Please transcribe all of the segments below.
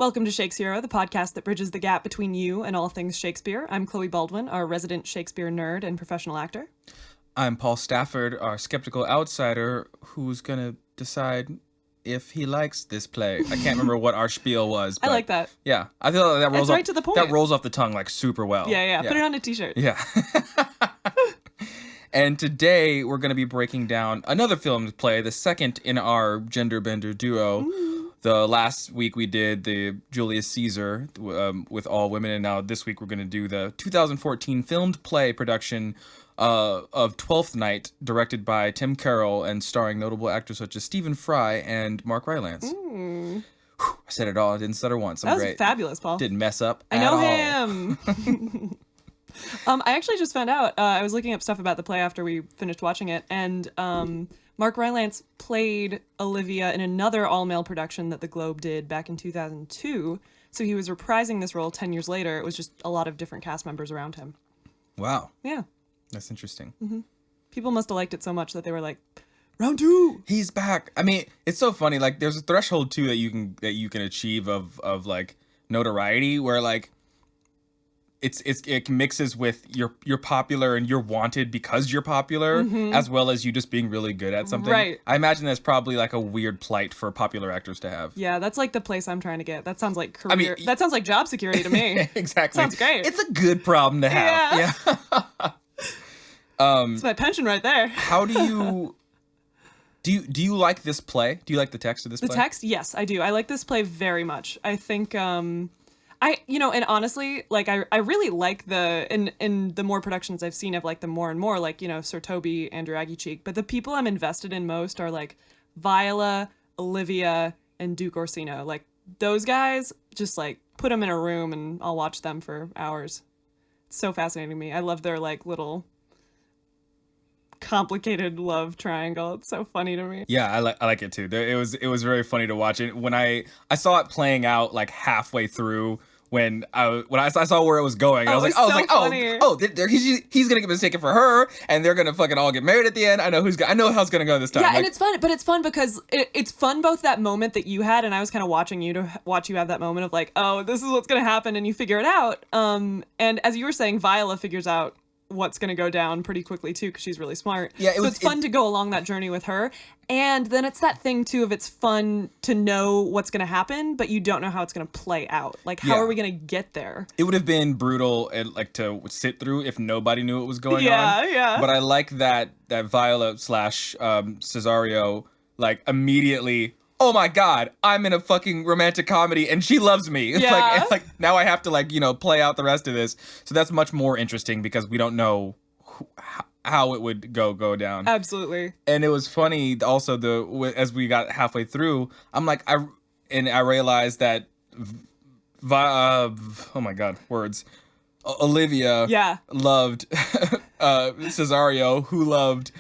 Welcome to Shakeshero, the podcast that bridges the gap between you and all things Shakespeare. I'm Chloe Baldwin, our resident Shakespeare nerd and professional actor. I'm Paul Stafford, our skeptical outsider who's going to decide if he likes this play. I can't remember what our spiel was. But I like that. Yeah. I feel like that rolls right to the point. That rolls off the tongue like super well. Yeah. Put it on a t-shirt. Yeah. And today we're going to be breaking down another filmed play, the second in our gender bender duo. Ooh. The last week we did the Julius Caesar with all women, and now this week we're going to do the 2014 filmed play production of Twelfth Night, directed by Tim Carroll and starring notable actors such as Stephen Fry and Mark Rylance. Mm. Whew, I said it all. I didn't stutter once. That was great. Fabulous, Paul. Didn't mess up I at know all. him. I actually just found out, I was looking up stuff about the play after we finished watching it, and Mark Rylance played Olivia in another all-male production that the Globe did back in 2002, so he was reprising this role 10 years later. It was just a lot of different cast members around him. Wow. Yeah. That's interesting. Mm-hmm. People must have liked it so much that they were like, round two! He's back. I mean, it's so funny. Like, there's a threshold, too, that you can achieve of like, notoriety, where, like, it mixes with you're popular and you're wanted because you're popular, as well as you just being really good at something. Right. I imagine that's probably like a weird plight for popular actors to have. Yeah, that's like the place I'm trying to get. That sounds like career. That sounds like job security to me. Exactly. Sounds great. It's a good problem to have. Yeah. It's my pension right there. How do you... Do you like this play? Do you like the text of this play? The text? Yes, I do. I like this play very much. I think... and honestly, like, I really like in the more productions I've seen of, like, the more and more, like, Sir Toby, Andrew Aguicheek, but the people I'm invested in most are, like, Viola, Olivia, and Duke Orsino. Like, those guys, just, like, put them in a room and I'll watch them for hours. It's so fascinating to me. I love their, like, little complicated love triangle. It's so funny to me. Yeah, I like it too. It was very funny to watch it. When I saw it playing out, like, halfway through, when I saw where it was going, I was like, he's gonna get mistaken for her, and they're gonna fucking all get married at the end. I know how it's gonna go this time. Yeah, like, and it's fun, but it's fun because it's fun both that moment that you had, and I was kind of watching you to watch you have that moment of like, oh, this is what's gonna happen, and you figure it out. And as you were saying, Viola figures out what's going to go down pretty quickly too, because she's really smart. Yeah, it's fun to go along that journey with her. And then it's that thing too of it's fun to know what's going to happen, but you don't know how it's going to play out. Like, how are we going to get there? It would have been brutal and like to sit through if nobody knew what was going on. Yeah. But I like that Viola / Cesario, like, immediately, oh my God, I'm in a fucking romantic comedy and she loves me. Yeah. Like now I have to, like, play out the rest of this. So that's much more interesting because we don't know how it would go down. Absolutely. And it was funny also as we got halfway through, I'm like, I realized that oh my God, words. Olivia loved Cesario, who loved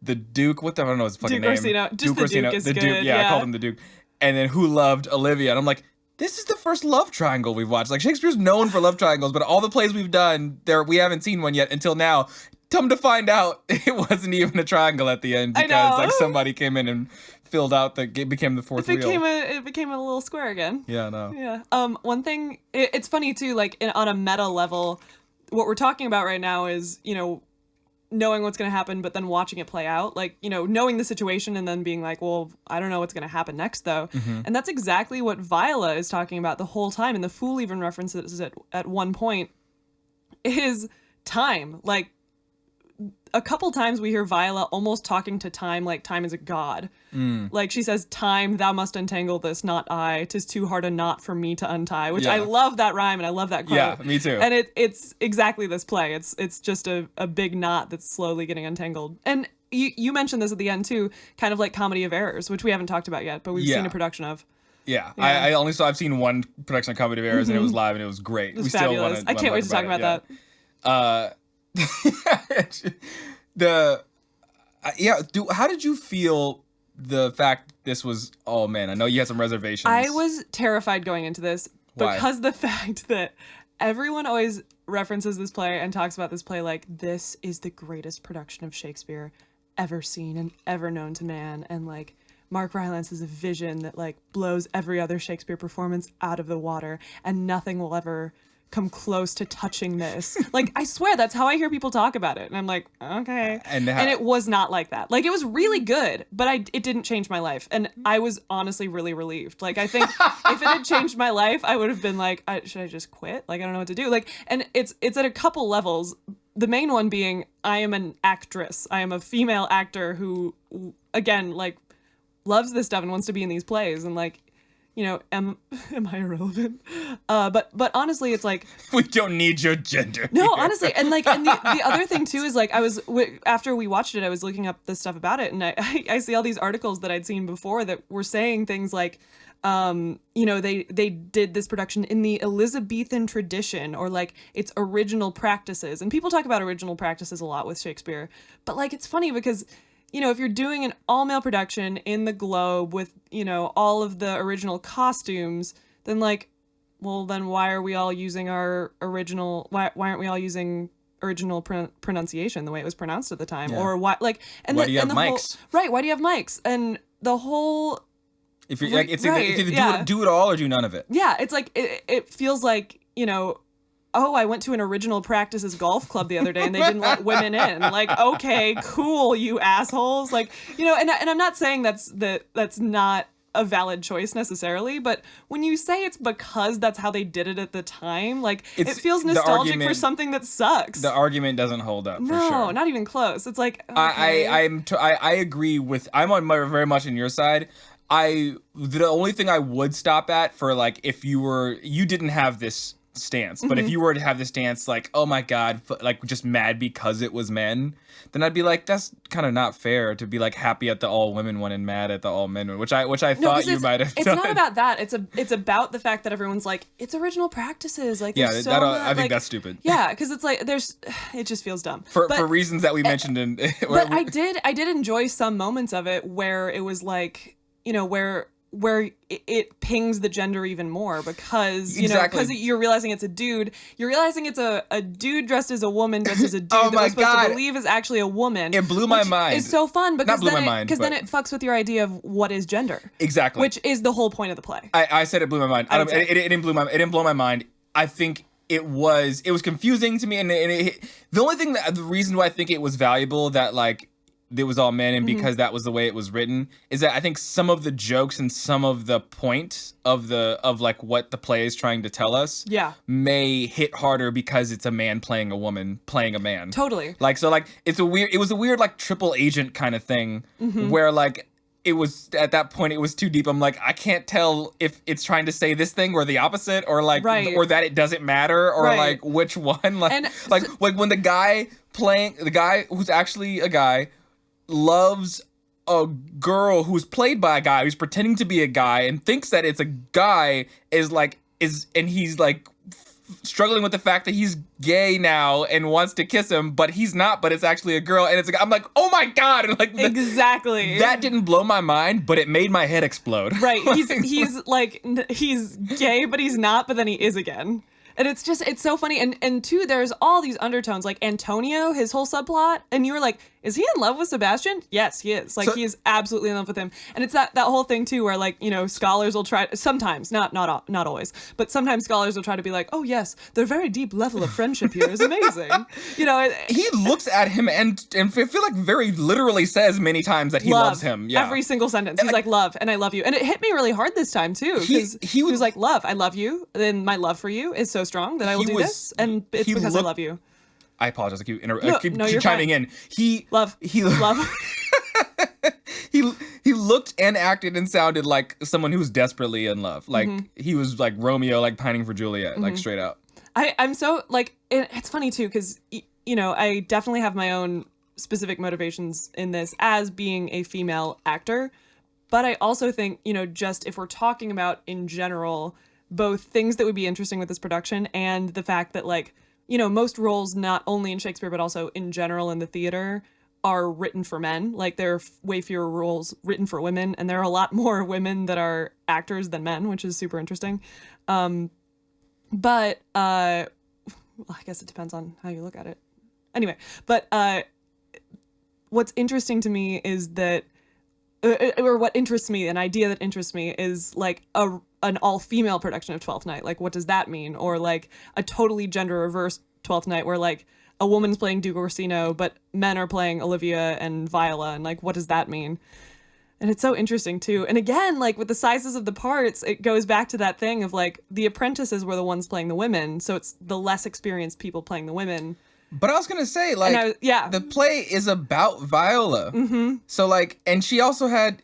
the Duke. I don't know his fucking name. Orsino. Just the Duke is good. Yeah, I called him the Duke. And then who loved Olivia. And I'm like, this is the first love triangle we've watched. Like, Shakespeare's known for love triangles, but all the plays we've done, we haven't seen one yet until now. Come to find out, it wasn't even a triangle at the end because, like, somebody came in and filled out it became the fourth wheel. It became a little square again. Yeah, no. Yeah. One thing, it's funny too, like, on a meta level, what we're talking about right now is, knowing what's going to happen, but then watching it play out, like, knowing the situation and then being like, well, I don't know what's going to happen next though. Mm-hmm. And that's exactly what Viola is talking about the whole time. And the Fool even references it at one point, is time. Like, a couple times we hear Viola almost talking to time like time is a god. Like, she says, time, thou must untangle this, not I. 'Tis too hard a knot for me to untie. Which I love that rhyme and I love that quote. Yeah, me too. And it's exactly this play. It's just a big knot that's slowly getting untangled. And you mentioned this at the end too, kind of like Comedy of Errors, which we haven't talked about yet, but we've seen a production of. Yeah. I've seen one production of Comedy of Errors, and it was live and it was great. It was fabulous. I can't wait to talk about that. How did you feel the fact this was, oh man, I know you had some reservations. I was terrified going into this because the fact that everyone always references this play and talks about this play like, this is the greatest production of Shakespeare ever seen and ever known to man, and like, Mark Rylance's vision that like blows every other Shakespeare performance out of the water, and nothing will ever come close to touching this. Like, I swear that's how I hear people talk about it, and I'm like, okay. And it was not like that. Like, it was really good, but it didn't change my life, and I was honestly really relieved. Like, I think if it had changed my life, I would have been like, should I just quit? Like, I don't know what to do. Like, and it's at a couple levels. The main one being, I am an actress. I am a female actor who, again, like, loves this stuff and wants to be in these plays, and like, you know, am I irrelevant? But honestly, it's like, we don't need your gender. No, here. honestly, and like, and the other thing too is like, after we watched it, I was looking up this stuff about it, and I see all these articles that I'd seen before that were saying things like, you know, they did this production in the Elizabethan tradition, or like its original practices, and people talk about original practices a lot with Shakespeare, but like, it's funny because, you know, if you're doing an all-male production in the Globe with, you know, all of the original costumes, then like, well, then why are we all using our original, why aren't we all using original pronunciation the way it was pronounced at the time? Yeah. Or why, like, and why do you have mics? Right, why do you have mics? And the whole... If you like, it's either do it all or do none of it. Yeah, it's like, it feels like, you know, oh, I went to an original practices golf club the other day and they didn't let women in. Like, okay, cool, you assholes. Like, you know, and I'm not saying that's not a valid choice necessarily, but when you say it's because that's how they did it at the time, like, it feels nostalgic for something that sucks. The argument doesn't hold up, for sure. No, not even close. It's like, okay. I agree with, I'm on very much on your side. The only thing I would stop at for, like, if you didn't have this stance, but if you were to have this stance, like, oh my god, like, just mad because it was men, then I'd be like, that's kind of not fair to be like happy at the all women one and mad at the all men one, which I thought you might have done. It's not about that. It's about the fact that everyone's like, it's original practices. Like, yeah, I think that's stupid. Yeah, because it's like it just feels dumb for reasons that we mentioned in. But I did enjoy some moments of it where it was like, you know, where it pings the gender even more, because, you know, because you're realizing it's a dude. You're realizing it's a dude dressed as a woman dressed as a dude that we're supposed to believe is actually a woman. It blew my mind. It's so fun because then it fucks with your idea of what is gender. Exactly. Which is the whole point of the play. I said it blew my mind. It didn't blow my mind. I think it was confusing to me, and the reason why I think it was valuable that, like, it was all men, and because that was the way it was written, is that I think some of the jokes and some of the point of like what the play is trying to tell us may hit harder because it's a man playing a woman playing a man. Totally. Like, so, like, it was a weird like triple agent kind of thing where, like, it was at that point it was too deep. I'm like, I can't tell if it's trying to say this thing or the opposite, or like, or that it doesn't matter, or like which one. Like, and like when the guy who's actually a guy loves a girl who's played by a guy who's pretending to be a guy and thinks that it's a guy, and he's like struggling with the fact that he's gay now and wants to kiss him, but he's not, but it's actually a girl, and I'm like, oh my god, and like, exactly, that didn't blow my mind, but it made my head explode. Right. He's gay, but he's not, but then he is again. And it's so funny. And two, there's all these undertones, like Antonio, his whole subplot. And you were like, is he in love with Sebastian? Yes, he is. Like, he is absolutely in love with him. And it's that whole thing too, where, like, you know, scholars will try, sometimes, not always, but sometimes scholars will try to be like, oh yes, their very deep level of friendship here is amazing. You know, he looks at him and I feel like very literally says many times that he loves him. Yeah. Every single sentence. He's like, love, and I love you. And it hit me really hard this time too, because he was like, love, I love you. Then my love for you is so strong that I will do this, and it's because I love you. I apologize. I keep chiming in. He looked and acted and sounded like someone who's desperately in love. Like, he was like Romeo, like pining for Juliet, like straight out. I'm so, like, it's funny too, because, you know, I definitely have my own specific motivations in this as being a female actor, but I also think, you know, just if we're talking about in general, both things that would be interesting with this production and the fact that, like, you know, most roles, not only in Shakespeare, but also in general in the theater, are written for men. Like, there are way fewer roles written for women, and there are a lot more women that are actors than men, which is super interesting. But I guess it depends on how you look at it. Anyway, but what's interesting to me is that or what interests me, an idea that interests me is like an all-female production of Twelfth Night. Like, what does that mean? Or like a totally gender reversed Twelfth Night where like a woman's playing Duke Orsino, but men are playing Olivia and Viola, and like, what does that mean? And it's so interesting too. And again, like with the sizes of the parts, it goes back to that thing of like the apprentices were the ones playing the women, so it's the less experienced people playing the women. But I was gonna say, like, the play is about Viola. Mm-hmm. So, like, and she also had,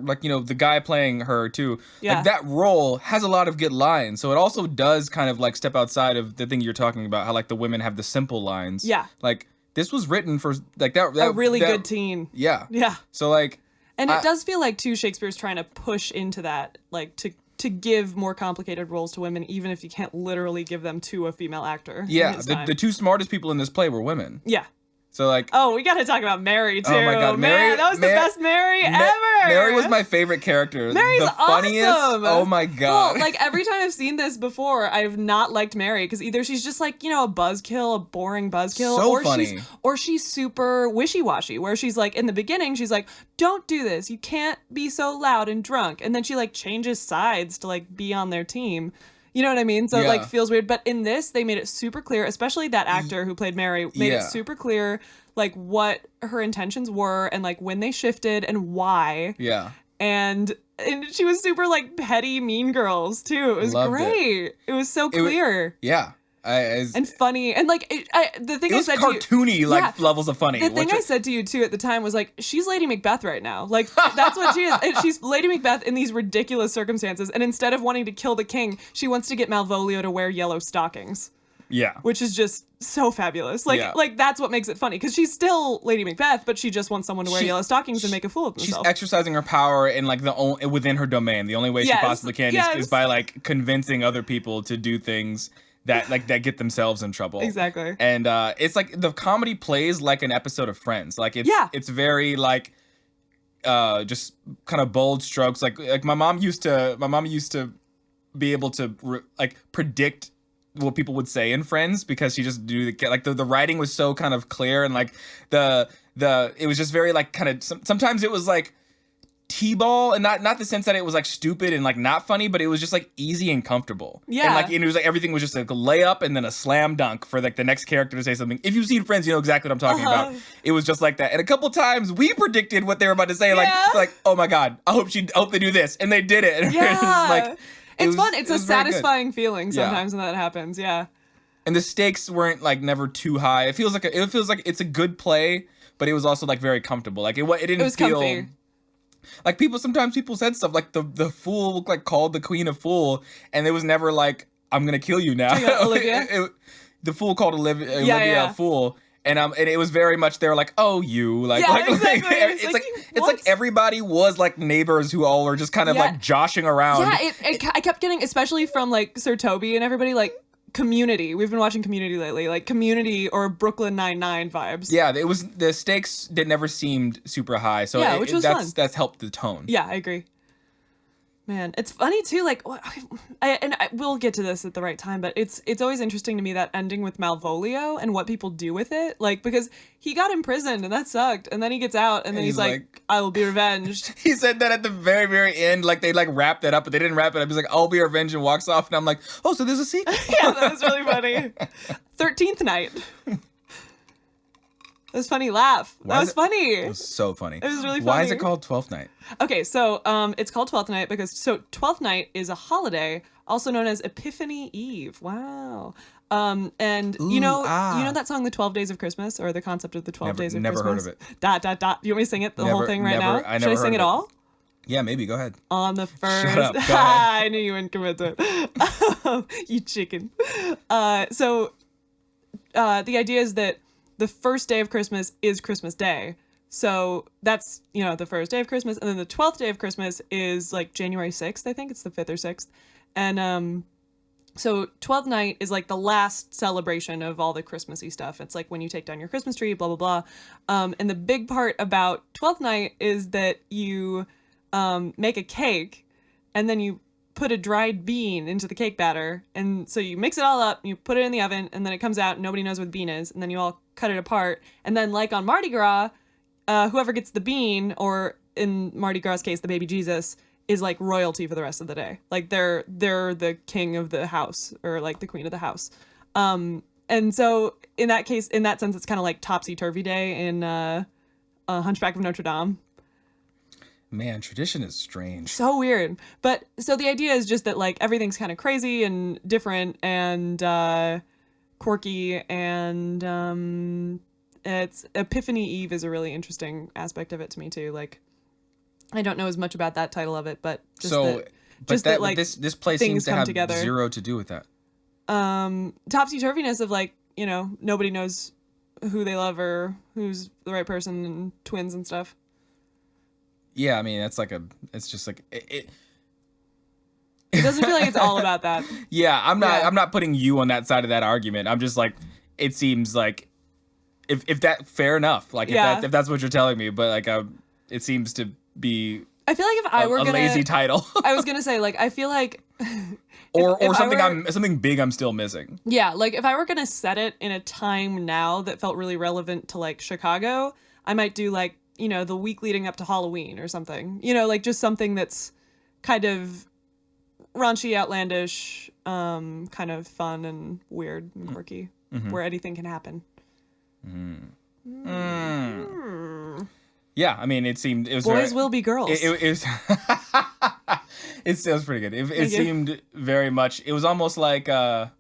like, you know, the guy playing her, too. Yeah. Like, that role has a lot of good lines. So it also does kind of, like, step outside of the thing you're talking about, how, like, the women have the simple lines. Yeah. Like, this was written for, like, that a really good teen. Yeah. Yeah. So, like... And it does feel like, too, Shakespeare's trying to push into that, like, to give more complicated roles to women, even if you can't literally give them to a female actor. Yeah, the two smartest people in this play were women. Yeah. So, like... Oh, we gotta talk about Mary, too. Oh, my God. Man, that was the best Mary ever! Mary was my favorite character. Mary's the funniest. Awesome! Oh, my God. Well, like, every time I've seen this before, I've not liked Mary, because either she's just, like, you know, a buzzkill, a boring buzzkill, so funny. Or she's super wishy-washy, where she's, like, in the beginning, she's like, don't do this, you can't be so loud and drunk, and then she, like, changes sides to, like, be on their team. You know what I mean? So it, like, feels weird. But in this, they made it super clear, especially that actor who played Mary, made it super clear, like, what her intentions were and, like, when they shifted and why. Yeah. And she was super, like, petty Mean Girls, too. It was great. It was so clear. Yeah. And funny. And, like, the thing I said to you... It was cartoony, like, levels of funny. The thing I said to you, too, at the time was, like, she's Lady Macbeth right now. Like, that's what she is. And she's Lady Macbeth in these ridiculous circumstances. And instead of wanting to kill the king, she wants to get Malvolio to wear yellow stockings. Yeah. Which is just so fabulous. Like that's what makes it funny. Because she's still Lady Macbeth, but she just wants someone to wear yellow stockings and make a fool of themselves. She's exercising her power in, like, within her domain. The only way she possibly can is by, like, convincing other people to do things that get themselves in trouble. Exactly. And it's like the comedy plays like an episode of Friends. Like it's very like just kind of bold strokes. Like my mom used to be able to like predict what people would say in Friends because she just knew the writing was so kind of clear and like it was just very like kind of sometimes it was like T-ball and not the sense that it was like stupid and like not funny, but it was just like easy and comfortable. Yeah. And like it was like everything was just like a layup and then a slam dunk for like the next character to say something. If you've seen Friends, you know exactly what I'm talking about. It was just like that. And a couple times we predicted what they were about to say, like oh my God, I hope they do this, and they did it. And yeah. It's fun. It's a satisfying feeling sometimes when that happens. Yeah. And the stakes weren't like never too high. It feels like it's a good play, but it was also like very comfortable. Like it didn't feel comfy. Like sometimes people said stuff like the fool like called the queen a fool, and it was never like I'm gonna kill you now. Olivia? The fool called Olivia a fool, and it was very much they're like, oh you like exactly. It's like everybody was like neighbors who all were just kind of like joshing around. Yeah, I kept getting, especially from like Sir Toby and everybody, like Community. We've been watching Community lately, like Community or Brooklyn Nine-Nine vibes. Yeah, it was the stakes never seemed super high, so which was fun. That's helped the tone. Yeah, I agree. Man, it's funny too. Like, we'll get to this at the right time, but it's always interesting to me that ending with Malvolio and what people do with it. Like, because he got imprisoned and that sucked, and then he gets out, and then he's like, "I will be revenged." He said that at the very, very end. Like they like wrapped it up, but they didn't wrap it up. He's like, "I'll be revenged," and walks off. And I'm like, "Oh, so there's a sequel." Yeah, that was really funny. 13th Night. It was funny laugh. That was funny. It was so funny. It was really funny. Why is it called Twelfth Night? Okay, so it's called Twelfth Night because Twelfth Night is a holiday also known as Epiphany Eve. Wow. And you know that song, The 12 Days of Christmas, or the concept of the 12 days of Christmas? Never heard of it. Dot, dot, dot. You want me to sing it, whole thing right now? Should I sing it all? Yeah, maybe. Go ahead. On the first... Shut up. Go ahead. I knew you wouldn't commit to it. You chicken. So the idea is that the first day of Christmas is Christmas Day. So that's, the first day of Christmas. And then the 12th day of Christmas is like January 6th, I think. It's the 5th or 6th. And so 12th night is like the last celebration of all the Christmassy stuff. It's like when you take down your Christmas tree, blah, blah, blah. And the big part about 12th night is that you make a cake and then you put a dried bean into the cake batter. And so you mix it all up, you put it in the oven, and then it comes out, and nobody knows what the bean is. And then you all cut it apart. And then like on Mardi Gras, whoever gets the bean, or in Mardi Gras case, the baby Jesus is like royalty for the rest of the day. Like they're the king of the house, or like the queen of the house. And so in that case, in that sense, it's kind of like topsy-turvy day in Hunchback of Notre Dame. Man, tradition is strange. So weird. But so the idea is just that like everything's kind of crazy and different and quirky, and it's Epiphany Eve is a really interesting aspect of it to me too. Like I don't know as much about that title of it, but just that like this play seems to have together. Zero to do with that. Topsy-turviness of like, you know, nobody knows who they love or who's the right person, and twins and stuff. Yeah, I mean, it's just like it doesn't feel like it's all about that. Yeah, I'm not putting you on that side of that argument. I'm just like, it seems like if that fair enough. Like if that's what you're telling me, but like it seems to be I feel like if I were a lazy title. I was gonna say, like, I feel like or something something big I'm still missing. Yeah, like if I were gonna set it in a time now that felt really relevant to like Chicago, I might do like, you know, the week leading up to Halloween or something. You know, like just something that's kind of raunchy, outlandish, kind of fun and weird and quirky, where anything can happen. Yeah, I mean, it was boys will be girls. It was it was pretty good. It seemed very much. It was almost like what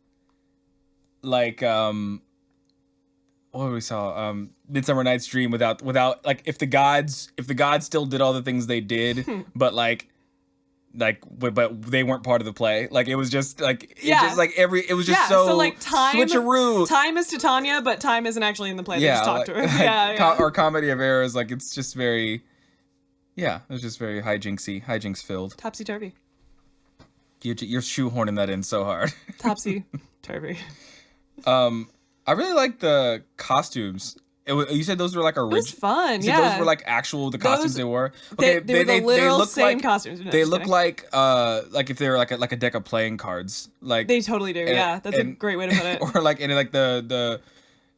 we saw, Midsummer Night's Dream without like if the gods still did all the things they did, but but they weren't part of the play. Like it was just like it was just so like switcheroo. Time is Titania, but time isn't actually in the play. They just talk to her. Or Comedy of Errors. Like it's just very, it was just very hijinks filled. Topsy turvy. You're shoehorning that in so hard. Topsy turvy. I really like the costumes. You said those were like original. It was fun. Those were like actual costumes they wore. Okay, they look same like costumes. No, they look like if they were like a deck of playing cards. Like they totally do. That's a great way to put it. Or like in like the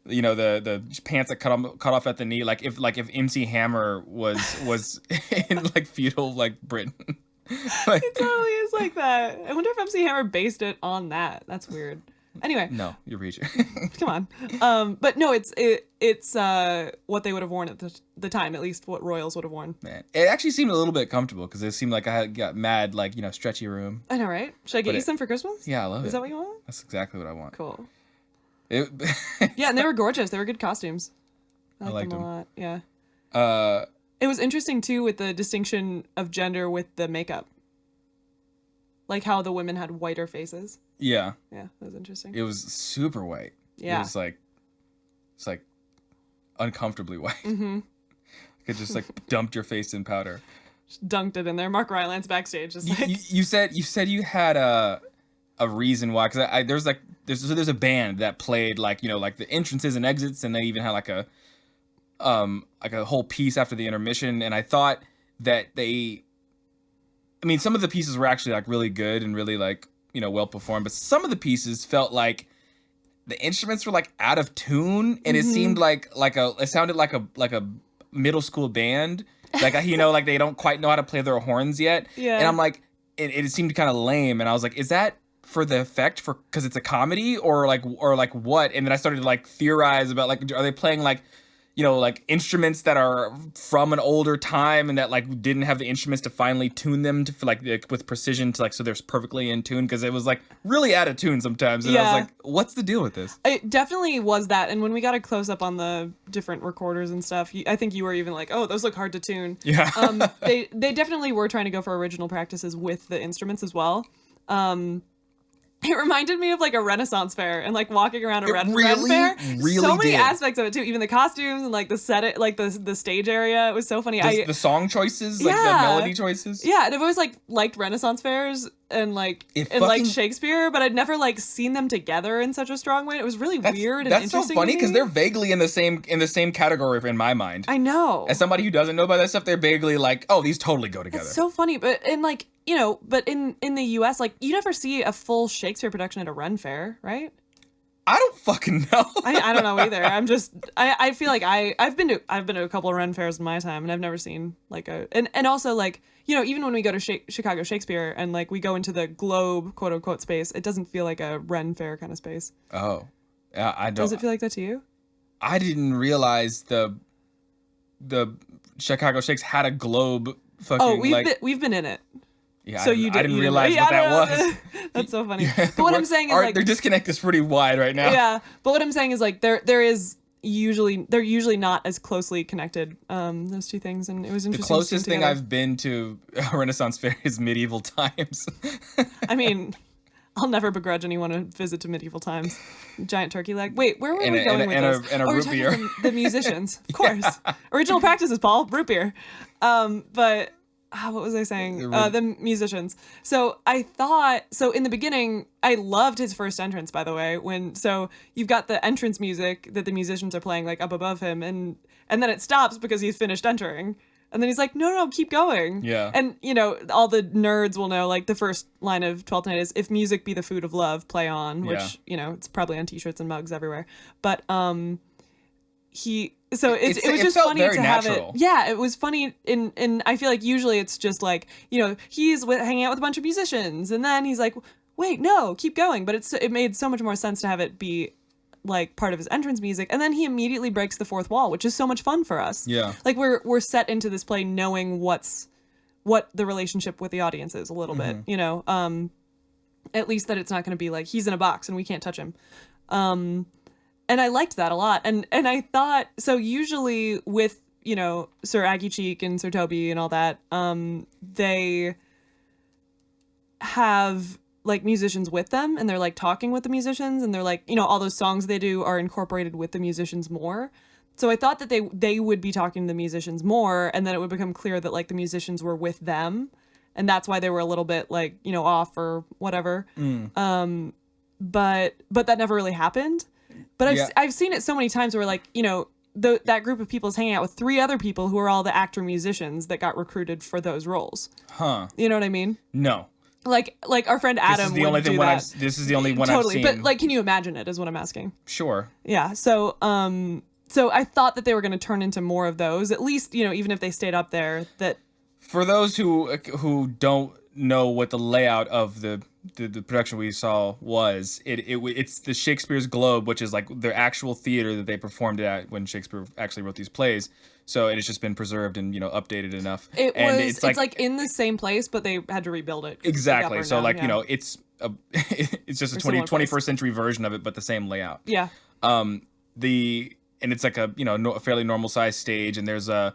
you know the pants that cut off at the knee. Like if MC Hammer was in like feudal like Britain. Like, it totally is like that. I wonder if MC Hammer based it on that. That's weird. Anyway, no, you're reaching. Come on, but no, it's what they would have worn at the time, at least what royals would have worn. Man, it actually seemed a little bit comfortable because it seemed like I got mad, like stretchy room. I know, right? Should I get you some for Christmas? Yeah, I love it. Is that what you want? That's exactly what I want. Cool. Yeah, and they were gorgeous. They were good costumes. I liked them a lot. Yeah. It was interesting too with the distinction of gender with the makeup. Like how the women had whiter faces. Yeah. Yeah, that was interesting. It was super white. Yeah. It was like, it's like uncomfortably white. Mm-hmm. It just like dumped your face in powder. Just dunked it in there. Mark Rylance backstage. Just like you said you had a reason why, because there's a band that played like like the entrances and exits, and they even had like a whole piece after the intermission, and I thought that some of the pieces were actually like really good and really like well performed, but some of the pieces felt like the instruments were like out of tune, and it seemed it sounded like a middle school band, like like they don't quite know how to play their horns yet. Yeah. And I'm like, it seemed kind of lame, and I was like, is that for the effect, because it's a comedy, or like what? And then I started to like theorize about like, are they playing like like instruments that are from an older time and that like didn't have the instruments to finally tune them to like with precision to like so they're perfectly in tune, because it was like really out of tune sometimes, and I was like, what's the deal with this? It definitely was that, and when we got a close up on the different recorders and stuff, I think you were even like, oh, those look hard to tune. Yeah. They definitely were trying to go for original practices with the instruments as well. It reminded me of like a Renaissance fair and like walking around a Ren fair. Really so many aspects of it too, even the costumes and like the set, like the stage area. It was so funny. The song choices, like the melody choices. Yeah, and I've always like liked Renaissance fairs and like like Shakespeare, but I'd never like seen them together in such a strong way. It was really weird and interesting. That's so funny because they're vaguely in the same category in my mind. I know. As somebody who doesn't know about that stuff, they're vaguely like, oh, these totally go together. It's so funny, but in like but in the US, like you never see a full Shakespeare production at a Ren fair, right? I don't fucking know. I don't know either. I feel like I've been to a couple of Ren fairs in my time, and I've never seen like and also like, you know, even when we go to Chicago Shakespeare and like we go into the Globe quote unquote space, it doesn't feel like a Ren fair kind of space. Oh, I don't. Does it feel like that to you? I didn't realize the Chicago Shakes had a Globe fucking. Oh, we've been in it. Yeah, So I didn't realize yeah, what that was. That's so funny. But what I'm saying is like their disconnect is pretty wide right now. Yeah, but what I'm saying is like they're usually not as closely connected, those two things, and it was interesting. The closest thing I've been to a Renaissance fair is medieval times. I mean, I'll never begrudge anyone a visit to medieval times. Giant turkey leg. Wait, where were we going with this? And a root beer. The musicians, of course. Yeah. Original practices, Paul. Root beer. But what was I saying? The musicians. So I thought, in the beginning, I loved his first entrance, by the way, so you've got the entrance music that the musicians are playing like up above him, and then it stops because he's finished entering. And then he's like, no, keep going. Yeah. And, you know, all the nerds will know, like, the first line of Twelfth Night is, if music be the food of love, play on, which, you know, it's probably on t-shirts and mugs everywhere. But it was just funny to have it. Yeah, it was funny. And I feel like usually it's just like, you know, he's hanging out with a bunch of musicians. And then he's like, wait, no, keep going. But it made so much more sense to have it be like part of his entrance music, and then he immediately breaks the fourth wall, which is so much fun for us. Yeah, like we're set into this play knowing what the relationship with the audience is a little bit, you know, at least that it's not going to be like he's in a box and we can't touch him, and I liked that a lot, and I thought so. Usually with, you know, Sir Aggie Cheek and Sir Toby and all that, they have like musicians with them, and they're like talking with the musicians, and they're like, you know, all those songs they do are incorporated with the musicians more. So I thought that they would be talking to the musicians more, and then it would become clear that like the musicians were with them, and that's why they were a little bit like, you know, off or whatever. But that never really happened. But I've seen it so many times where like, you know, that group of people is hanging out with three other people who are all the actor musicians that got recruited for those roles. Huh. You know what I mean? No. Like our friend Adam would do that. This is the only one totally. I've seen. But like, can you imagine it? Is what I'm asking. Sure. Yeah. So I thought that they were going to turn into more of those. At least, you know, even if they stayed up there. That for those who don't know what the layout of the production we saw was, it's the Shakespeare's Globe, which is like the actual theater that they performed at when Shakespeare actually wrote these plays. So it's just been preserved and, you know, updated enough. It's like in the same place, but they had to rebuild it. Exactly. So like, you know, it's just a 21st century version of it, but the same layout. Yeah. And it's like a, you know, a fairly normal sized stage, and there's a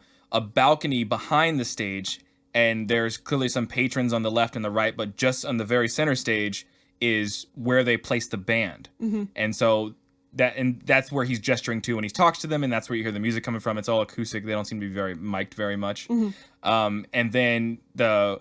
balcony behind the stage, and there's clearly some patrons on the left and the right, but just on the very center stage is where they place the band. Mm-hmm. And so that's where he's gesturing to when he talks to them, and that's where you hear the music coming from. It's all acoustic. They don't seem to be very mic'd very much. Mm-hmm. And then the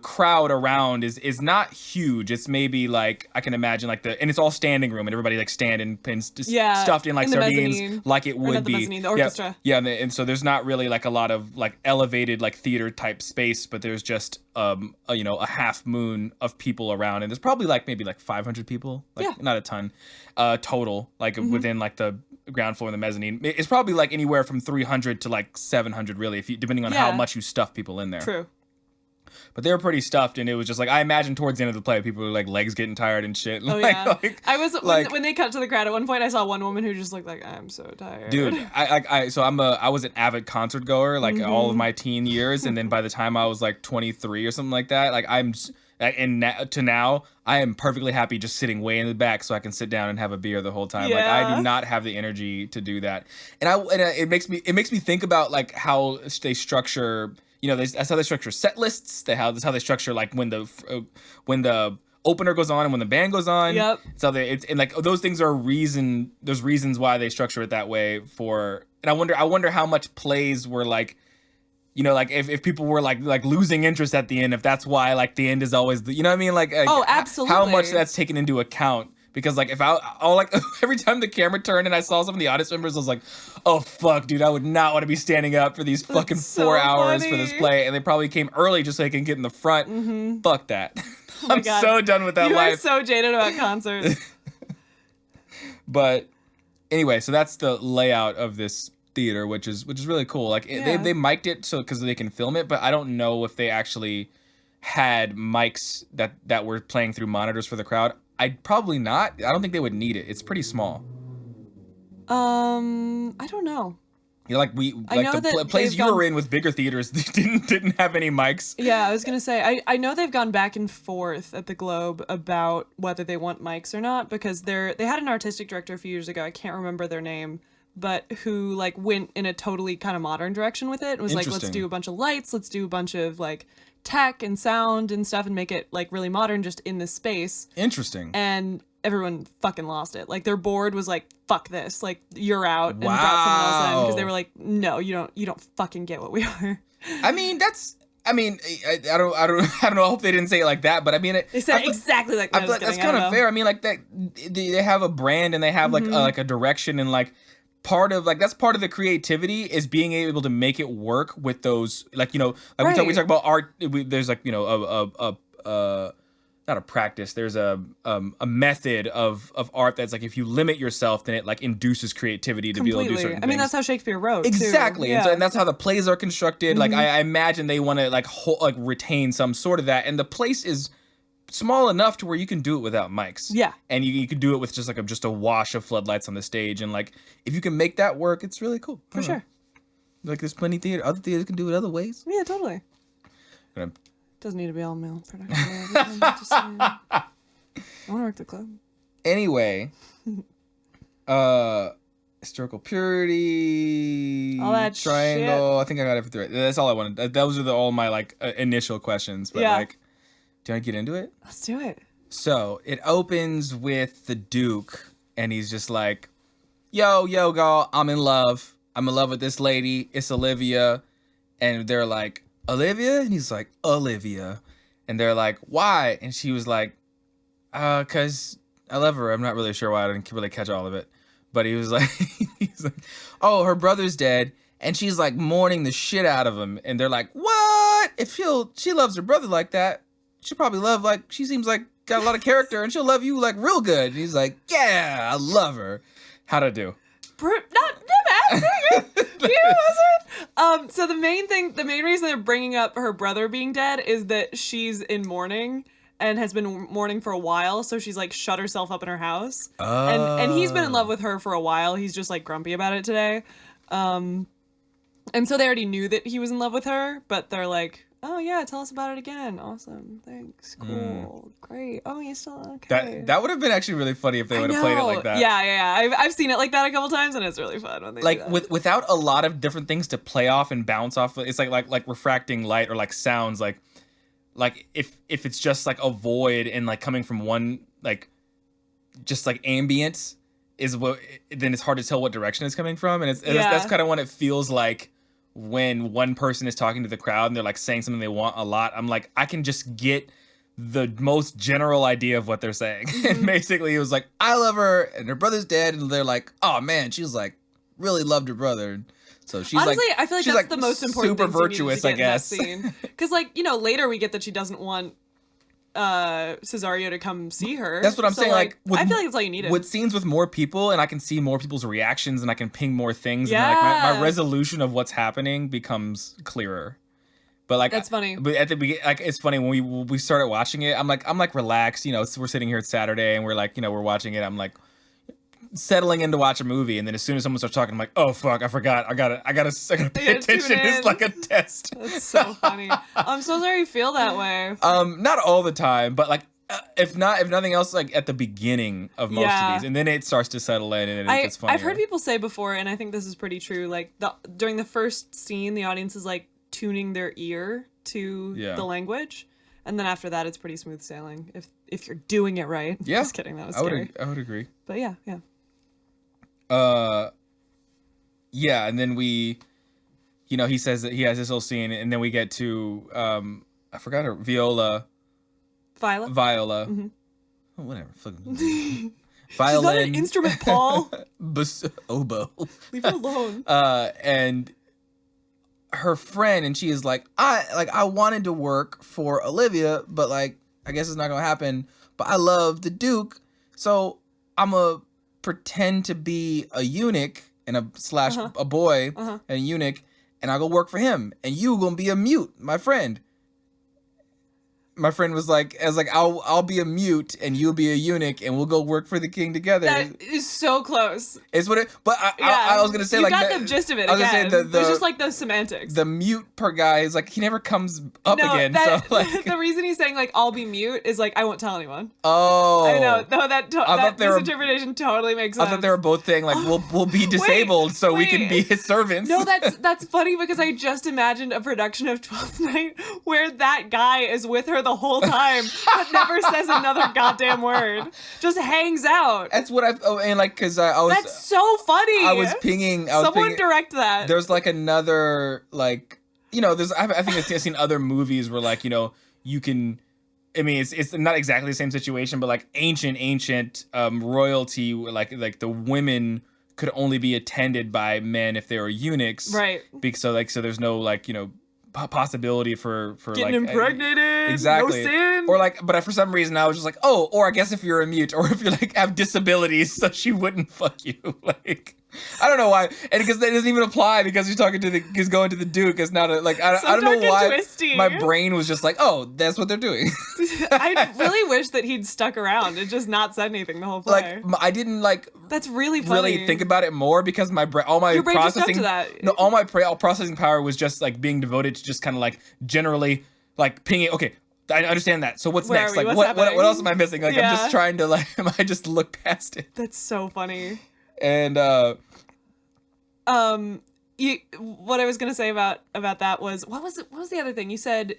crowd around is not huge. It's maybe like, I can imagine like and it's all standing room, and everybody like standing and stuffed in like in sardines, like it would be. The orchestra. Yeah, and so there's not really like a lot of like elevated like theater type space, but there's just you know, a half moon of people around, and there's probably like maybe like 500 people, like not a ton, total, like within like the ground floor and the mezzanine. It's probably like anywhere from 300 to like 700 really, depending on how much you stuff people in there. True. But they were pretty stuffed, and it was just like, I imagine towards the end of the play, people were like legs getting tired and shit. Oh yeah. I was when they cut to the crowd at one point, I saw one woman who just looked like, I'm so tired. Dude, I was an avid concert goer like all of my teen years, and then by the time I was like 23 or something like that, like now I am perfectly happy just sitting way in the back so I can sit down and have a beer the whole time. Yeah. Like I do not have the energy to do that, and it makes me think about like how they structure. You know, that's how they structure set lists. That's how they structure like when the opener goes on and when the band goes on. Yep. So and like those things are there's reasons why they structure it that way and I wonder how much plays were like, you know, like if people were like losing interest at the end, if that's why like the end is always you know what I mean? Like oh, absolutely. How much that's taken into account. Because like if I'll like every time the camera turned and I saw some of the audience members, I was like, oh fuck, dude, I would not want to be standing up for these fucking 4 hours for this play. And they probably came early just so they can get in the front. Mm-hmm. Fuck that. I'm so done with that life. You are so jaded about concerts. But anyway, so that's the layout of this theater, which is really cool. Like they mic'd it so because they can film it, but I don't know if they actually had mics that were playing through monitors for the crowd. I'd probably not. I don't think they would need it. It's pretty small. I don't know. You know, like the place you were in with bigger theaters didn't have any mics. Yeah, I was gonna say I know they've gone back and forth at the Globe about whether they want mics or not, because they had an artistic director a few years ago. I can't remember their name, but who like went in a totally kind of modern direction with it. It was like, let's do a bunch of lights, let's do a bunch of like tech and sound and stuff, and make it like really modern just in this space. Interesting. And everyone fucking lost it. Like their board was like, fuck this, like you're out, and brought someone else in because they were like, no, you don't fucking get what we are. I mean, I don't know. I hope they didn't say it like that, but I mean, they said exactly like that. I feel like that's kind of fair. I mean, like that they have a brand and they have like a direction, and like that's part of the creativity is being able to make it work with those, like, you know, like we talk about art. There's like, you know, not a practice. There's a method of art that's like, if you limit yourself, then it like induces creativity to be able to do certain things. I mean, that's how Shakespeare wrote. Exactly. Too. Yeah. And that's how the plays are constructed. Like I imagine they want to like retain some sort of that. And the place is small enough to where you can do it without mics. Yeah. And you can do it with just like a wash of floodlights on the stage. And like, if you can make that work, it's really cool. For sure. Like there's plenty of other theaters can do it other ways. Yeah, totally. Gonna Doesn't need to be all male production. I want to work the club. Anyway, historical purity, all that triangle. Shit. I think I got it right. That's all I wanted. Those are all my like initial questions. But like, do you want to get into it? Let's do it. So it opens with the Duke, and he's just like, "Yo, girl, I'm in love. I'm in love with this lady. It's Olivia," and they're like, "Olivia?" And he's like, "Olivia." And they're like, "Why?" And she was like, 'cause I love her. I'm not really sure why. I didn't really catch all of it. But he was like, "Oh, her brother's dead." And she's like mourning the shit out of him. And they're like, "What? If she loves her brother like that, she'll probably love, like, she seems like got a lot of character and she'll love you like real good." And he's like, "Yeah, I love her." How'd I do? Not bad. So the main reason they're bringing up her brother being dead is that she's in mourning and has been mourning for a while, so she's like shut herself up in her house. And he's been in love with her for a while. He's just like grumpy about it today. And so they already knew that he was in love with her, but they're like, "Oh yeah, tell us about it again. Awesome, thanks, cool, great. Oh, you still okay?" That would have been actually really funny if they would have played it like that. Yeah. I've seen it like that a couple times, and it's really fun when they like do that. without a lot of different things to play off and bounce off. It's like refracting light or like sounds. Like if it's just like a void and like coming from one, like just like ambient is what, then it's hard to tell what direction it's coming from, and that's kind of what it feels like when one person is talking to the crowd and they're like saying something they want a lot. I'm like, I can just get the most general idea of what they're saying. And basically it was like, I love her and her brother's dead, and they're like, oh man, she's like really loved her brother. So she's honestly, like, I feel like she's that's like the most important super thing virtuous, I guess. Because like, you know, later we get that she doesn't want Cesario to come see her. That's what I'm saying. Like I feel like it's all you needed. With scenes with more people, and I can see more people's reactions, and I can ping more things, and like my resolution of what's happening becomes clearer. But like that's funny. But at the beginning, like it's funny when we started watching it. I'm like relaxed, you know. We're sitting here, it's Saturday, and we're like, you know, we're watching it. I'm like settling in to watch a movie, and then as soon as someone starts talking, I'm like, oh fuck, I forgot. I gotta pay attention. It's like a test. That's so funny. I'm so sorry you feel that way. Not all the time, but like if nothing else, like at the beginning of most of these, and then it starts to settle in, and it gets funnier. I've heard people say before, and I think this is pretty true. Like during the first scene, the audience is like tuning their ear to the language, and then after that, it's pretty smooth sailing if you're doing it right. Yeah, just kidding. That was scary. I would agree. But yeah. Yeah, and then we, you know, he says that he has this whole scene, and then we get to, I forgot her, Viola. Mm-hmm. Oh, whatever. Violin. She's not an instrument, Paul. Oboe. Leave her alone. And her friend, and she is like, I wanted to work for Olivia, but like, I guess it's not gonna happen. But I love the Duke, so I'm a pretend to be a eunuch and a boy and a eunuch, and I'll go work for him, and you gonna be a mute, my friend. My friend was like, I'll be a mute and you'll be a eunuch and we'll go work for the king together. That is so close. It's what it. But I was gonna say you like got the gist of it. Again. It's just like those semantics. The mute per guy is like he never comes up again. So like the reason he's saying like I'll be mute is like I won't tell anyone. Oh, I know. No, this interpretation totally makes sense. I thought they were both saying like we'll be disabled so we can be his servants. No, that's funny because I just imagined a production of Twelfth Night where that guy is with her the whole time but never says another goddamn word, just hangs out. That's what and like because I was that's so funny. I was pinging someone direct that. There's like another like there's I think I've seen other movies where like you can I mean it's not exactly the same situation but like ancient royalty like the women could only be attended by men if they were eunuchs, right? So there's no like possibility for getting like impregnated, exactly, no sin. Or like, but for some reason I was just like, oh, or I guess if you're a mute, or if you like have disabilities, so she wouldn't fuck you. Like, I don't know why, and because that doesn't even apply because he's talking to he's going to the Duke. It's not a like I don't know why twisty. My brain was just like, oh, that's what they're doing. I really wish that he'd stuck around and just not said anything the whole play. Like I didn't like. That's really funny. Really think about it more because my brain, all my Your brain processing, just stuck to that. No, all my processing power was just like being devoted to just kind of like generally like pinging. Okay, I understand that. So what's Where next? are we? Like What's what else am I missing? Like Yeah. I'm just trying to like I just look past it. That's so funny. And what I was gonna say about that was what was the other thing you said?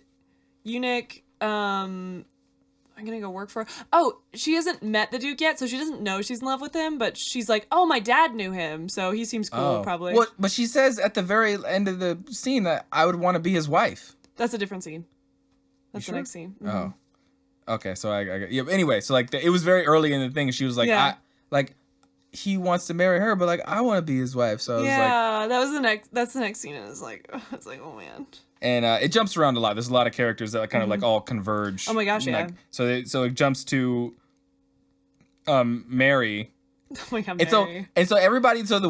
Eunuch. I'm gonna go work for her. Oh, she hasn't met the Duke yet, so she doesn't know she's in love with him, but she's like, oh, my dad knew him, so he seems cool, probably. Well, but she says at the very end of the scene that I would want to be his wife. That's a different scene. That's sure? The next scene. Mm-hmm. Oh. Okay, so yeah, anyway, so like it was very early in the thing, she was like, Yeah. he wants to marry her, but like I want to be his wife, so yeah, that's the next scene, and it's like, oh man. And it jumps around a lot. There's a lot of characters that kind of like all converge. Oh my gosh, yeah. Like, so it jumps to Mary. Oh my god, Mary. And so everybody, a lot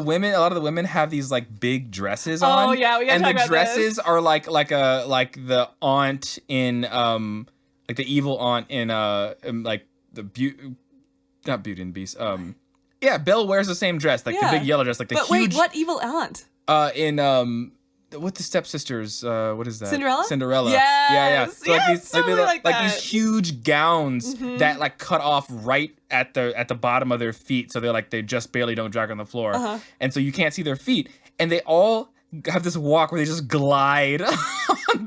of the women have these like big dresses on. Oh yeah, we gotta talk about and the dresses this. are like the aunt in like the evil aunt in like the not Beauty and the Beast. Yeah, Belle wears the same dress, like the big yellow dress, like the huge. But wait, what evil aunt? In what the stepsisters? What is that? Cinderella. Yeah. So like these huge gowns that like cut off right at the bottom of their feet, so they just barely don't drag on the floor, and so you can't see their feet, and they all have this walk where they just glide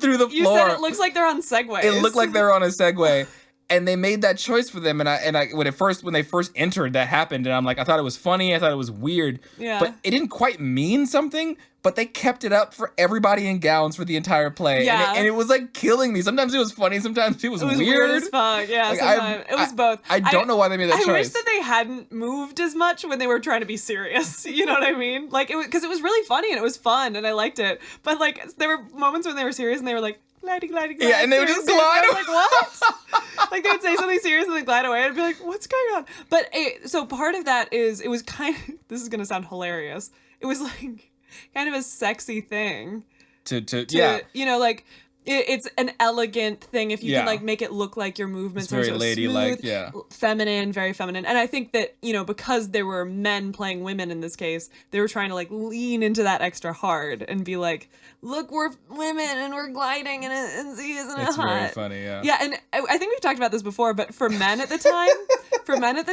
through the floor. You said it looks like they're on Segways. It looked like they're on a Segway. And they made that choice for them, and I when they first entered, that happened, and I'm like, I thought it was funny, I thought it was weird, but it didn't quite mean something. But they kept it up for everybody in gowns for the entire play, and it was like killing me. Sometimes it was funny, sometimes it was weird as fuck. Yeah, like, sometimes it was both. I don't know why they made that choice. I wish that they hadn't moved as much when they were trying to be serious. You know what I mean? Like because it was really funny and it was fun and I liked it. But like there were moments when they were serious and they were like. Gliding. Yeah, and they would just glide. I was like, what? Like, they would say something serious and then glide away. I'd be like, what's going on? But so part of that is, it was kind of, this is going to sound hilarious. It was like kind of a sexy thing. To yeah. Like, it's an elegant thing if you can like make it look like your movements are so ladylike, smooth, feminine, very feminine. And I think that, because there were men playing women in this case, they were trying to like lean into that extra hard and be like, look, we're women and we're gliding and isn't it hot? It's very funny, yeah. Yeah, and I think we've talked about this before, but for men at the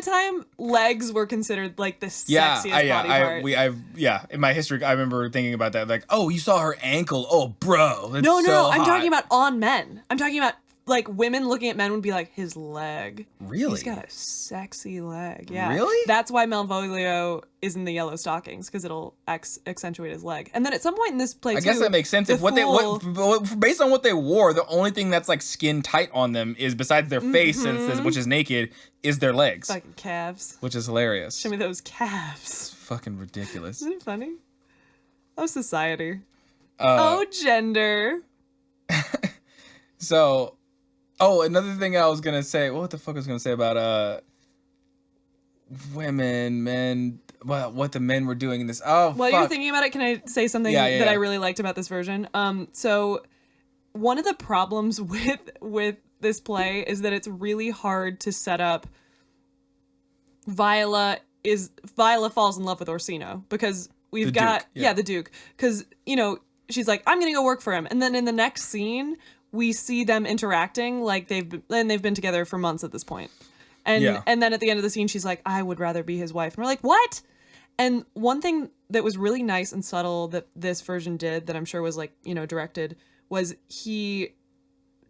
time, legs were considered like the sexiest body part. In my history, I remember thinking about that, like, oh, you saw her ankle, oh, bro, that's no, so I'm hot. talking about on men. I'm talking about like women looking at men would be like, his leg. Really? He's got a sexy leg. Yeah. Really? That's why Malvolio is in the yellow stockings, because it'll accentuate his leg. And then at some point in this play, I guess that makes sense. If based on what they wore, the only thing that's like skin tight on them is, besides their face, which is naked, is their legs. Fucking calves. Which is hilarious. Show me those calves. It's fucking ridiculous. Isn't it funny? Oh, society. Gender. So, another thing I was gonna say. What the fuck was I gonna say about women, men, what the men were doing in this. Oh, While fuck. you're thinking about it, can I say something Yeah, that I really liked about this version? So one of the problems with this play is that it's really hard to set up Viola falls in love with Orsino because we've got Duke, the Duke, because she's like, I'm gonna go work for him, and then in the next scene we see them interacting like they've been together for months at this point, and then at the end of the scene she's like, I would rather be his wife, and we're like, what? And one thing that was really nice and subtle that this version did that I'm sure was like directed was he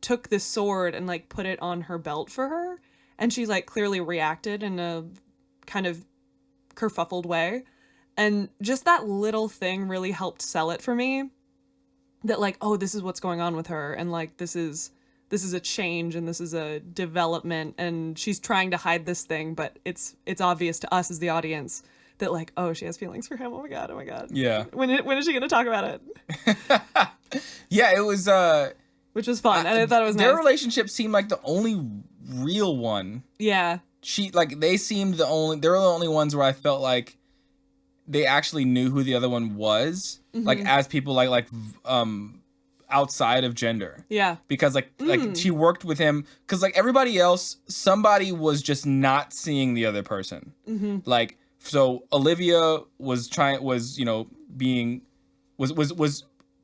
took this sword and like put it on her belt for her, and she like clearly reacted in a kind of kerfuffled way, and just that little thing really helped sell it for me, that like, oh, this is what's going on with her, and like this is a change and this is a development, and she's trying to hide this thing, but it's obvious to us as the audience that like, oh, she has feelings for him. Oh my god. Yeah. When is she gonna talk about it? Yeah, it was which was fun, and I thought it was their nice. relationship seemed like the only real one. Yeah. They seemed they were the only ones where I felt like they actually knew who the other one was, like as people like outside of gender. Yeah. Because like she worked with him, because like everybody else, somebody was just not seeing the other person. Like, so Olivia was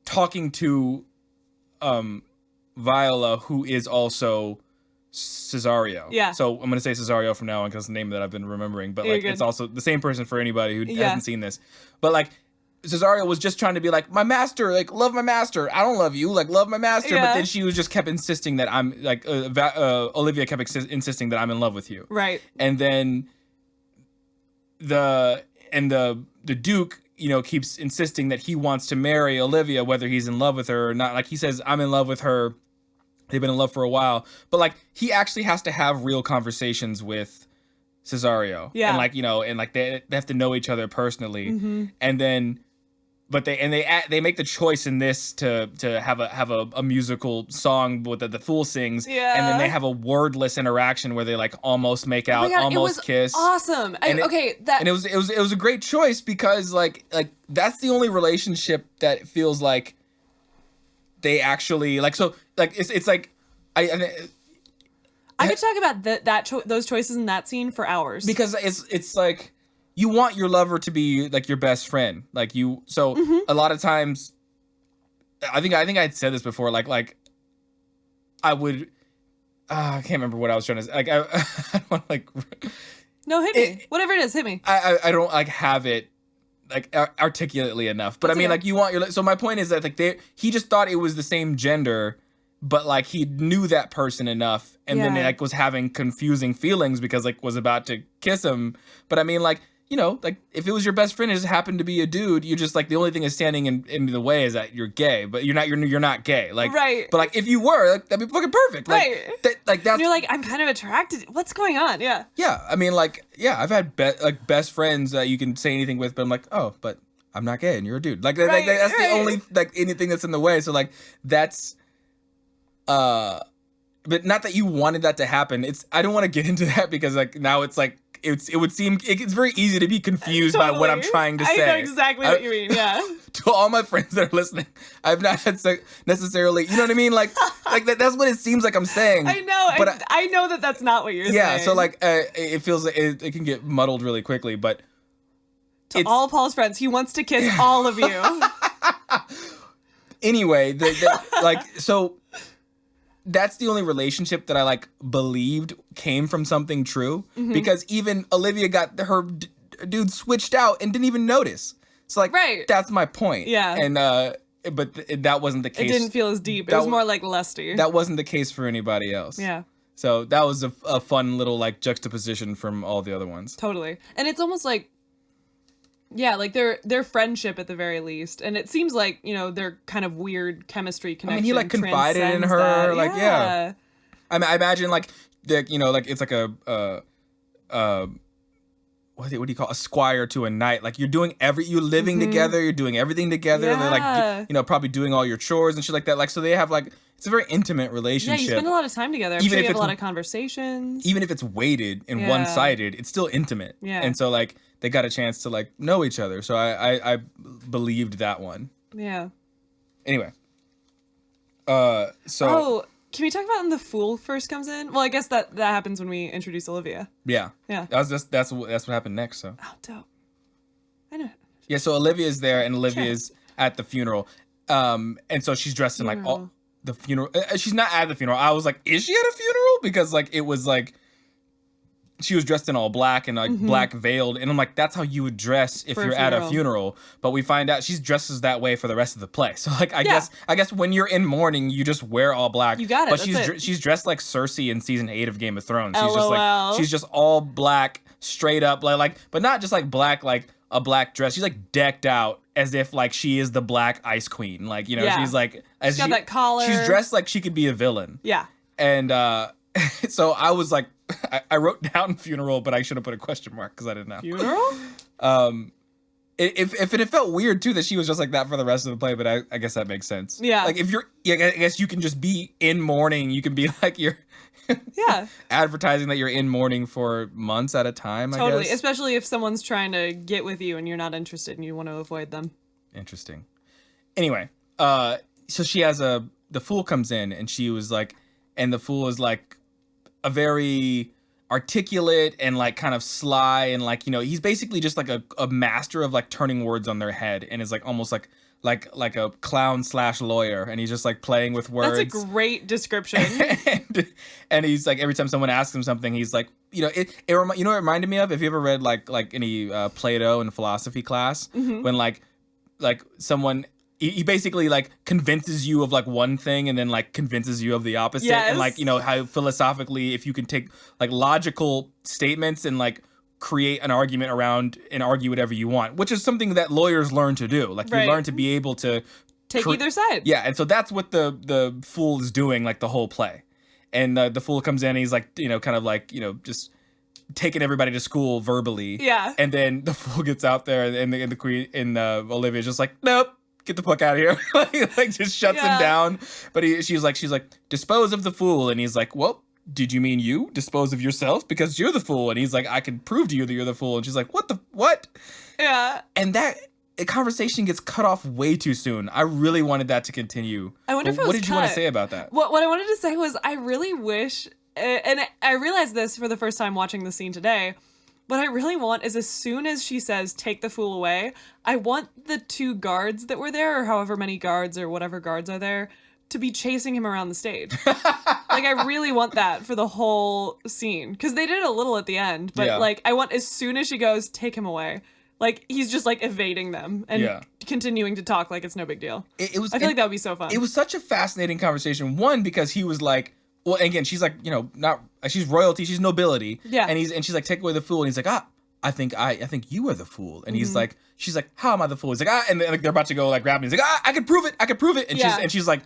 talking to Viola, who is also Cesario. Yeah. So I'm gonna say Cesario from now on because it's the name that I've been remembering. But like, it's also the same person for anybody who hasn't seen this. But like, Cesario was just trying to be like, my master, like, love my master. I don't love you, like, love my master. Yeah. But then she was just kept insisting that I'm like, Olivia kept insisting that I'm in love with you. Right. And then the Duke, keeps insisting that he wants to marry Olivia, whether he's in love with her or not. Like, he says, I'm in love with her. They've been in love for a while. But like, he actually has to have real conversations with Cesario. Yeah. And like, and like they have to know each other personally. And then, but they make the choice in this to have a musical song with the fool sings. Yeah. And then they have a wordless interaction where they like almost make out, Oh my God, almost it was kiss. Awesome. And it was a great choice because like that's the only relationship that feels like they actually like, so like it's like I could talk about those choices in that scene for hours, because it's like you want your lover to be like your best friend, like you. So a lot of times, I think I'd said this before. Like I would, I can't remember what I was trying to say. Like I don't want to like. No, hit me. Whatever it is, hit me. I don't like have it like articulately enough, but I mean, like, you want your. So my point is that like he just thought it was the same gender. But like he knew that person enough, and then like was having confusing feelings because like was about to kiss him. But I mean, like, like if it was your best friend and it just happened to be a dude, you just like the only thing is standing in the way is that you're gay, but you're not gay. Like, right. But like if you were, like, that'd be fucking perfect. Like, right. That's. And you're like, I'm kind of attracted. What's going on? Yeah. Yeah. I mean, like, yeah, I've had best friends that you can say anything with, but I'm like, oh, but I'm not gay and you're a dude. Like, that's the only like anything that's in the way. So like that's. But not that you wanted that to happen. I don't want to get into that because like now it's like it would seem it's very easy to be confused by what I'm trying to say. I know exactly what you mean. Yeah. To all my friends that are listening, I've not had necessarily, you know what I mean? Like that's what it seems like I'm saying. I know, but I know that that's not what you're saying. Yeah. So like it feels like it can get muddled really quickly, but to all Paul's friends, he wants to kiss all of you. Anyway, like so. That's the only relationship that I like believed came from something true, because even Olivia got her dude switched out and didn't even notice. So like, that's my point. Yeah. And but that wasn't the case. It didn't feel as deep. It was more like lusty. That wasn't the case for anybody else. Yeah. So that was a fun little like juxtaposition from all the other ones. Totally. And it's almost like, yeah, like their friendship at the very least, and it seems like their kind of weird chemistry connection. I mean, he like confided in her, that. like yeah. I imagine like like it's like a what do you call a squire to a knight? Like you're living together, you're doing everything together. Yeah. And they're like, probably doing all your chores and shit like that. Like, so they have like, it's a very intimate relationship. Yeah, you spend a lot of time together. I'm Even sure if you have a it's- lot of conversations. Even if it's weighted and one-sided, it's still intimate. Yeah. And so like they got a chance to like know each other. So I believed that one. Yeah. Anyway. Oh, can we talk about when the fool first comes in? Well, I guess that happens when we introduce Olivia. Yeah. Yeah. That's what happened next. So. Oh, dope. I know. Yeah. So Olivia's there, and Olivia's at the funeral. And so she's dressed in like all the funeral. She's not at the funeral. I was like, is she at a funeral? Because like it was like she was dressed in all black and like black veiled, and I'm like, that's how you would dress if you're at a funeral. But we find out she's dresses that way for the rest of the play. So like I guess when you're in mourning, you just wear all black. You got it. But she's dressed like Cersei in season 8 of Game of Thrones. LOL. She's just all black, straight up, like but not just like black like a black dress. She's like decked out as if like she is the Black Ice Queen. Like she's like she's got that collar. She's dressed like she could be a villain. Yeah. And so I was like, I wrote down funeral, but I should have put a question mark because I didn't know. Funeral? If it felt weird too that she was just like that for the rest of the play, but I guess that makes sense. Yeah. Like I guess you can just be in mourning. You can be like you're advertising that you're in mourning for months at a time. Totally, I guess. especially if someone's trying to get with you and you're not interested and you want to avoid them. Interesting. Anyway, so she has the fool comes in and she was like, and the fool is like a very articulate and like kind of sly and like he's basically just like a master of like turning words on their head and is like almost like a clown / lawyer, and he's just like playing with words. That's a great description. and he's like every time someone asks him something, he's like it reminded me of, if you ever read like any Plato in philosophy class, when like someone. He basically like convinces you of like one thing and then like convinces you of the opposite. Yes. And like, how philosophically, if you can take like logical statements and like create an argument around and argue whatever you want, which is something that lawyers learn to do. Like you learn to be able to take either side. Yeah. And so that's what the fool is doing like the whole play. And the fool comes in and he's like, kind of like, just taking everybody to school verbally. Yeah. And then the fool gets out there and the queen and Olivia's just like, nope. Get the fuck out of here. like just shuts him down. But she's like, dispose of the fool. And he's like, well, did you mean you? Dispose of yourself? Because you're the fool. And he's like, I can prove to you that you're the fool. And she's like, what? Yeah. And that conversation gets cut off way too soon. I really wanted that to continue. I wonder if it was What did you want to cut. say about that? What I wanted to say was I really wish, and I realized this for the first time watching the scene today, what I really want is as soon as she says, take the fool away, I want the 2 guards that were there, or however many guards or whatever guards are there, to be chasing him around the stage. Like, I really want that for the whole scene. Because they did a little at the end, but like, I want as soon as she goes, take him away. Like, he's just like evading them and continuing to talk like it's no big deal. I feel like that would be so fun. It was such a fascinating conversation. One, because he was like, well, again, she's like, she's royalty, she's nobility. Yeah. And she's like, take away the fool. And he's like, I think you are the fool. And he's like, she's like, how am I the fool? He's like, and then, like, they're about to go like grab me. He's like, I can prove it. And she's like,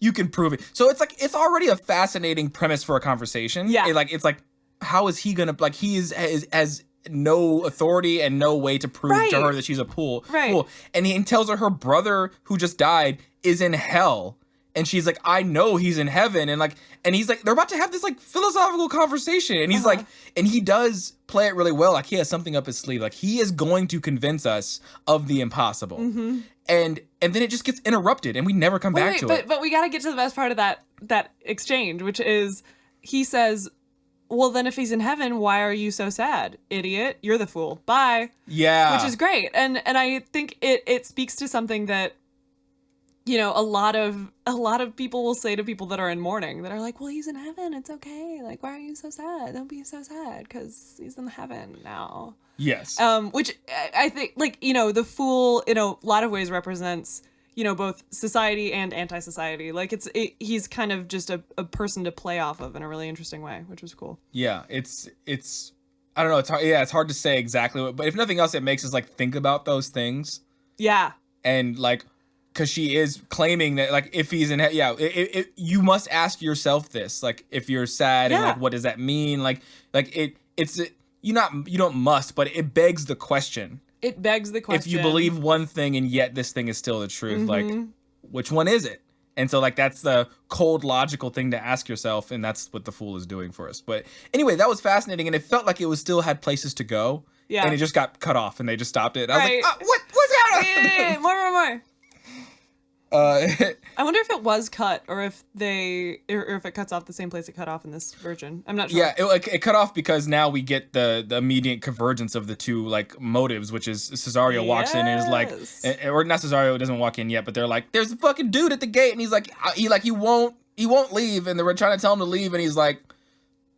you can prove it. So it's like, it's already a fascinating premise for a conversation. Yeah. It's like, how is he gonna, like, he has no authority and no way to prove to her that she's a fool. Right. And he tells her brother who just died is in hell. And she's like, I know he's in heaven. And he's like, they're about to have this like philosophical conversation. And he's like, and he does play it really well. Like he has something up his sleeve. Like he is going to convince us of the impossible. And then it just gets interrupted and we never come back to it. But we got to get to the best part of that exchange, which is he says, well, then if he's in heaven, why are you so sad? Idiot, you're the fool. Bye. Yeah. Which is great. And I think it speaks to something that, a lot of people will say to people that are in mourning that are like, well, he's in heaven. It's okay. Like, why are you so sad? Don't be so sad because he's in heaven now. Yes. Which I think, like, the fool in a lot of ways represents, both society and anti-society. Like he's kind of just a person to play off of in a really interesting way, which was cool. Yeah. It's I don't know. It's hard. Yeah. It's hard to say exactly what, but if nothing else, it makes us like think about those things. Yeah. And like, because she is claiming that, like, if he's in, you must ask yourself this, like, if you're sad and like, what does that mean? Like it's you don't must, but it begs the question. It begs the question. If you believe one thing and yet this thing is still the truth, like, which one is it? And so, like, that's the cold, logical thing to ask yourself, and that's what The Fool is doing for us. But anyway, that was fascinating, and it felt like it was still had places to go. Yeah. And it just got cut off, and they just stopped it. And I was like, what's happening? Yeah, more. I wonder if it was cut, or if if it cuts off the same place it cut off in this version. I'm not sure. Yeah, it cut off because now we get the immediate convergence of the two, like, motives, which is Cesario walks in and is like, or not, Cesario doesn't walk in yet, but they're like, there's a fucking dude at the gate, and he's like, he won't leave, and they were trying to tell him to leave, and he's like,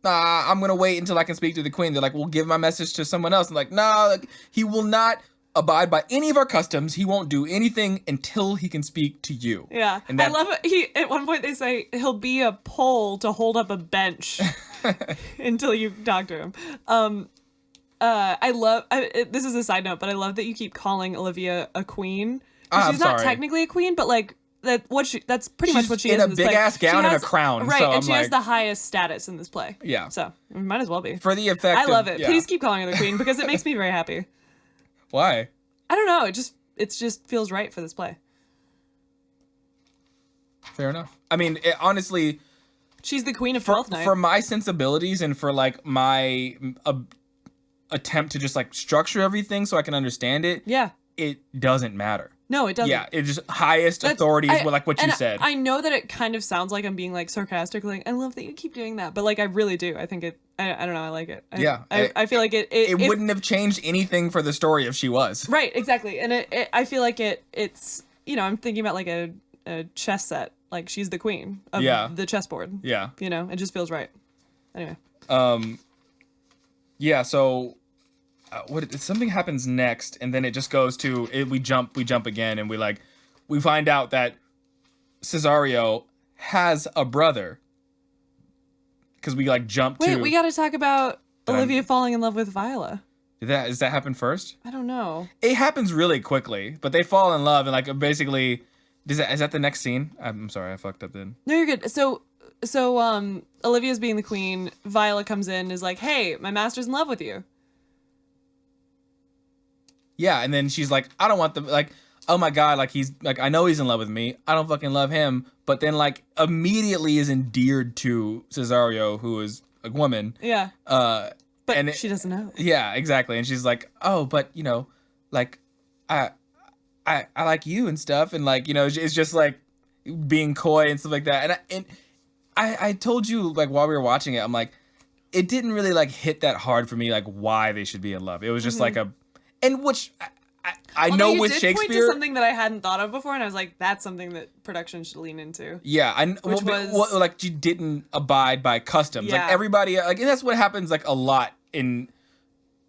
nah, I'm gonna wait until I can speak to the queen. They're like, we'll give my message to someone else. I'm like, nah, like, he will not abide by any of our customs. He won't do anything until he can speak to you. Yeah. And I love it. At one point they say he'll be a pole to hold up a bench until you talk to him. This is a side note, but I love that you keep calling Olivia a queen. She's not technically a queen, but like that's pretty much what she is in this play. In a big ass gown and a crown. Right, so and she has the highest status in this play. Yeah. So it might as well be. For the effect. I love it. Yeah. Please keep calling her the queen because it makes me very happy. Why? I don't know. It just feels right for this play. Fair enough. I mean, honestly, she's the queen of Twelfth Night. For my sensibilities and for like my attempt to just like structure everything so I can understand it. Yeah. It doesn't matter. No, it doesn't. Yeah, it's just highest authority is like what you said. I know that it kind of sounds like I'm being like sarcastic, like I love that you keep doing that, but like I really do. I think it. I don't know. I like it. I feel like it wouldn't have changed anything for the story if she was. Right. Exactly. And I feel like it's I'm thinking about like a chess set. Like she's the queen of the chessboard. Yeah. It just feels right. Anyway. Yeah. So. Something happens next, and then it just goes to we jump again, and we find out that Cesario has a brother because we like jump to. Wait, we got to talk about Olivia falling in love with Viola. Does that happen first? I don't know. It happens really quickly, but they fall in love, and like basically, is that the next scene? I'm sorry, I fucked up then. No, you're good. So Olivia's being the queen. Viola comes in and is like, "Hey, my master's in love with you." Yeah, and then she's like, I don't want oh my god, like he's like, I know he's in love with me. I don't fucking love him. But then like immediately is endeared to Cesario, who is a woman. Yeah. But she doesn't know. Yeah, exactly. And she's like, oh, but like I like you and stuff, and like, it's just like being coy and stuff like that. And I told you like while we were watching it, I'm like, it didn't really like hit that hard for me, like why they should be in love. It was just like and which I know with Shakespeare, point to something that I hadn't thought of before, and I was like, "That's something that production should lean into." Yeah, like she didn't abide by customs. Yeah. Like everybody, like, and that's what happens like a lot in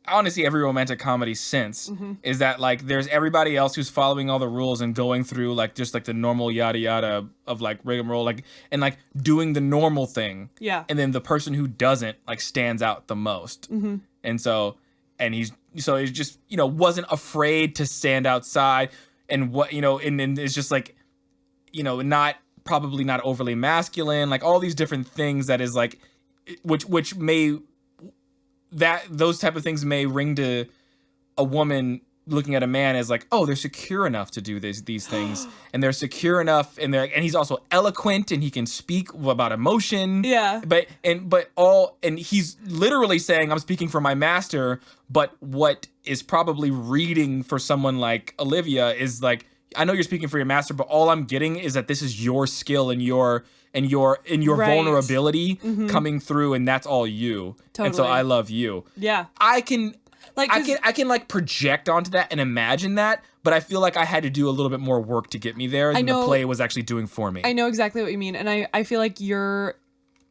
honestly every romantic comedy since is that like there's everybody else who's following all the rules and going through like just like the normal yada yada of like rigmarole, like and like doing the normal thing. Yeah, and then the person who doesn't like stands out the most, and so. And he's just, wasn't afraid to stand outside and and it's just like, probably not overly masculine, like all these different things that is like, which those type of things may ring to a woman looking at a man as like, oh, they're secure enough to do these things, and they're secure enough, and he's also eloquent, and he can speak about emotion. Yeah. But he's literally saying, I'm speaking for my master. But what is probably reading for someone like Olivia is like, I know you're speaking for your master, but all I'm getting is that this is your skill and your vulnerability coming through, and that's all you. Totally. And so I love you. Yeah. I can like project onto that and imagine that, but I feel like I had to do a little bit more work to get me there than the play was actually doing for me. I know exactly what you mean, and I feel like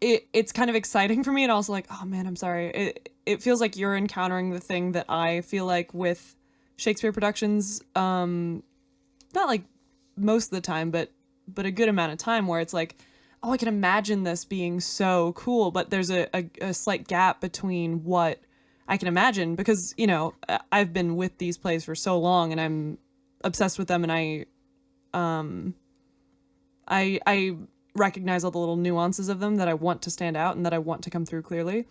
it's kind of exciting for me, and also like, oh man, I'm sorry. It feels like you're encountering the thing that I feel like with Shakespeare productions, not like most of the time, but a good amount of time where it's like, oh, I can imagine this being so cool, but there's a slight gap between what I can imagine, because I've been with these plays for so long and I'm obsessed with them, and I recognize all the little nuances of them that I want to stand out and that I want to come through clearly.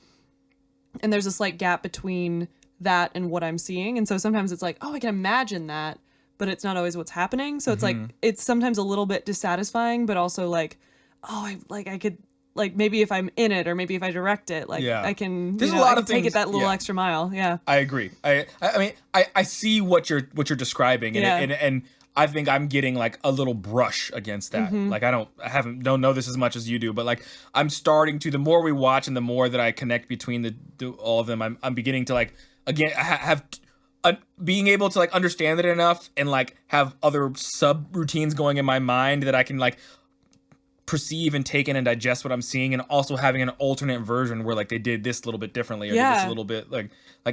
and there's a slight gap between that and what I'm seeing. And so sometimes it's like, oh, I can imagine that, but it's not always what's happening. So it's like, it's sometimes a little bit dissatisfying, but also like, oh, I could, like, maybe if I'm in it or maybe if I direct it, like, I can, There's you know, a lot I can of take things, it that little extra mile. Yeah. I agree. I mean, I see what you're describing, and I think I'm getting like a little brush against that. Like I don't know this as much as you do, but like I'm starting to, the more we watch and the more that I connect between all of them, I'm beginning to like, again, have being able to like understand it enough and like have other sub routines going in my mind that I can like perceive and take in and digest what I'm seeing, and also having an alternate version where like they did this a little bit differently or did this a little bit like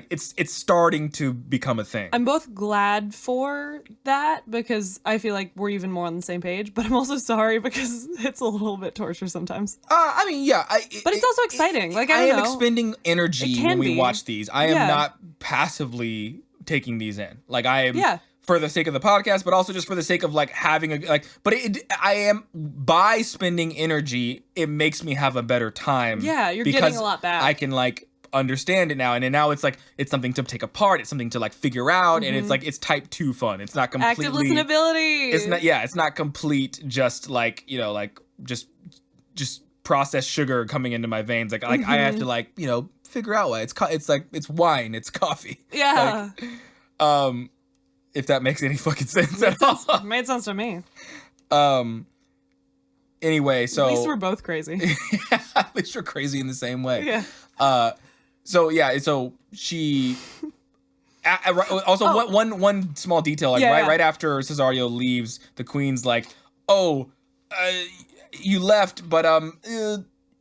it's starting to become a thing. I'm both glad for that because I feel like we're even more on the same page, but I'm also sorry because it's a little bit torture sometimes. I mean, yeah, but it's also exciting. Like I am know. expending energy when we watch these. I am not passively taking these in. Like I am for the sake of the podcast, but also just for the sake of like having a like. But I am, by spending energy, it makes me have a better time. Yeah, you're getting a lot back. I can like understand it now, and now it's like it's something to take apart. It's something to like figure out, and it's like it's type 2 fun. It's not completely active listenability. It's not. Yeah, it's not complete. Just like like just processed sugar coming into my veins. Like I have to like figure out why it's like it's wine. It's coffee. Yeah. Like, if that makes any fucking sense at all. Made sense to me. Anyway, so at least we're both crazy. Yeah, at least we're crazy in the same way. Yeah. So she. Also, one small detail, like right after Cesario leaves, the queen's like, "Oh, you left, but oh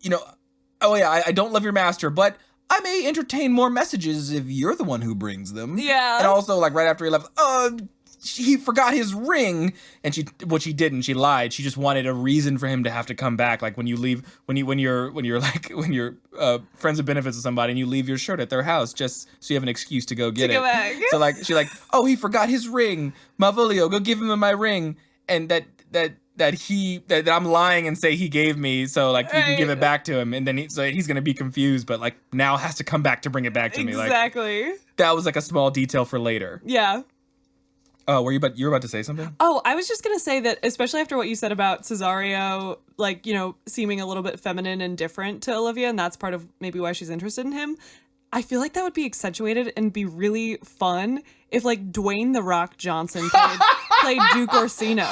yeah, I don't love your master, but I may entertain more messages if you're the one who brings them." Yeah. And also, like right after he left, he forgot his ring, and she didn't. She lied. She just wanted a reason for him to have to come back. Like when you leave, when you're friends with benefits with somebody and you leave your shirt at their house just so you have an excuse to go get it. Back. So like she's like, oh, he forgot his ring. Malvolio, go give him my ring, and that I'm lying and say he gave me, so like you can give it back to him, and then he's gonna be confused, but like now has to come back to bring it back to me. Exactly. Like that was like a small detail for later. Yeah. Oh, you were about to say something? Oh, I was just gonna say that, especially after what you said about Cesario, like seeming a little bit feminine and different to Olivia, and that's part of maybe why she's interested in him. I feel like that would be accentuated and be really fun if like Dwayne "The Rock" Johnson played Duke Orsino.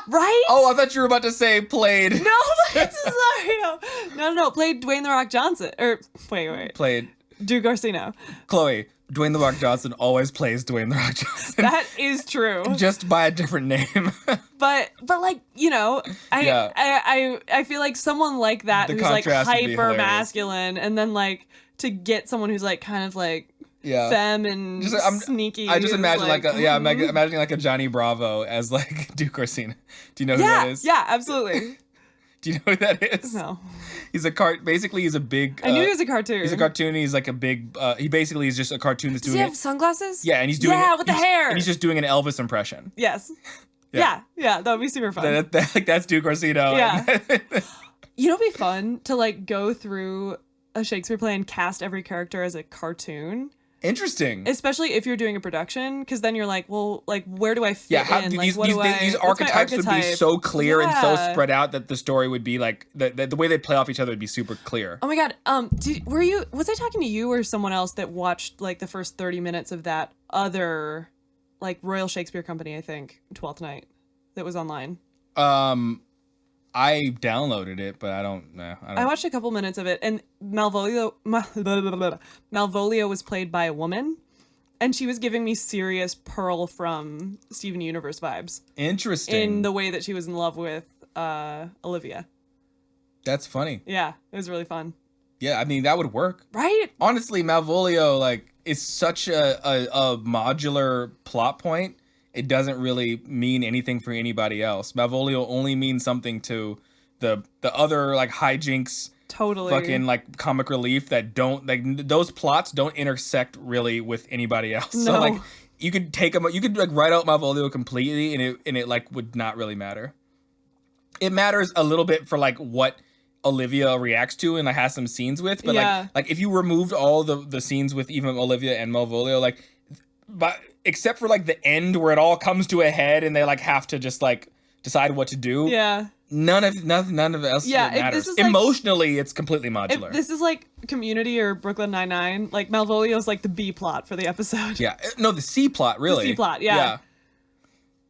Right? Oh, I thought you were about to say played. No, that's Cesario. No, played Dwayne "The Rock" Johnson. Or wait. Played Duke Orsino. Chloe, Dwayne "The Rock" Johnson always plays Dwayne "The Rock" Johnson. That is true. Just by a different name. but like, I feel like someone like that who's like hyper masculine, and then like to get someone who's like kind of like femme and sneaky. I just imagine imagining like a Johnny Bravo as like Duke Orsino. Do you know who that is? Yeah, absolutely. Do you know who that is? No. He's basically he's a big. I knew he was a cartoon. He's a cartoon. He's like a big. He basically is just a cartoon that's doing. Does he have sunglasses? Yeah, and he's doing. Yeah, with the hair. And he's just doing an Elvis impression. Yes. Yeah, that would be super fun. That's Duke Orsino. Yeah. It'd be fun to like go through a Shakespeare play and cast every character as a cartoon. Interesting. Especially if you're doing a production, because then you're like, well, like, where do I fit in? Like, these archetypes would be so clear and so spread out that the story would be like, the way they play off each other would be super clear. Oh my God. Was I talking to you or someone else that watched like the first 30 minutes of that other like Royal Shakespeare Company, I think, Twelfth Night, that was online? I downloaded it, but I don't know. I watched a couple minutes of it, and Malvolio was played by a woman, and she was giving me serious Pearl from Steven Universe vibes. Interesting. In the way that she was in love with Olivia. That's funny. Yeah, it was really fun. Yeah, I mean, that would work. Right? Honestly, Malvolio, like, is such a modular plot point. It doesn't really mean anything for anybody else. Malvolio only means something to the other like hi-jinx, totally fucking like comic relief that don't like those plots don't intersect really with anybody else. No. So like you could take them, you could like write out Malvolio completely, and it like would not really matter. It matters a little bit for like what Olivia reacts to and like has some scenes with. But Yeah. like if you removed all the scenes with even Olivia and Malvolio, like, but except for like the end where it all comes to a head and they like have to just like decide what to do. Yeah. None of it else matters. this is like- Emotionally, it's completely modular. If this is like Community or Brooklyn Nine-Nine, like Malvolio's like the B plot for the episode. Yeah, no, the C plot really. The C plot, yeah.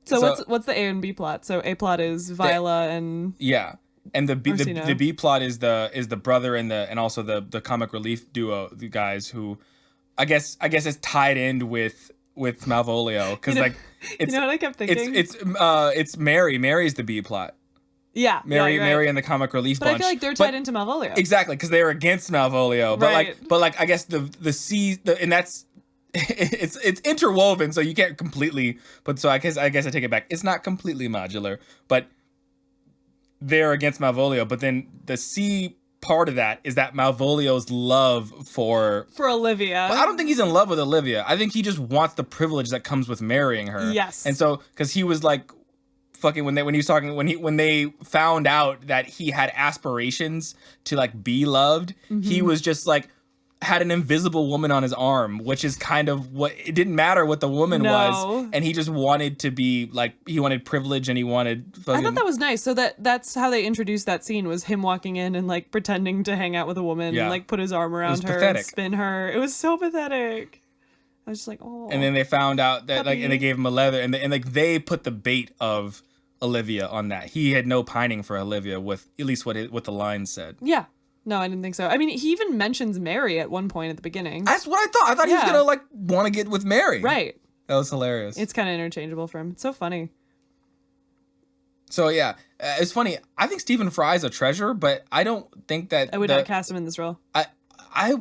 So what's the A and B plot? So A plot is Viola and yeah, and the Orsino. B plot is the brother and also the comic relief duo, the guys who, I guess is tied in with Malvolio because like it's you know what I kept thinking? It's Mary. Mary's the B plot. Yeah, Mary, right. Mary, and the comic relief But bunch. I feel like they're tied into Malvolio. Exactly, because they're against Malvolio. But Right. like I guess the C and that's it's interwoven, so you can't completely. But so I guess I take it back. It's not completely modular, but they're against Malvolio. But then the C part of that is that Malvolio's love for Olivia. But I don't think he's in love with Olivia. I think he just wants the privilege that comes with marrying her. Yes. And so because he was like fucking when they found out that he had aspirations to like be loved, he was just like had an invisible woman on his arm, which is kind of what it didn't matter what the woman was, and he just wanted to be like he wanted privilege and he wanted fucking, I thought that was nice. So that's how they introduced that scene was him walking in and like pretending to hang out with a woman and like put his arm around her and spin her. It was so pathetic. I was just like, oh. And then they found out that puppy. like and they gave him a leather and like they put the bait of Olivia on that. He had no pining for Olivia with at least what the line said. Yeah. No, I didn't think so. I mean, he even mentions Mary at one point at the beginning. That's what I thought. I thought he was gonna like want to get with Mary. Right. That was hilarious. It's kind of interchangeable for him. It's so funny. So yeah, it's funny. I think Stephen Fry's a treasure, but I don't think that I would not cast him in this role. I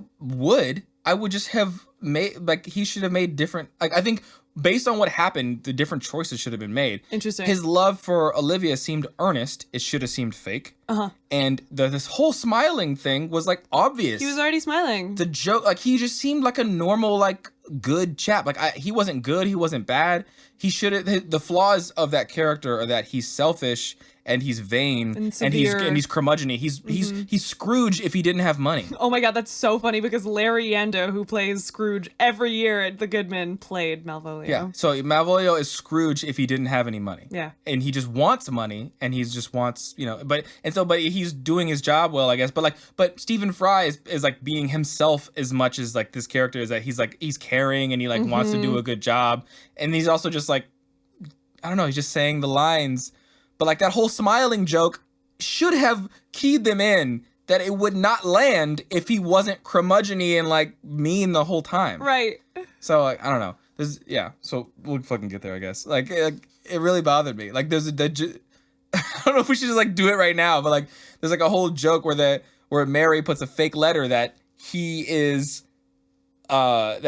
would just have made like he should have made different. Like I think based on what happened, the different choices should have been made. Interesting. His love for Olivia seemed earnest. It should have seemed fake. And this whole smiling thing was like obvious. He was already smiling. The joke, like he just seemed like a normal, like good chap. Like he wasn't good. He wasn't bad. He should have. The flaws of that character are that he's selfish and he's vain and he's curmudgeon-y. He's Scrooge if he didn't have money. Oh my god, that's so funny because Larry Yando, who plays Scrooge every year at The Goodman, played Malvolio. Yeah. So Malvolio is Scrooge if he didn't have any money. Yeah. And he just wants money and he just wants, but he's doing his job well, I guess. But Stephen Fry is like being himself as much as like this character is that he's caring and he like wants to do a good job. And he's also just like, I don't know, he's just saying the lines. But like that whole smiling joke should have keyed them in that it would not land if he wasn't curmudgeon-y and like mean the whole time. Right. So like, I don't know. So we'll fucking get there, I guess. Like it really bothered me. Like I don't know if we should just like do it right now, but like there's like a whole joke where Mary puts a fake letter that he is our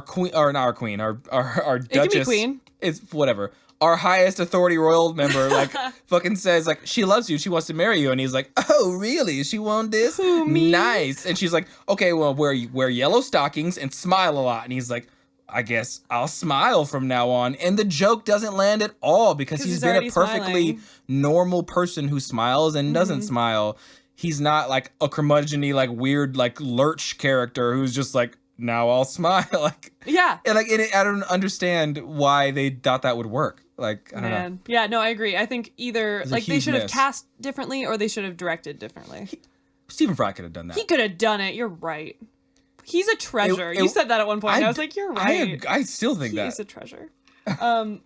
queen or not our queen, our duchess. It can be queen. It's whatever. Our highest authority royal member like fucking says like she loves you, she wants to marry you, and he's like, oh really? She wants this? Who, me? Nice. And she's like, okay, well wear yellow stockings and smile a lot. And he's like, I guess I'll smile from now on. And the joke doesn't land at all because he's been a perfectly normal person who smiles and doesn't smile. He's not like a curmudgeon-y, like weird, like lurch character who's just like, now I'll smile. Like, yeah. And like, I don't understand why they thought that would work. Like, I don't know. Yeah, no, I agree. I think either like they should have cast differently or they should have directed differently. Stephen Fry could have done that. He could have done it. You're right. He's a treasure. You said that at one point. I was like, you're right. I still think that. He's a treasure. But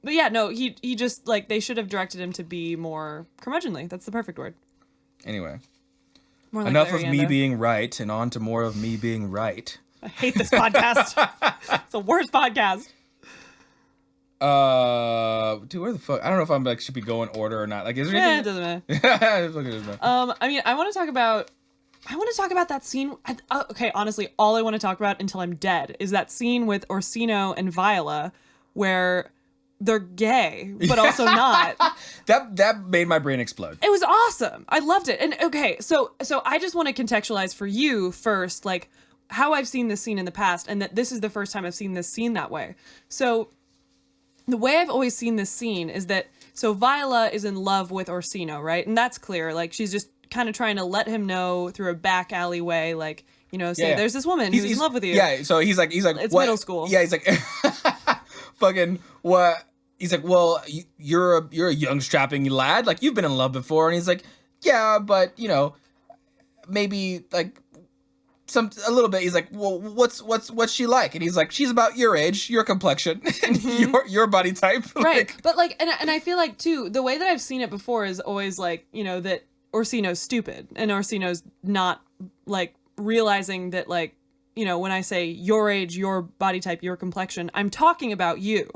yeah, no, he just like they should have directed him to be more curmudgeonly. That's the perfect word. Anyway. More like Enough Larry of me Yando. being right and on to more of me being right. I hate this podcast. It's the worst podcast. Dude, where the fuck? I don't know if I'm like should be going order or not. Like, is there Yeah, it anything? doesn't matter. I mean, I want to talk about that scene. Okay, honestly, all I want to talk about until I'm dead is that scene with Orsino and Viola, where they're gay but also not. That made my brain explode. It was awesome. I loved it. And okay, so I just want to contextualize for you first, like how I've seen this scene in the past, and that this is the first time I've seen this scene that way. So the way I've always seen this scene is that So Viola is in love with Orsino, right? And that's clear. Like, she's just kind of trying to let him know through a back alleyway, like, you know, say, there's this woman who's in love with you. Yeah, so he's like, it's what? middle school. Yeah, he's like, fucking, what? He's like, well, you're a young strapping lad. Like, you've been in love before. And he's like, yeah, but, you know, maybe, like, a little bit. He's like, well, what's she like? And he's like, she's about your age, your complexion, and your body type. Right. But like, and I feel like too, the way that I've seen it before is always like, you know, that Orsino's stupid and Orsino's not like realizing that, like, you know, when I say your age, your body type, your complexion, I'm talking about you.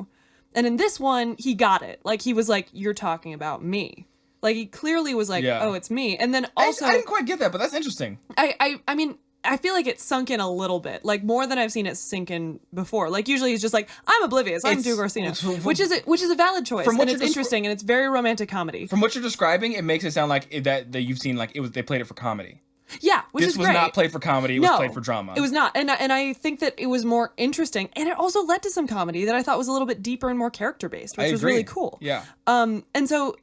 And in this one, he got it. Like, he was like, you're talking about me. Like, he clearly was like, oh, it's me. And then also, I didn't quite get that, but that's interesting. I mean, I feel like it sunk in a little bit, like more than I've seen it sink in before. Like, usually he's just like, I'm oblivious, I'm Duke Orsino, which is a valid choice, and it's interesting, and it's very romantic comedy. From what you're describing, it makes it sound like that you've seen, like, they played it for comedy. Yeah, which is great. This was not played for comedy, it was played for drama. It was not, and I think that it was more interesting, and it also led to some comedy that I thought was a little bit deeper and more character-based, which was really cool. Yeah. And so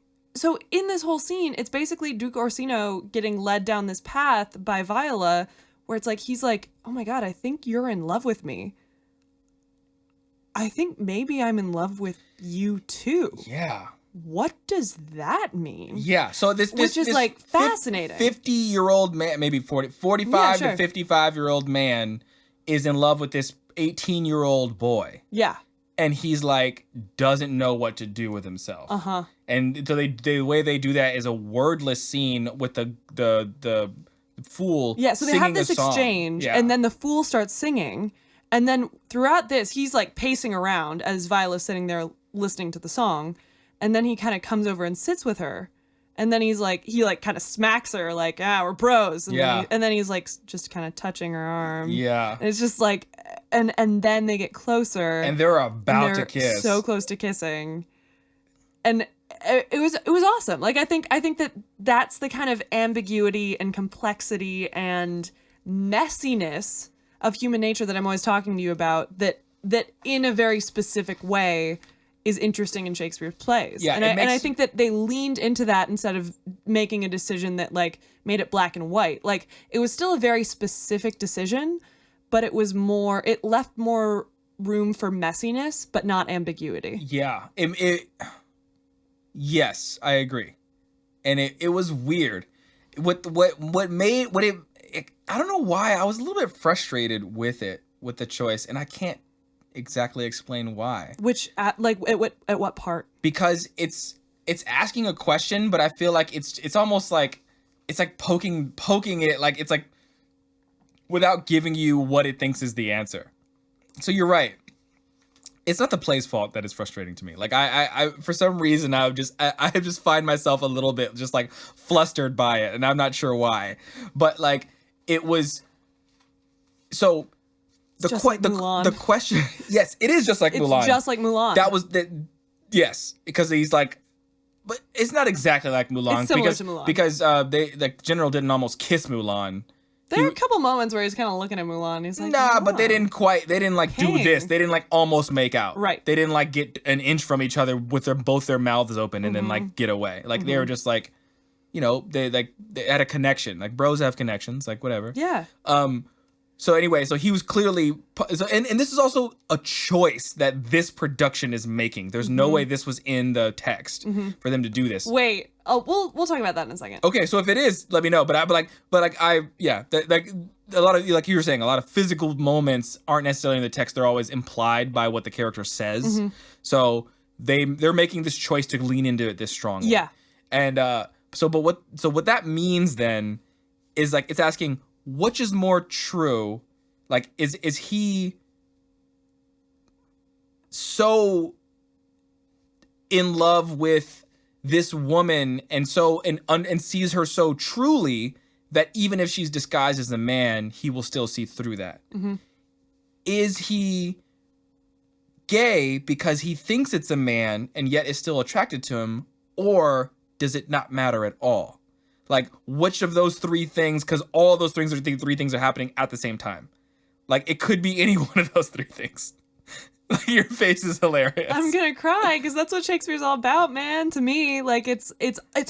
in this whole scene, it's basically Duke Orsino getting led down this path by Viola, where it's like, he's like, oh my God, I think you're in love with me. I think maybe I'm in love with you too. Yeah. What does that mean? Yeah. So this is like fascinating. 50-year-old man, maybe 45 to 55-year-old man is in love with this 18-year-old boy. Yeah. And he's like, doesn't know what to do with himself. Uh-huh. And so the way they do that is a wordless scene with the fool. Yeah, so they have this exchange, and then the fool starts singing, and then throughout this, he's like pacing around as Viola's sitting there listening to the song, and then he kind of comes over and sits with her, and then he kind of smacks her like, we're bros, and then he's like just kind of touching her arm. Yeah, and it's just like, and then they get closer, and they're about to kiss, so close to kissing, and it was awesome. Like, I think that's the kind of ambiguity and complexity and messiness of human nature that I'm always talking to you about, that in a very specific way is interesting in Shakespeare's plays. Yeah, and I think that they leaned into that instead of making a decision that like made it black and white. Like, it was still a very specific decision, but it left more room for messiness, but not ambiguity. Yeah. Yes, I agree. And it was weird. What made it I don't know why I was a little bit frustrated with the choice, and I can't exactly explain why. Which at what part? Because it's asking a question, but I feel like it's almost like it's like poking it, like it's like without giving you what it thinks is the answer. So you're right. It's not the play's fault that is frustrating to me. Like, I for some reason I just find myself a little bit just like flustered by it, and I'm not sure why. But like, it was so the question. Yes, it is just like Mulan. It's just like Mulan. That was yes, because he's like, but it's not exactly like Mulan. It's similar to Mulan because the general didn't almost kiss Mulan. There are a couple moments where he's kind of looking at Mulan. He's like, nah, but they didn't like do this. They didn't like almost make out. Right. They didn't like get an inch from each other with both their mouths open and then like get away. Like they were just like, you know, they had a connection. Like bros have connections, like whatever. Yeah. So anyway, so he was clearly, and this is also a choice that this production is making. There's no way this was in the text for them to do this. Wait, we'll talk about that in a second. Okay, so if it is, let me know. But like a lot of, like you were saying, a lot of physical moments aren't necessarily in the text. They're always implied by what the character says. So they're making this choice to lean into it this strongly. Yeah. And what that means then is like it's asking, which is more true? Like, is he so in love with this woman and sees her so truly that even if she's disguised as a man, he will still see through that? Is he gay because he thinks it's a man and yet is still attracted to him, or does it not matter at all? Like, which of those three things, because all of those three things are happening at the same time. Like, it could be any one of those three things. Your face is hilarious. I'm gonna cry because that's what Shakespeare's all about, man. To me, like it's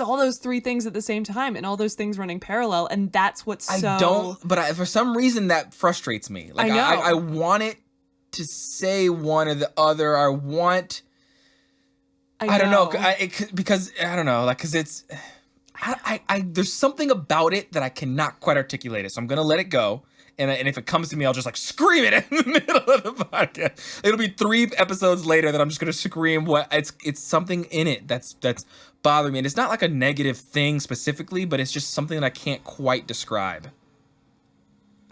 all those three things at the same time, and all those things running parallel, and that's what's so. I don't, but for some reason that frustrates me. Like I know. I want it to say one or the other. I don't know, because I don't know, like because it's. There's something about it that I cannot quite articulate it, so I'm gonna let it go. And if it comes to me, I'll just like scream it in the middle of the podcast. It'll be 3 episodes later that I'm just gonna scream what it's something in it that's bothering me. And it's not like a negative thing specifically, but it's just something that I can't quite describe.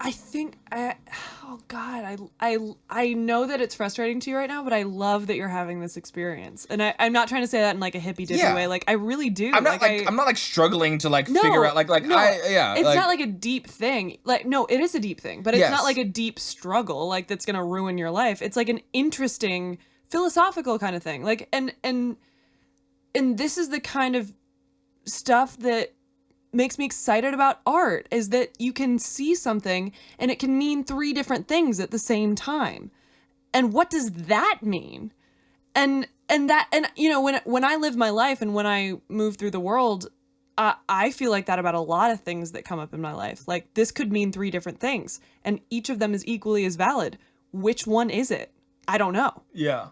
I think oh God, I know that it's frustrating to you right now, but I love that you're having this experience. And I'm not trying to say that in like a hippy dippy way. Like I really do. I'm not like struggling to like figure out no, it's not like a deep thing. Like no, it is a deep thing, but it's not like a deep struggle like that's gonna ruin your life. It's like an interesting philosophical kind of thing. Like and this is the kind of stuff that makes me excited about art, is that you can see something and it can mean 3 different things at the same time. And what does that mean? And you know, when I live my life and when I move through the world, I feel like that about a lot of things that come up in my life. Like this could mean 3 different things and each of them is equally as valid. Which one is it? I don't know. Yeah.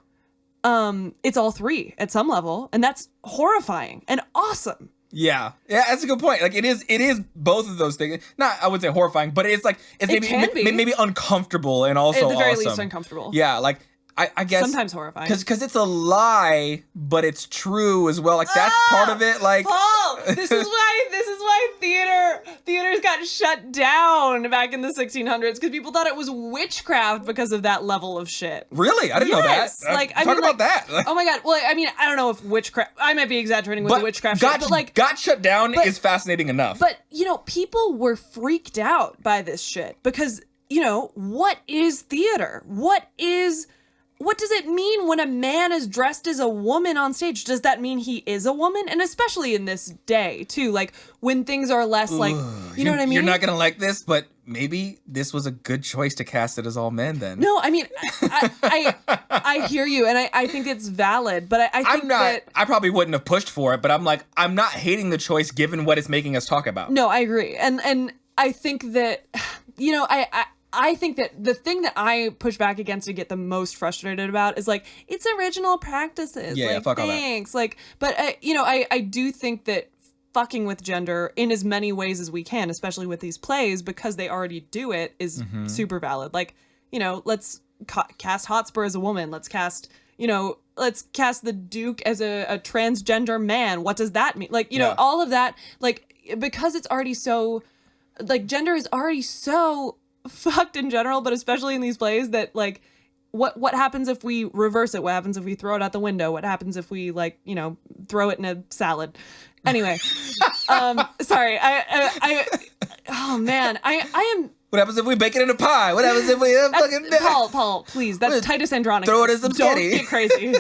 It's all 3 at some level, and that's horrifying and awesome. Yeah, that's a good point. Like it is both of those things. Not, I would say horrifying, but it's like maybe uncomfortable and also at the very awesome. least uncomfortable. Yeah, like I guess sometimes horrifying because it's a lie, but it's true as well. Like that's part of it. Like Paul, this is why theaters got shut down back in the 1600s because people thought it was witchcraft because of that level of shit. Really, I didn't know that. Like talk about that. Oh my God. Well, I mean, I don't know if witchcraft. I might be exaggerating with the witchcraft shit, but like got shut down is fascinating enough. But you know, people were freaked out by this shit because you know what is theater? What does it mean when a man is dressed as a woman on stage? Does that mean he is a woman? And especially in this day, too, like when things are less like, you know what I mean? You're not going to like this, but maybe this was a good choice to cast it as all men then. No, I mean, I hear you, and I think it's valid, but I think I probably wouldn't have pushed for it, but I'm like, I'm not hating the choice given what it's making us talk about. No, I agree. And I think that, you know, I think that the thing that I push back against and get the most frustrated about is like it's original practices. Yeah, like, fuck thanks. All that. Like, but you know, I do think that fucking with gender in as many ways as we can, especially with these plays, because they already do it, is super valid. Like, you know, let's cast Hotspur as a woman. Let's cast the Duke as a transgender man. What does that mean? Like, you know, all of that, like, because it's already so, like, gender is already so fucked in general, but especially in these plays that like what happens if we reverse it? What happens if we throw it out the window? What happens if we like, you know, throw it in a salad? Anyway, sorry. Oh man, I am. What happens if we bake it in a pie? What happens if we fucking Paul, please, that's Titus Andronicus. Throw it in some spaghetti. Don't get crazy.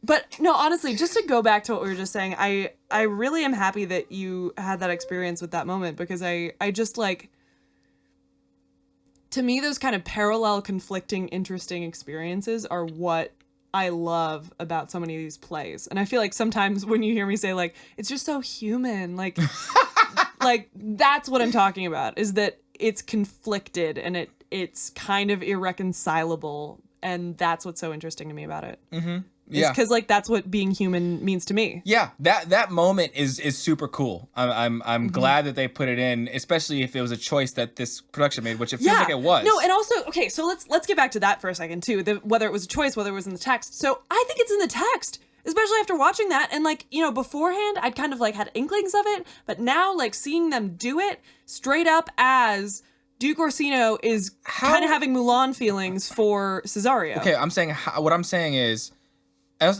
But no, honestly, just to go back to what we were just saying, I really am happy that you had that experience with that moment because I just like. To me, those kind of parallel, conflicting, interesting experiences are what I love about so many of these plays. And I feel like sometimes when you hear me say, like, it's just so human, like, like that's what I'm talking about, is that it's conflicted and it's kind of irreconcilable. And that's what's so interesting to me about it. Mm-hmm. Yeah, because like that's what being human means to me. Yeah, that moment is super cool. I'm glad that they put it in, especially if it was a choice that this production made, which it feels like it was. No, and also okay, so let's get back to that for a second too. Whether it was a choice, whether it was in the text. So I think it's in the text, especially after watching that, and like you know beforehand I'd kind of like had inklings of it, but now like seeing them do it straight up as Duke Orsino is kind of having Mulan feelings for Cesario. Okay, what I'm saying is.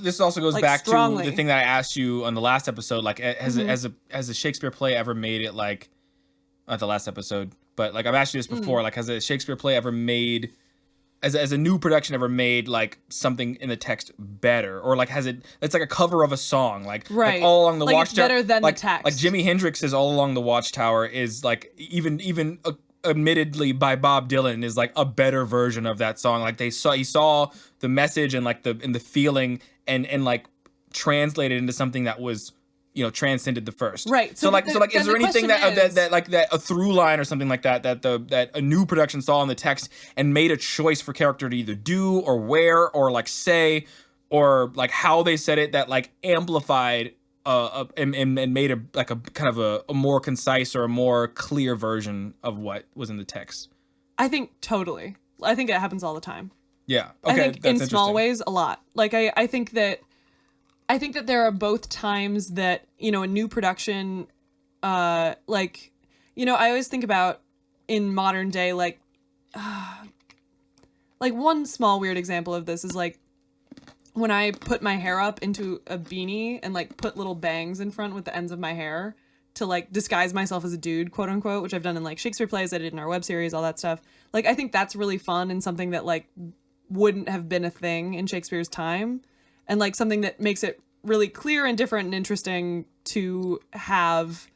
This also goes like back strongly to the thing that I asked you on the last episode. Like, has a Shakespeare play ever made it like, not the last episode, but like I've asked you this before. Like, has a Shakespeare play ever made, as a new production ever made like something in the text better, or like it's like a cover of a song, like All Along the Watchtower, it's better than like, the text. Like Jimi Hendrix's All Along the Watchtower is like even admittedly by Bob Dylan is like a better version of that song. Like he saw the message and like the feeling and like translated into something that was, transcended the first. Right. So like is there anything that a through line or something like that that a new production saw in the text and made a choice for character to either do or wear or like say or like how they said it that like amplified and made a kind of a more concise or a more clear version of what was in the text? I think totally. I think it happens all the time. Yeah. Okay. I think in small ways a lot. Like I think that there are both times that, a new production, I always think about in modern day, like one small weird example of this is like when I put my hair up into a beanie and like put little bangs in front with the ends of my hair to like disguise myself as a dude, quote unquote, which I've done in like Shakespeare plays, I did in our web series, all that stuff. Like, I think that's really fun and something that like wouldn't have been a thing in Shakespeare's time. And like something that makes it really clear and different and interesting to have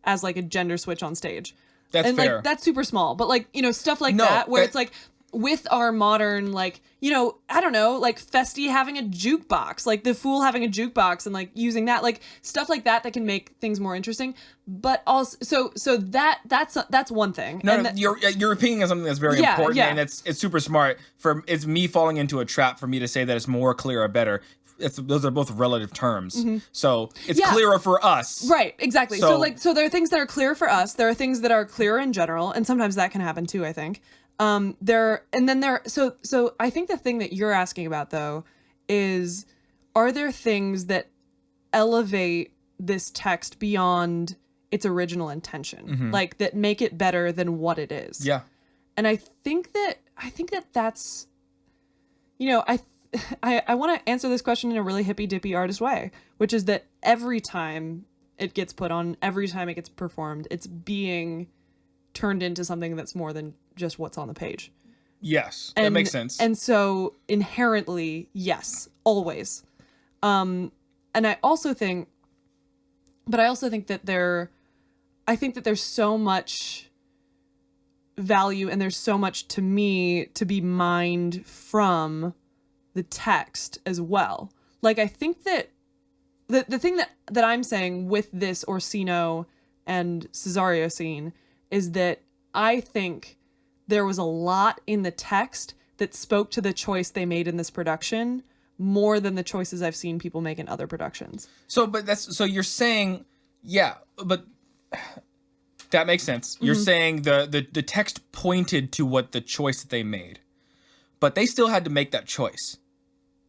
as like a gender switch on stage. That's fair. Like that's super small, but like, stuff like that where it's like with our modern, like, I don't know, like Festi having a jukebox, like the Fool having a jukebox and like using that, like stuff like that can make things more interesting. But also, so that's one thing. You're repeating something that's very important, and it's super smart. It's me falling into a trap for me to say that it's more clear or better. Those are both relative terms. Mm-hmm. So it's clearer for us. Right, exactly. So there are things that are clear for us. There are things that are clearer in general, and sometimes that can happen too, I think. So I think the thing that you're asking about though is, are there things that elevate this text beyond its original intention, like that make it better than what it is? Yeah. And I think that's, I want to answer this question in a really hippy dippy artist way, which is that every time it gets put on, every time it gets performed, it's being turned into something that's more than just what's on the page. Yes, that makes sense. And so inherently, yes, always. And I also think that there's so much value and there's so much to me to be mined from the text as well. Like I think that the thing that I'm saying with this Orsino and Cesario scene is that I think there was a lot in the text that spoke to the choice they made in this production more than the choices I've seen people make in other productions. So you're saying, but that makes sense. You're saying the text pointed to what the choice that they made, but they still had to make that choice.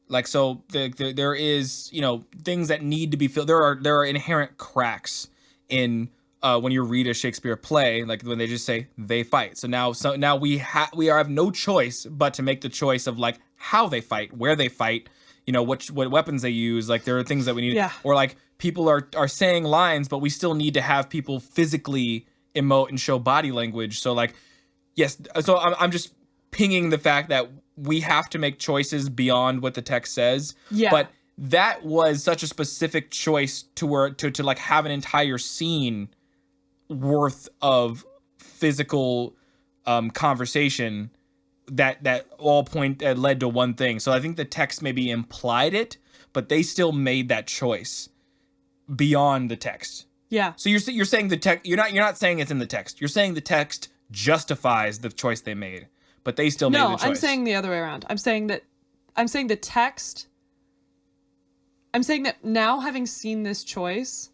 Like, so there is, things that need to be filled. There are inherent cracks in when you read a Shakespeare play, like when they just say they fight. So now we have no choice but to make the choice of like how they fight, where they fight, what weapons they use. Like there are things that we need, or like people are saying lines, but we still need to have people physically emote and show body language. So like, yes. So I'm just pinging the fact that we have to make choices beyond what the text says. Yeah. But that was such a specific choice to like have an entire scene worth of physical conversation that all led to one thing. So I think the text maybe implied it, but they still made that choice beyond the text. Yeah. So you're saying the text. You're not saying it's in the text. You're saying the text justifies the choice they made, but they still made the choice. No, I'm saying the other way around. I'm saying the text. I'm saying that now, having seen this choice,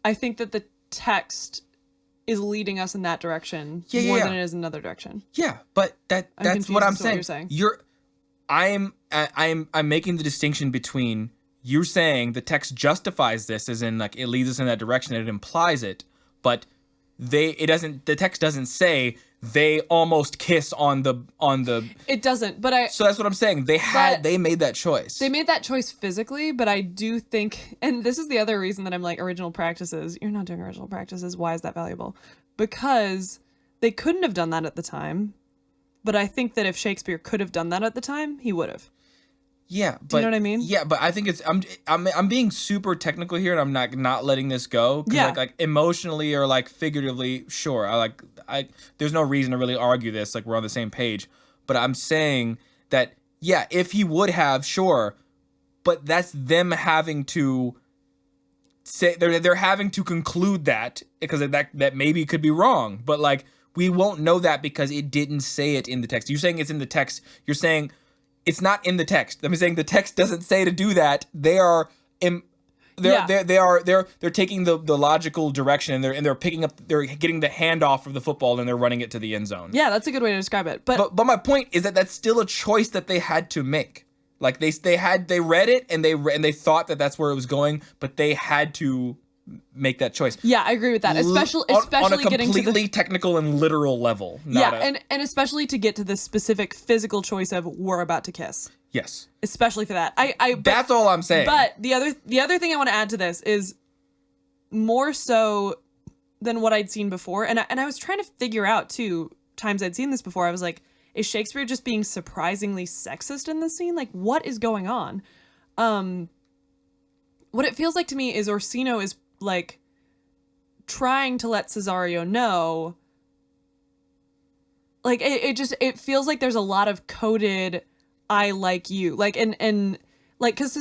I think that the text is leading us in that direction more than it is in another direction. Yeah, but that's what I'm saying. What you're saying. I'm making the distinction between you saying the text justifies this, as in like it leads us in that direction, it implies it, but the text doesn't say they almost kiss on the It doesn't, so that's what I'm saying. They made that choice. They made that choice physically, but I do think, and this is the other reason that I'm like, original practices, you're not doing original practices, why is that valuable? Because they couldn't have done that at the time, but I think that if Shakespeare could have done that at the time, he would have. Yeah, but Do you know what I mean? Yeah, but I think I'm being super technical here, and I'm not letting this go. 'Cause Yeah. like emotionally or like figuratively, sure. I there's no reason to really argue this. Like we're on the same page. But I'm saying that yeah, if he would have, sure, but that's them having to say they're having to conclude that because that maybe could be wrong. But like we won't know that because it didn't say it in the text. You're saying it's in the text. You're saying it's not in the text. I'm saying the text doesn't say to do that. They're taking the logical direction and they're picking up, they're getting the handoff of the football and they're running it to the end zone. Yeah, that's a good way to describe it. But my point is that that's still a choice that they had to make. Like they read it and they thought that that's where it was going, but they had to make that choice. Yeah, I agree with that. Especially on a getting to completely technical and literal level. And especially to get to the specific physical choice of we're about to kiss. Yes. Especially for that. That's all I'm saying. But the other thing I want to add to this is more so than what I'd seen before, and I was trying to figure out too, times I'd seen this before, I was like, is Shakespeare just being surprisingly sexist in this scene? Like, what is going on? What it feels like to me is Orsino is like trying to let Cesario know, like it feels like there's a lot of coded I like you, like and like because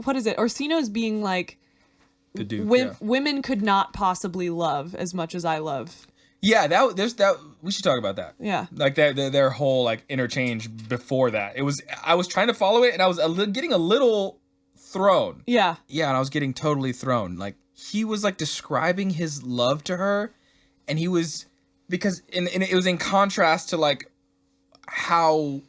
what is it, Orsino's being like the Duke, women could not possibly love as much as I love. Yeah, we should talk about that. Yeah, like their whole like interchange before that. I was trying to follow it and I was getting a little thrown. Yeah, and I was getting totally thrown. Like he was like describing his love to her, and he was because it was in contrast to like how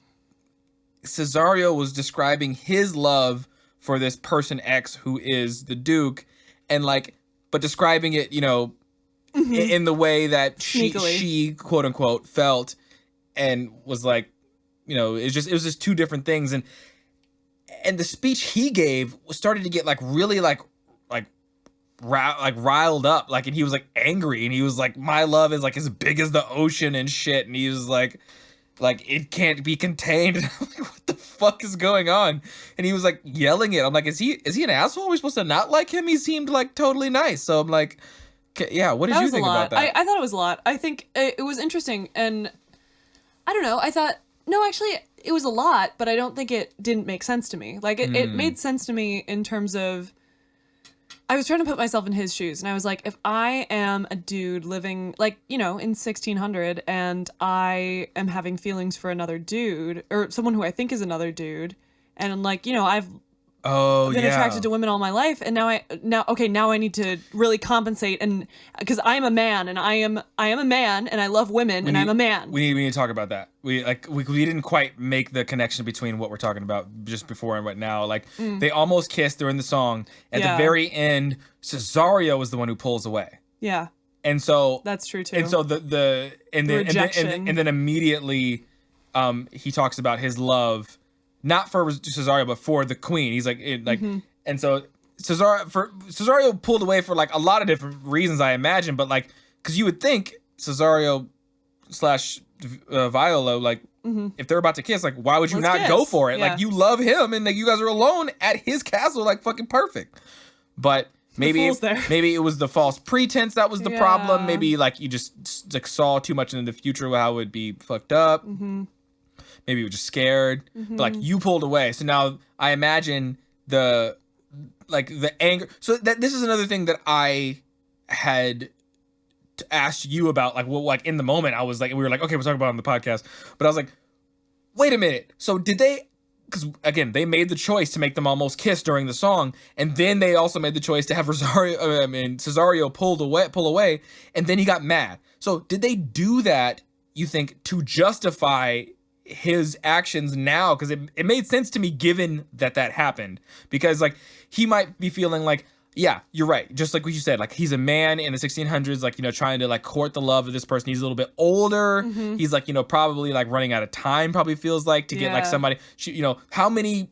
Cesario was describing his love for this person X who is the Duke, and like but describing it, you know, in the way that she quote unquote felt, and was like, you know, it was just two different things. And the speech he gave started to get like really like riled up, like, and he was like angry, and he was like, my love is like as big as the ocean and shit, and he was like it can't be contained. And I'm like, what the fuck is going on? And he was like yelling it. I'm like, is he an asshole? Are we supposed to not like him? He seemed like totally nice. So I'm like, yeah, what did you think about that? I thought it was a lot. I think it was interesting, and I don't know, I thought, no, actually, it was a lot, but I don't think it didn't make sense to me. Like, it made sense to me in terms of, I was trying to put myself in his shoes, and I was like, if I am a dude living, like, you know, in 1600, and I am having feelings for another dude, or someone who I think is another dude, and I'm like, you know, I've been attracted to women all my life, and now I need to really compensate, and because I am a man, and I am a man, and I love women, and I'm a man. We need to talk about that. We didn't quite make the connection between what we're talking about just before and right now. Like they almost kissed during the song. At the very end, Cesario is the one who pulls away. Yeah. And so that's true too. And so the rejection. And then immediately, he talks about his love. Not for Cesario, but for the queen. He's like, and so Cesario pulled away for like a lot of different reasons, I imagine. But like, because you would think Cesario / Viola, like, if they're about to kiss, like, why would you not go for it? Yeah. Like, you love him, and like, you guys are alone at his castle, like, fucking perfect. But maybe it was the false pretense that was the problem. Maybe like you just like saw too much into the future how it would be fucked up. Maybe you were just scared, but like you pulled away. So now I imagine the anger. So this is another thing that I had asked you about. Like, well, like in the moment I was like, we were like, okay, we'll talk about it on the podcast. But I was like, wait a minute. So did they? Because again, they made the choice to make them almost kiss during the song, and then they also made the choice to have Cesario pull away, and then he got mad. So did they do that? You think to justify his actions now? Because it made sense to me given that happened, because like he might be feeling like, yeah, you're right, just like what you said, like he's a man in the 1600s, like, you know, trying to like court the love of this person. He's a little bit older. He's like, you know, probably like running out of time, probably feels like, to get like somebody, you know, how many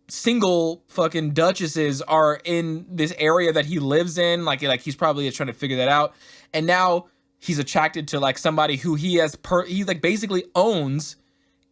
single fucking duchesses are in this area that he lives in, like he's probably trying to figure that out. And now he's attracted to like somebody who he like basically owns,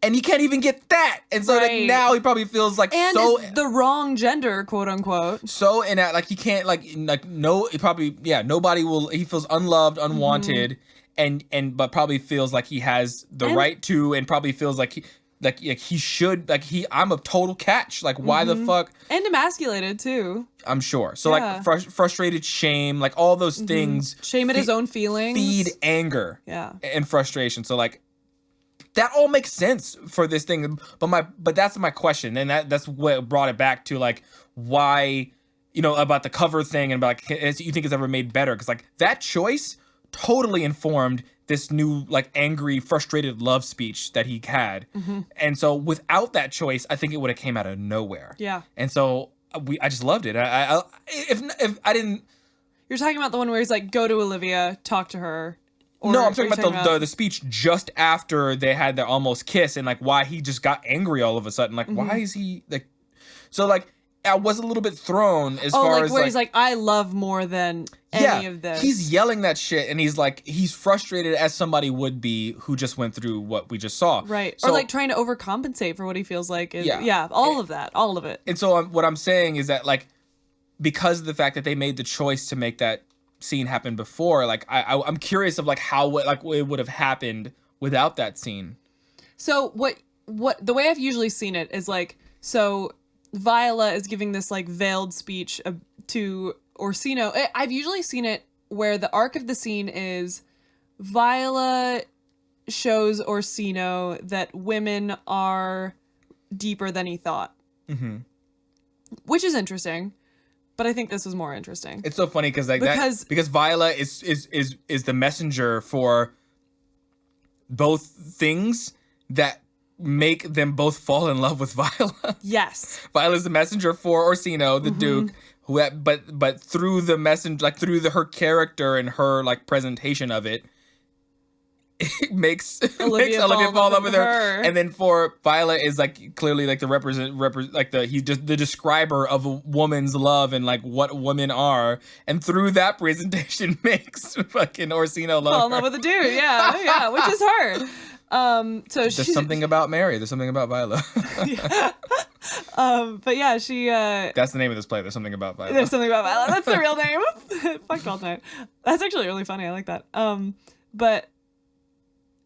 and he can't even get that. And so like now he probably feels like and so is the wrong gender, quote unquote. So like he can't like no, he probably nobody will. He feels unloved, unwanted, but probably feels like he has the right to, and probably feels like he should, I'm a total catch. Like why the fuck? And emasculated too. I'm sure. So like frustrated shame, like all those things. Shame at his own feelings. Feed anger. Yeah. And frustration. So like that all makes sense for this thing. But that's my question. And that's what brought it back to like why, about the cover thing and about like, you think it's ever made better. Cause like that choice totally informed this new like angry, frustrated love speech that he had. And so without that choice, I think it would have came out of nowhere. Yeah. And so I just loved it. If I didn't. You're talking about the one where he's like, go to Olivia, talk to her. No, I'm talking about the speech just after they had their almost kiss and like why he just got angry all of a sudden. Like, why is he like, so like, I was a little bit thrown as far as where he's like, I love more than any of this. He's yelling that shit and he's frustrated as somebody would be who just went through what we just saw. Right. So, or like trying to overcompensate for what he feels like. All of it. And so what I'm saying is that like, because of the fact that they made the choice to make that scene happen before, like I'm curious of like how it would have happened without that scene. So what the way I've usually seen it is like, so Viola is giving this like veiled speech to Orsino. I've usually seen it where the arc of the scene is Viola shows Orsino that women are deeper than he thought, which is interesting. But I think this was more interesting. It's so funny because Viola is the messenger for both things that make them both fall in love with Viola. Yes. Viola's the messenger for Orsino, the Duke, but through the messenger, like through her character and her like presentation of it, it makes Olivia fall in love with her. And then for Viola is like clearly like he's just the describer of a woman's love and like what women are, and through that presentation makes fucking Orsino fall in love with a dude, which is her. So there's something about Mary. There's something about Viola. But yeah, she. That's the name of this play. There's something about Viola. There's something about Viola. That's the real name. Fuck Twelfth Night. That's actually really funny. I like that. But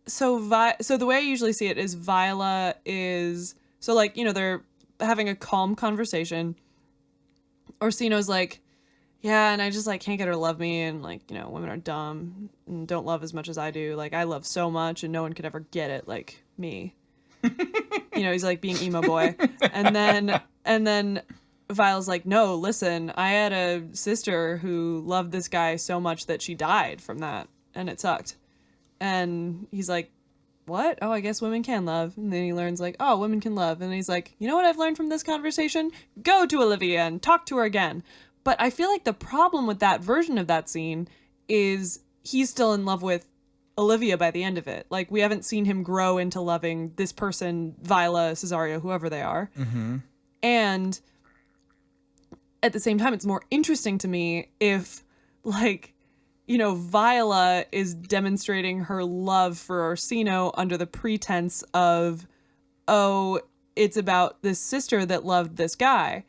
so the way I usually see it is Viola is so like they're having a calm conversation. Orsino's like, yeah, and I just like can't get her to love me, and like women are dumb and don't love as much as I do. Like I love so much, and no one could ever get it like me. He's like being emo boy, and then Viola's like, no, listen, I had a sister who loved this guy so much that she died from that, and it sucked. And he's like, what? Oh, I guess women can love. And then he learns like, oh, women can love. And he's like, you know what I've learned from this conversation? Go to Olivia and talk to her again. But I feel like the problem with that version of that scene is he's still in love with Olivia by the end of it. Like, we haven't seen him grow into loving this person, Viola, Cesario, whoever they are. And at the same time, it's more interesting to me if, like, Viola is demonstrating her love for Orsino under the pretense of, oh, it's about this sister that loved this guy.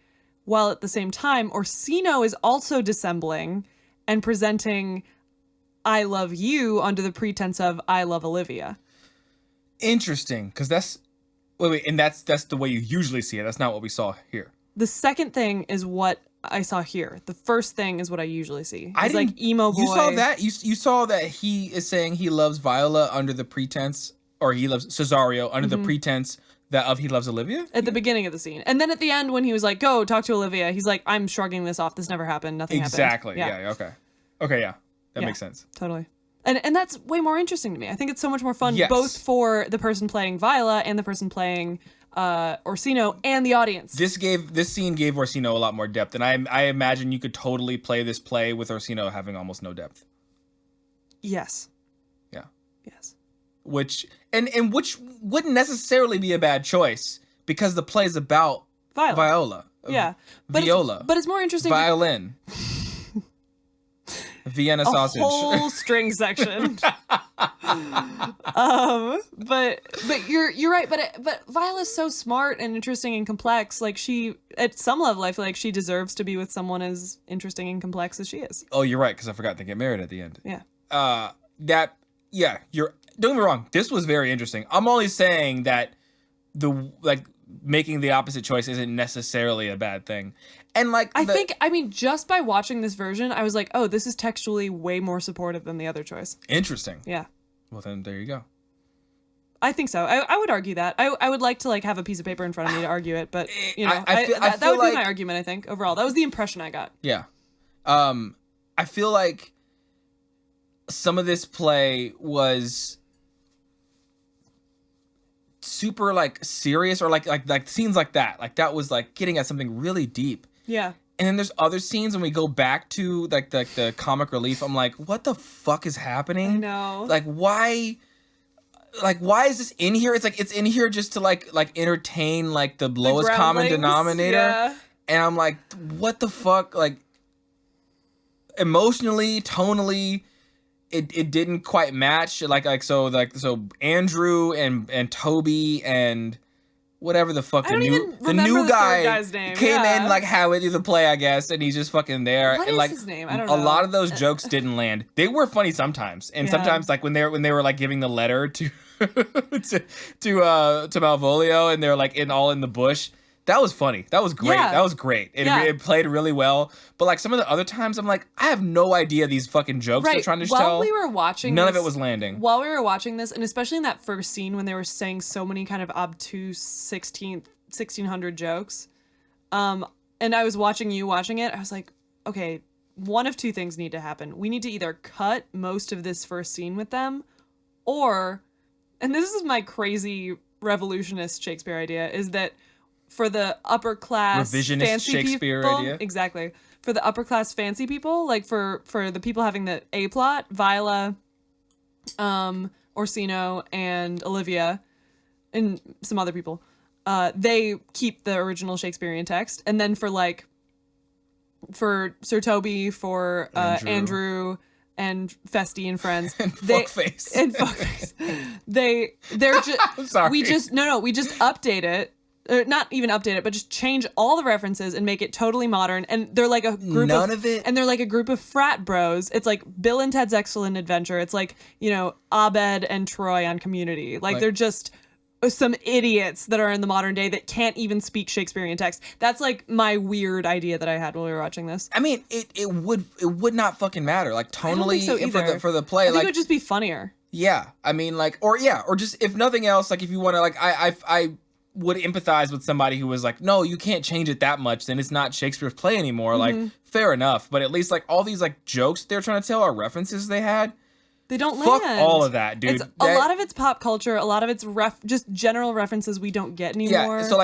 While at the same time, Orsino is also dissembling and presenting I love you under the pretense of I love Olivia. Interesting, because that's the way you usually see it. That's not what we saw here. The second thing is what I saw here. The first thing is what I usually see. It's like emo boy. You saw that? You saw that he is saying he loves Viola under the pretense, or he loves Cesario under the pretense that he loves Olivia? At the beginning of the scene. And then at the end when he was like, go talk to Olivia, he's like, I'm shrugging this off. This never happened. Nothing happened. Exactly. Yeah. Okay. Okay, yeah. That makes sense. Totally. And that's way more interesting to me. I think it's so much more fun, both for the person playing Viola and the person playing Orsino and the audience. This scene gave Orsino a lot more depth, and I imagine you could totally play this play with Orsino having almost no depth. Yes. Yeah. Yes. Which wouldn't necessarily be a bad choice because the play's about Viola. Yeah. Viola. But it's more interesting. Violin. Vienna sausage. A whole string section. But you're right. But Viola's so smart and interesting and complex. Like she, at some level, I feel like she deserves to be with someone as interesting and complex as she is. Oh, you're right, because I forgot they get married at the end. Yeah. You're. Don't get me wrong. This was very interesting. I'm only saying that making the opposite choice isn't necessarily a bad thing. And I mean, just by watching this version, I was like, oh, this is textually way more supportive than the other choice. Interesting. Yeah. Well, then there you go. I think so. I would argue that. I would like to have a piece of paper in front of me to argue it, but that would be my argument. I think overall, that was the impression I got. Yeah. I feel like some of this play was super serious, or like scenes like that was getting at something really deep. Yeah. And then there's other scenes when we go back to the comic relief. I'm like, what the fuck is happening? I know. Why is this in here? It's in here just to entertain the lowest common denominator. Yeah. And I'm like, what the fuck? Emotionally, tonally, it didn't quite match. So Andrew and Toby and whatever the fuck the new guy guy's name. came in halfway through the play, I guess, and he's just fucking there. What and is his name? I don't know. A lot of those jokes didn't land. They were funny sometimes, and sometimes when they were giving the letter to to Malvolio, and they're in the bush. That was funny. That was great. Yeah. That was great. It played really well. But some of the other times, I'm like, I have no idea these fucking jokes they're trying to tell. While we were watching none of it was landing. While we were watching this, and especially in that first scene when they were saying so many kind of obtuse 1600 jokes, and I was watching you watching it, I was like, okay, one of two things need to happen. We need to either cut most of this first scene with them, or, and this is my crazy revolutionist Shakespeare idea, is that for the upper class revisionist fancy Shakespeare people, idea. Exactly. For the upper class fancy people, for the people having the A plot, Viola, Orsino, and Olivia, and some other people, they keep the original Shakespearean text, and then for Sir Toby, for Andrew and Festy and friends, and Fuckface, they're just. I'm sorry. We just update it. Not even update it, but just change all the references and make it totally modern. And they're like a group and they're like a group of frat bros. It's like Bill and Ted's Excellent Adventure. It's like, Abed and Troy on Community. They're just some idiots that are in the modern day that can't even speak Shakespearean text. That's my weird idea that I had while we were watching this. I mean, it would not fucking matter. Tonally so for the play. I think it would just be funnier. Yeah. I mean, or just if nothing else, if you want to, I would empathize with somebody who was like, no, you can't change it that much, then it's not Shakespeare's play anymore. Mm-hmm. Fair enough. But at least all these jokes they're trying to tell are references they had. They don't Fuck land. all of that, dude. A lot of it's pop culture. A lot of it's just general references we don't get anymore. Yeah, so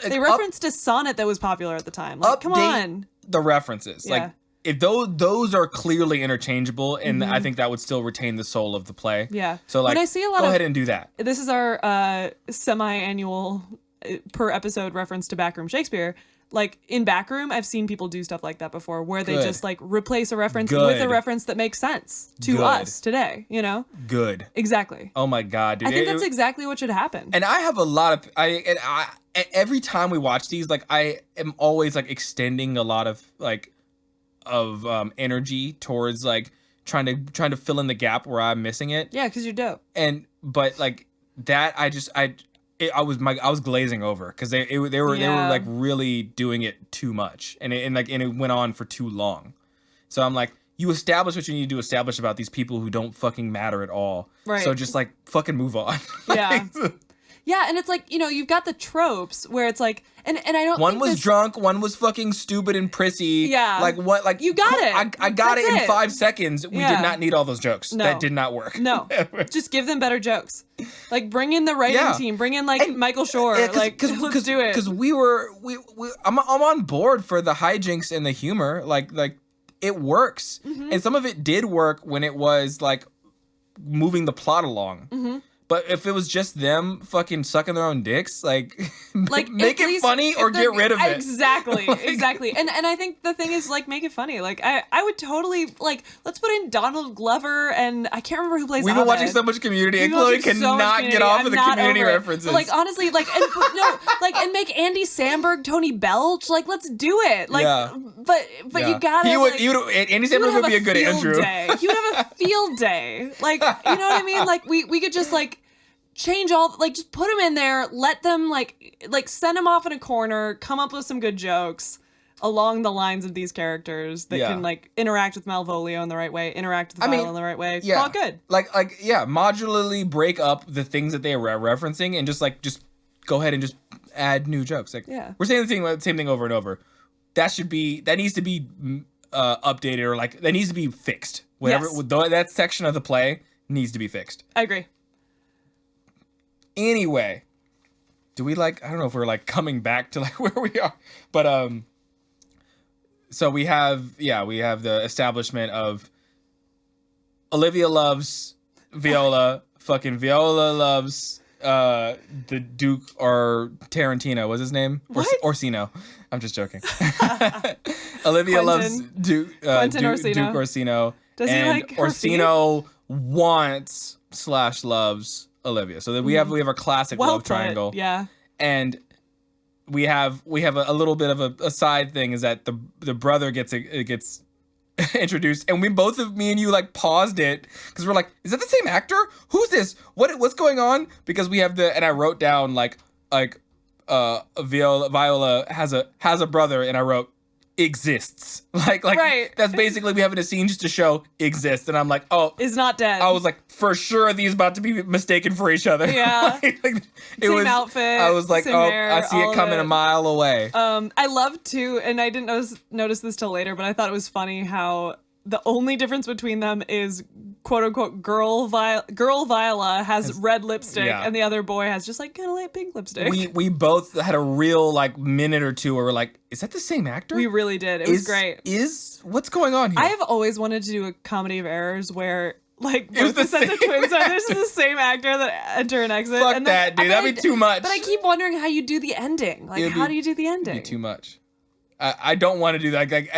they referenced a sonnet that was popular at the time. Come on. The references. Yeah. If those are clearly interchangeable, and I think that would still retain the soul of the play. Yeah. So when I see a lot go ahead and do that. This is our semi-annual per episode reference to Backroom Shakespeare. In Backroom, I've seen people do stuff like that before, where they just replace a reference with a reference that makes sense to us today. Good. Exactly. Oh my god, dude. I think that's exactly what should happen. And I have a lot of every time we watch these, I am always extending a lot of energy towards trying to fill in the gap where I'm missing it. Yeah, because you're dope. But that I was glazing over because they were really doing it too much, and it went on for too long. So I'm like, you establish what you need to establish about these people who don't fucking matter at all. Right. So just fucking move on. Yeah. Yeah, and it's you've got the tropes where it's and I don't. One was drunk, one was fucking stupid and prissy. Yeah. You got it. I got it in 5 seconds. We did not need all those jokes. No. That did not work. No. Just give them better jokes. Bring in the writing team. Bring in Michael Shore. Let's do it. Because I'm on board for the hijinks and the humor. It works, and some of it did work when it was moving the plot along. Mm-hmm. But if it was just them fucking sucking their own dicks, like make at it least funny or get rid of it. Exactly, exactly. And I think the thing is, like, make it funny. Like, I would totally, like, let's put in Donald Glover, and I can't remember who plays We've been Abed. watching so much Community, and Chloe cannot get off of the Community references. But, like, honestly, like, and and make Andy Samberg Tony Belch. Like, let's do it. Like, but you gotta. Andy Samberg would be a good Andrew. He would have a field day. Like, you know what I mean? Like, we could just, like, change all, like, just put them in there, let them, like send them off in a corner, come up with some good jokes along the lines of these characters that can, like, interact with Malvolio in the right way, interact with Viola in the right way. Yeah. Call it good. Modularly break up the things that they are referencing and just go ahead and just add new jokes. Like, we're saying the same thing over and over. That needs to be updated, or, like, that needs to be fixed. Whatever, that section of the play needs to be fixed. I agree. Anyway, I don't know if we're, like, coming back to, like, where we are, but so we have the establishment of Olivia loves Viola, fucking Viola loves the Duke, or Tarantino was his name? What? Orsino. I'm just joking. Olivia loves Duke Orsino. Does he like Orsino wants / loves Olivia. So that we have a classic love triangle. Yeah. And we have a little bit of a side thing, is that the brother gets introduced, and me and you, like, paused it because we're like, is that the same actor? Who's this? What's going on? Because we have and I wrote down like Viola has a brother, and I wrote exists. Like right. That's basically we having a scene just to show exists, and I'm like, oh, is not dead. I was like, for sure are these about to be mistaken for each other. Yeah. Same outfit. I was like, hair, I see it coming a mile away. I love too, and I didn't notice this till later, but I thought it was funny how the only difference between them is, quote unquote, girl Viola has red lipstick, and the other boy has just, like, kind of light pink lipstick. We both had a real, like, minute or two where we're like, is that the same actor? We really did. It was great. What's going on here? I have always wanted to do a comedy of errors where, like, both the sets of twins are this is the same actor that enter and exit. Fuck that, dude. That'd be too much. But I keep wondering how you do the ending. Like, how do you do the ending? It'd be too much. I don't want to do that. Like,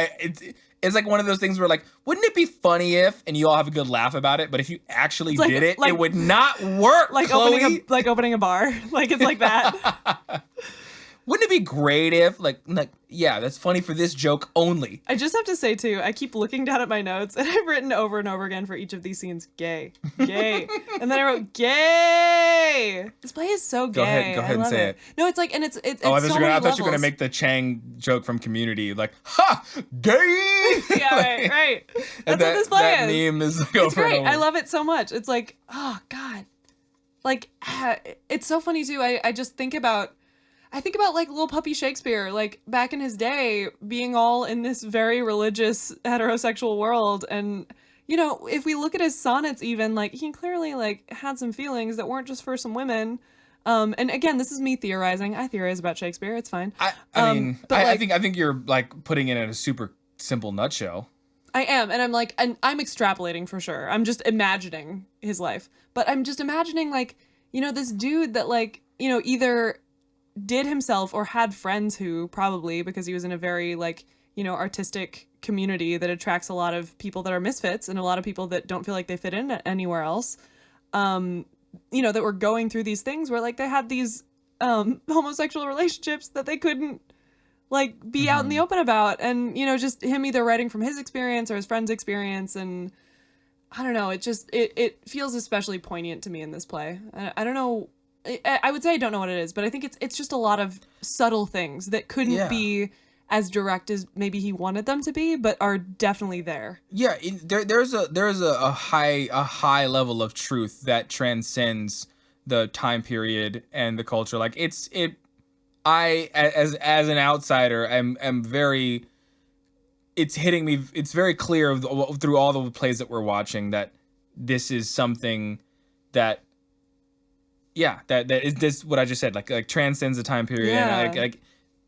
it's like one of those things where, like, wouldn't it be funny if, and you all have a good laugh about it, but if you actually did it, it would not work, like, Chloe. opening a bar. Like, it's like that. Wouldn't it be great if, like, that's funny for this joke only. I just have to say, too, I keep looking down at my notes, and I've written over and over again for each of these scenes, gay, gay. And then I wrote, gay. This play is so gay. Go ahead and say it. No, it's like, and it's I thought you were going to make the Chang joke from Community, like, ha, gay. Yeah, right. That's what this play is. That meme is, like, it's over great. and over. I love it so much. It's like, oh, God. Like, it's so funny, too. I just think about, like, little puppy Shakespeare, like, back in his day, being all in this very religious heterosexual world. And, you know, if we look at his sonnets even, like, he clearly, like, had some feelings that weren't just for some women. And again, this is me theorizing. I theorize about Shakespeare. It's fine. I mean, I think you're, like, putting it in a super simple nutshell. I am. And I'm like, and I'm extrapolating for sure. I'm just imagining his life. But I'm just imagining, like, you know, this dude that, like, you know, either did himself or had friends who, probably because he was in a very, like, you know, artistic community that attracts a lot of people that are misfits and a lot of people that don't feel like they fit in anywhere else, you know, that were going through these things where, like, they had these homosexual relationships that they couldn't, like, be out in the open about. And, you know, just him either writing from his experience or his friend's experience. And I don't know, it feels especially poignant to me in this play. I don't know. I would say I don't know what it is, but I think it's just a lot of subtle things that couldn't be as direct as maybe he wanted them to be, but are definitely there. Yeah, there's a high level of truth that transcends the time period and the culture. Like, I as an outsider am very. It's hitting me. It's very clear through all the plays that we're watching that this is something that. Yeah, that is this what I just said, like transcends the time period, and like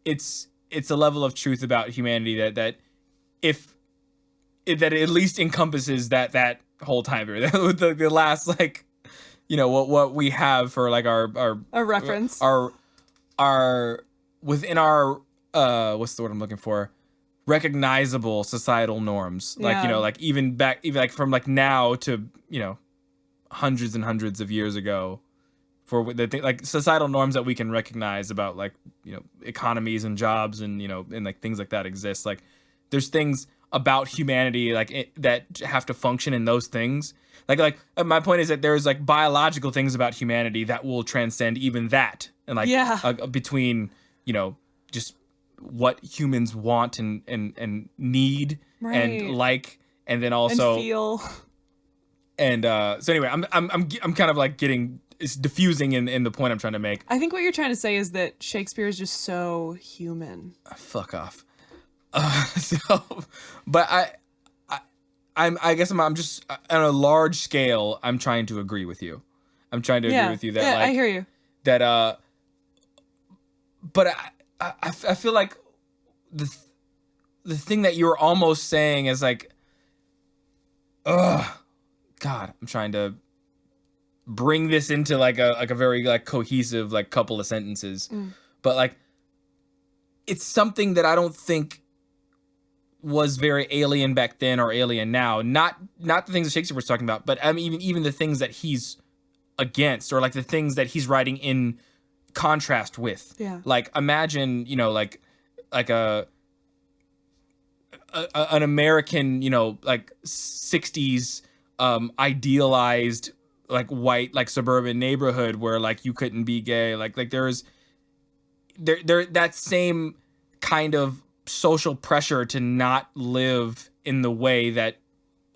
it's a level of truth about humanity that at least encompasses that whole time period, the last, like, what we have for like our A reference. our within our what's the word I'm looking for? Recognizable societal norms. Like, Yeah. like even like from like now to, hundreds and hundreds of years ago, for like societal norms that we can recognize about like, economies and jobs and, and like things like that exist. Like there's things about humanity like that have to function in those things. Like my point is that there's like biological things about humanity that will transcend even that. And like between, just what humans want and need and like, and then also and feel. And so anyway, I'm kind of like it's diffusing in the point I'm trying to make. I think what you're trying to say is that Shakespeare is just so human. Fuck off. But I guess I'm just on a large scale. I'm trying to agree with you. I'm trying to agree with you that like I hear you. That but I feel like the thing that you're almost saying is like, God, I'm trying to bring this into like a very like cohesive like couple of sentences, but like it's something that I don't think was very alien back then or alien now. Not the things that Shakespeare was talking about, but I mean even the things that he's against, or like the things that he's writing in contrast with. Yeah. Like imagine, like an American, like 60s idealized like white like suburban neighborhood where like you couldn't be gay. Like there's that same kind of social pressure to not live in the way that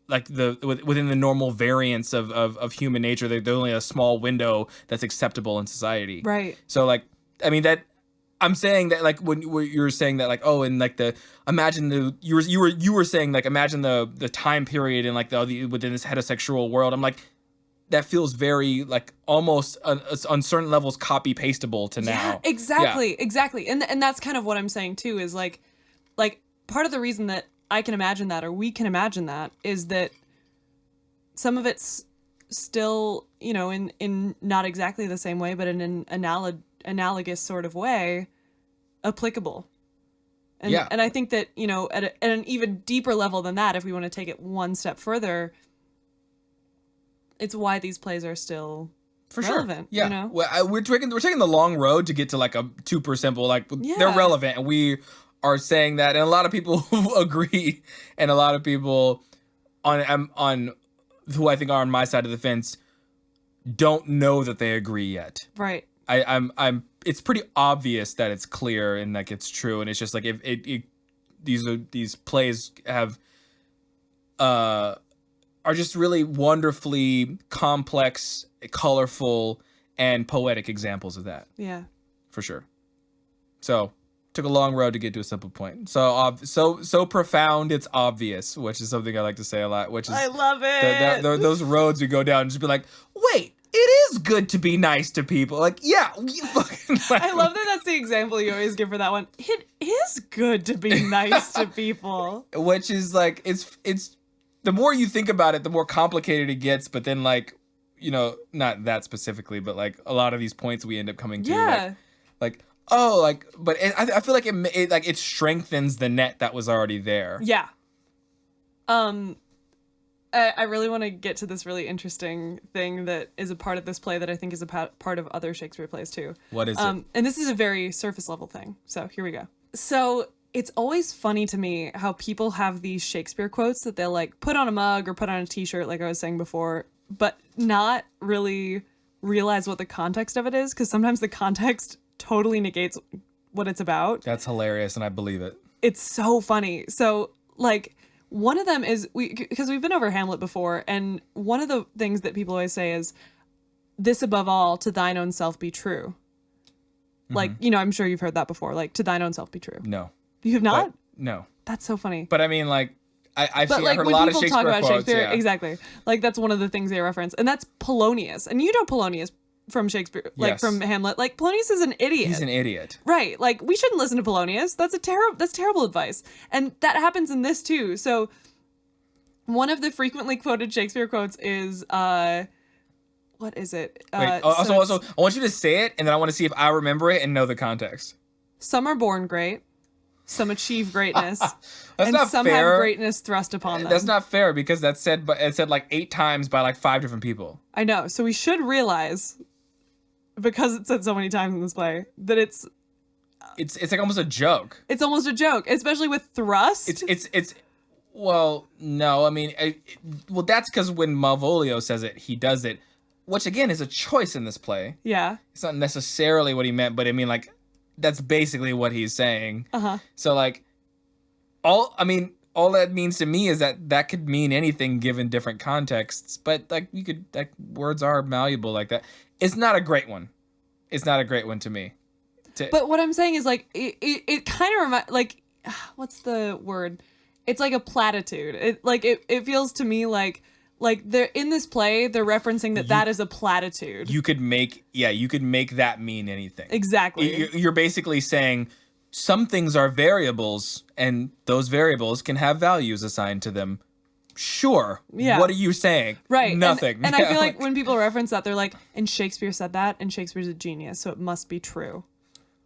like within the normal variance of human nature. There's only a small window that's acceptable in society. Right. So like, I mean that I'm saying that like when you were saying that like, oh, and like you were saying like imagine the time period in like the within this heterosexual world. I'm like, that feels very like almost on certain levels copy pastable to now. Yeah, exactly. And that's kind of what I'm saying too, is like part of the reason that I can imagine that, or we can imagine that, is that some of it's still, in not exactly the same way, but in an analogous sort of way, applicable. And and I think that, at an even deeper level than that, if we want to take it one step further, it's why these plays are still relevant. Sure. Yeah. Well, we're taking the long road to get to like a super simple, like they're relevant, and we are saying that, and a lot of people agree, and a lot of people on who I think are on my side of the fence don't know that they agree yet. Right. I'm it's pretty obvious that it's clear and like it's true, and it's just like if these plays have are just really wonderfully complex, colorful, and poetic examples of that. Yeah. For sure. So took a long road to get to a simple point. So profound, it's obvious, which is something I like to say a lot. Which is, I love it. Those roads you go down and just be like, wait, it is good to be nice to people. Like, yeah, fucking. I love that. That's the example you always give for that one. It is good to be nice to people. Which is like, it's the more you think about it, the more complicated it gets. But then like, not that specifically, but like a lot of these points we end up coming to. Yeah. But I feel like it strengthens the net that was already there. Yeah. I really want to get to this really interesting thing that is a part of this play that I think is a part of other Shakespeare plays too. What is it? And this is a very surface level thing. So here we go. So it's always funny to me how people have these Shakespeare quotes that they'll like put on a mug or put on a t-shirt, like I was saying before, but not really realize what the context of it is, because sometimes the context totally negates what it's about. That's hilarious, and I believe it. It's so funny. So, like, one of them is, because we've been over Hamlet before, and one of the things that people always say is, this above all, to thine own self be true. Mm-hmm. Like, I'm sure you've heard that before, like, to thine own self be true. No. You have not? No. That's so funny. But I mean, like, I've heard a lot of Shakespeare quotes. But like, when people talk about Shakespeare, exactly. Like, that's one of the things they reference. And that's Polonius. And you know Polonius from Shakespeare, like from Hamlet. Like, Polonius is an idiot. He's an idiot. Right. Like, we shouldn't listen to Polonius. That's terrible advice. And that happens in this too. So one of the frequently quoted Shakespeare quotes is what is it? Wait, So also, it's, I want you to say it, and then I want to see if I remember it and know the context. some are born great, some achieve greatness, That's and not some fair. have greatness thrust upon them. That's not fair because that's said, but it said like 8 times by like 5 different people. I know. So we should realize, because it said so many times in this play, that it's like almost a joke. it's almost a joke, especially with thrust. It's well, no, I mean, well, that's because when Malvolio says it, he does it, which again is a choice in this play. Yeah. It's not necessarily what he meant, but I mean, like, that's basically what he's saying. Uh-huh. So like, all that means to me is that could mean anything given different contexts, but like you could, like, words are malleable like that. It's not a great one. It's not a great one to me. But what I'm saying is, like, it kind of reminds, like, what's the word? It's like a platitude. It feels to me like they're in this play, they're referencing that is a platitude. You could make that mean anything. Exactly. You're basically saying some things are variables, and those variables can have values assigned to them. Sure. Yeah. What are you saying? Right. Nothing. And I feel like when people reference that, they're like, and Shakespeare said that, and Shakespeare's a genius, so it must be true.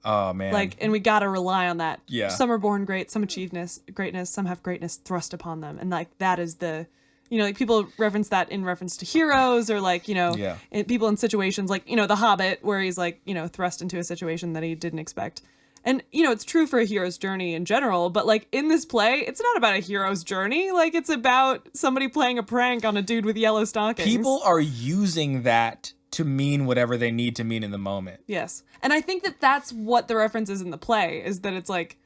Oh man. Like, and we gotta rely on that. Yeah. Some are born great, some achieve greatness, some have greatness thrust upon them. And like, that is the, like people reference that in reference to heroes, or like, people in situations like, The Hobbit, where he's like, thrust into a situation that he didn't expect. And, it's true for a hero's journey in general, but like in this play, it's not about a hero's journey. Like, it's about somebody playing a prank on a dude with yellow stockings. People are using that to mean whatever they need to mean in the moment. Yes. And I think that that's what the reference is in the play, is that it's like,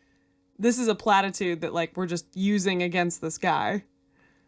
this is a platitude that like we're just using against this guy.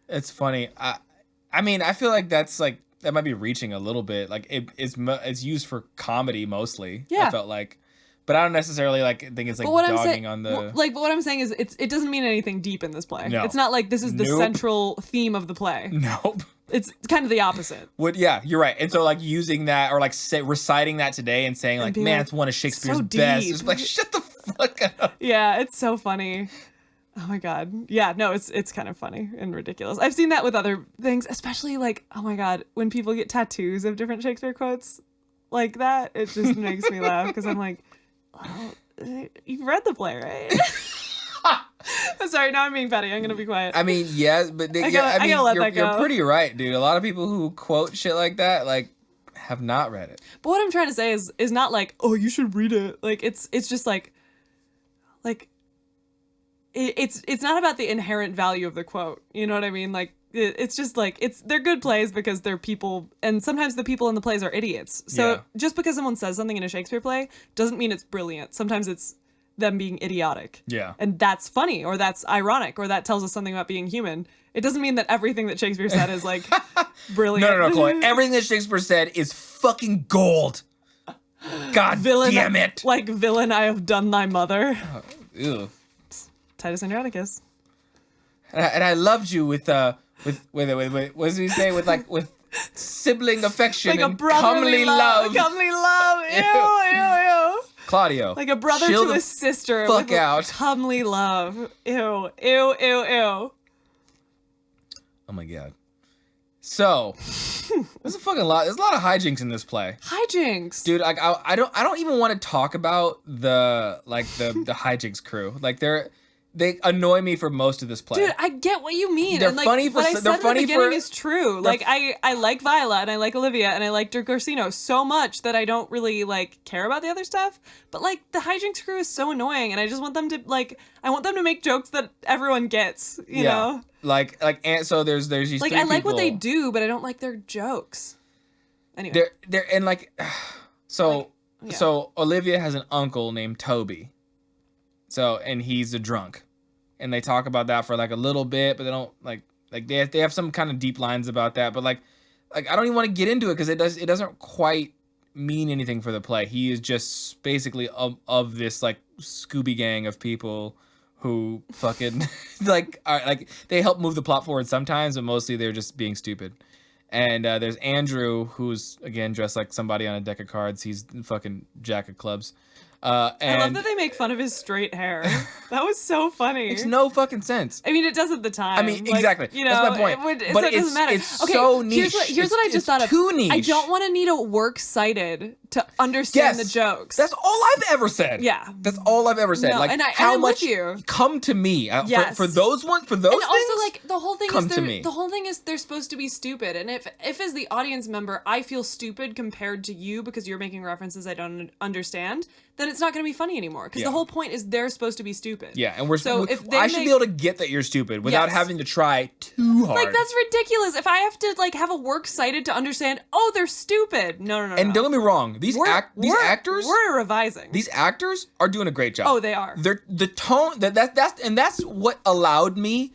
It's funny. I mean, I feel like that's like, that might be reaching a little bit. Like it's used for comedy mostly. Yeah. I felt like, but I don't necessarily like think it's like dogging on the. But what I'm saying is it doesn't mean anything deep in this play. No. It's not like this is the Nope. central theme of the play. Nope. It's kind of the opposite. Yeah, you're right. And so like using that, or like reciting that today and saying like, being man, like, it's one of Shakespeare's so best. deep. It's like, shut the fuck up. Yeah, it's so funny. Oh my god. Yeah, no, it's kind of funny and ridiculous. I've seen that with other things, especially like, oh my god, when people get tattoos of different Shakespeare quotes like that, it just makes me laugh because I'm like, oh, you've read the play, right? I'm sorry, now I'm being petty. I'm gonna be quiet. I mean, yes, but I gotta let that go. You're pretty right, dude. A lot of people who quote shit like that, like, have not read it. But what I'm trying to say is not like, oh, you should read it. Like it's just like it's not about the inherent value of the quote. You know what I mean? Like it's just like they're good plays because they're people, and sometimes the people in the plays are idiots. So Yeah. just because someone says something in a Shakespeare play doesn't mean it's brilliant. Sometimes it's them being idiotic. Yeah. And that's funny, or that's ironic, or that tells us something about being human. It doesn't mean that everything that Shakespeare said is like brilliant. No, Chloe. Everything that Shakespeare said is fucking gold. God Villain, damn it. Like, villain, I have done thy mother. Ew. Titus Andronicus. And I loved you with what does he say? With sibling affection Like a and brotherly comely love. Comely love. Ew. Claudio. Like a brother chill to the a sister. fuck with out. Comely love. Ew. Oh my god. So there's a fucking lot. There's a lot of hijinks in this play. Hijinks. Dude, like I don't even want to talk about the hijinks crew. Like they annoy me for most of this play. Dude, I get what you mean. They're and like, funny for- what I they're said funny in the beginning for- is true. Like I like Viola and I like Olivia and I like Dirk Orsino so much that I don't really like care about the other stuff. But like the hijinks crew is so annoying, and I just want them to make jokes that everyone gets. You know. And so there's these Like three I like what they people. do, but I don't like their jokes. Anyway. They're and like so yeah. so Olivia has an uncle named Toby. So and he's a drunk. And they talk about that for like a little bit, but they don't like they have some kind of deep lines about that, but like I don't even want to get into it because it doesn't quite mean anything for the play. He is just basically of this like Scooby gang of people who fucking like are like they help move the plot forward sometimes, but mostly they're just being stupid. And there's Andrew, who's again dressed like somebody on a deck of cards. He's fucking jack of clubs. And I love that they make fun of his straight hair. That was so funny. Makes no fucking sense. I mean, it does at the time. I mean, exactly. You know, that's my point. But it doesn't matter. It's so niche. Here's what I just thought of. Too niche. I don't want to need a work cited to understand the jokes. That's all I've ever said. Yeah. That's all I've ever said. No, like, and how I'm much with you. Come to me. Yes. For those and things. also, like, the whole thing come to me. the whole thing is they're supposed to be stupid. And if as the audience member I feel stupid compared to you because you're making references I don't understand, then it's not going to be funny anymore. Because the whole point is they're supposed to be stupid. Yeah, and I should be able to get that you're stupid without having to try too hard. Like, that's ridiculous. If I have to, like, have a works cited to understand, oh, they're stupid. No. And don't get me wrong, these actors, we're revising. These actors are doing a great job. Oh, they are. The tone that's what allowed me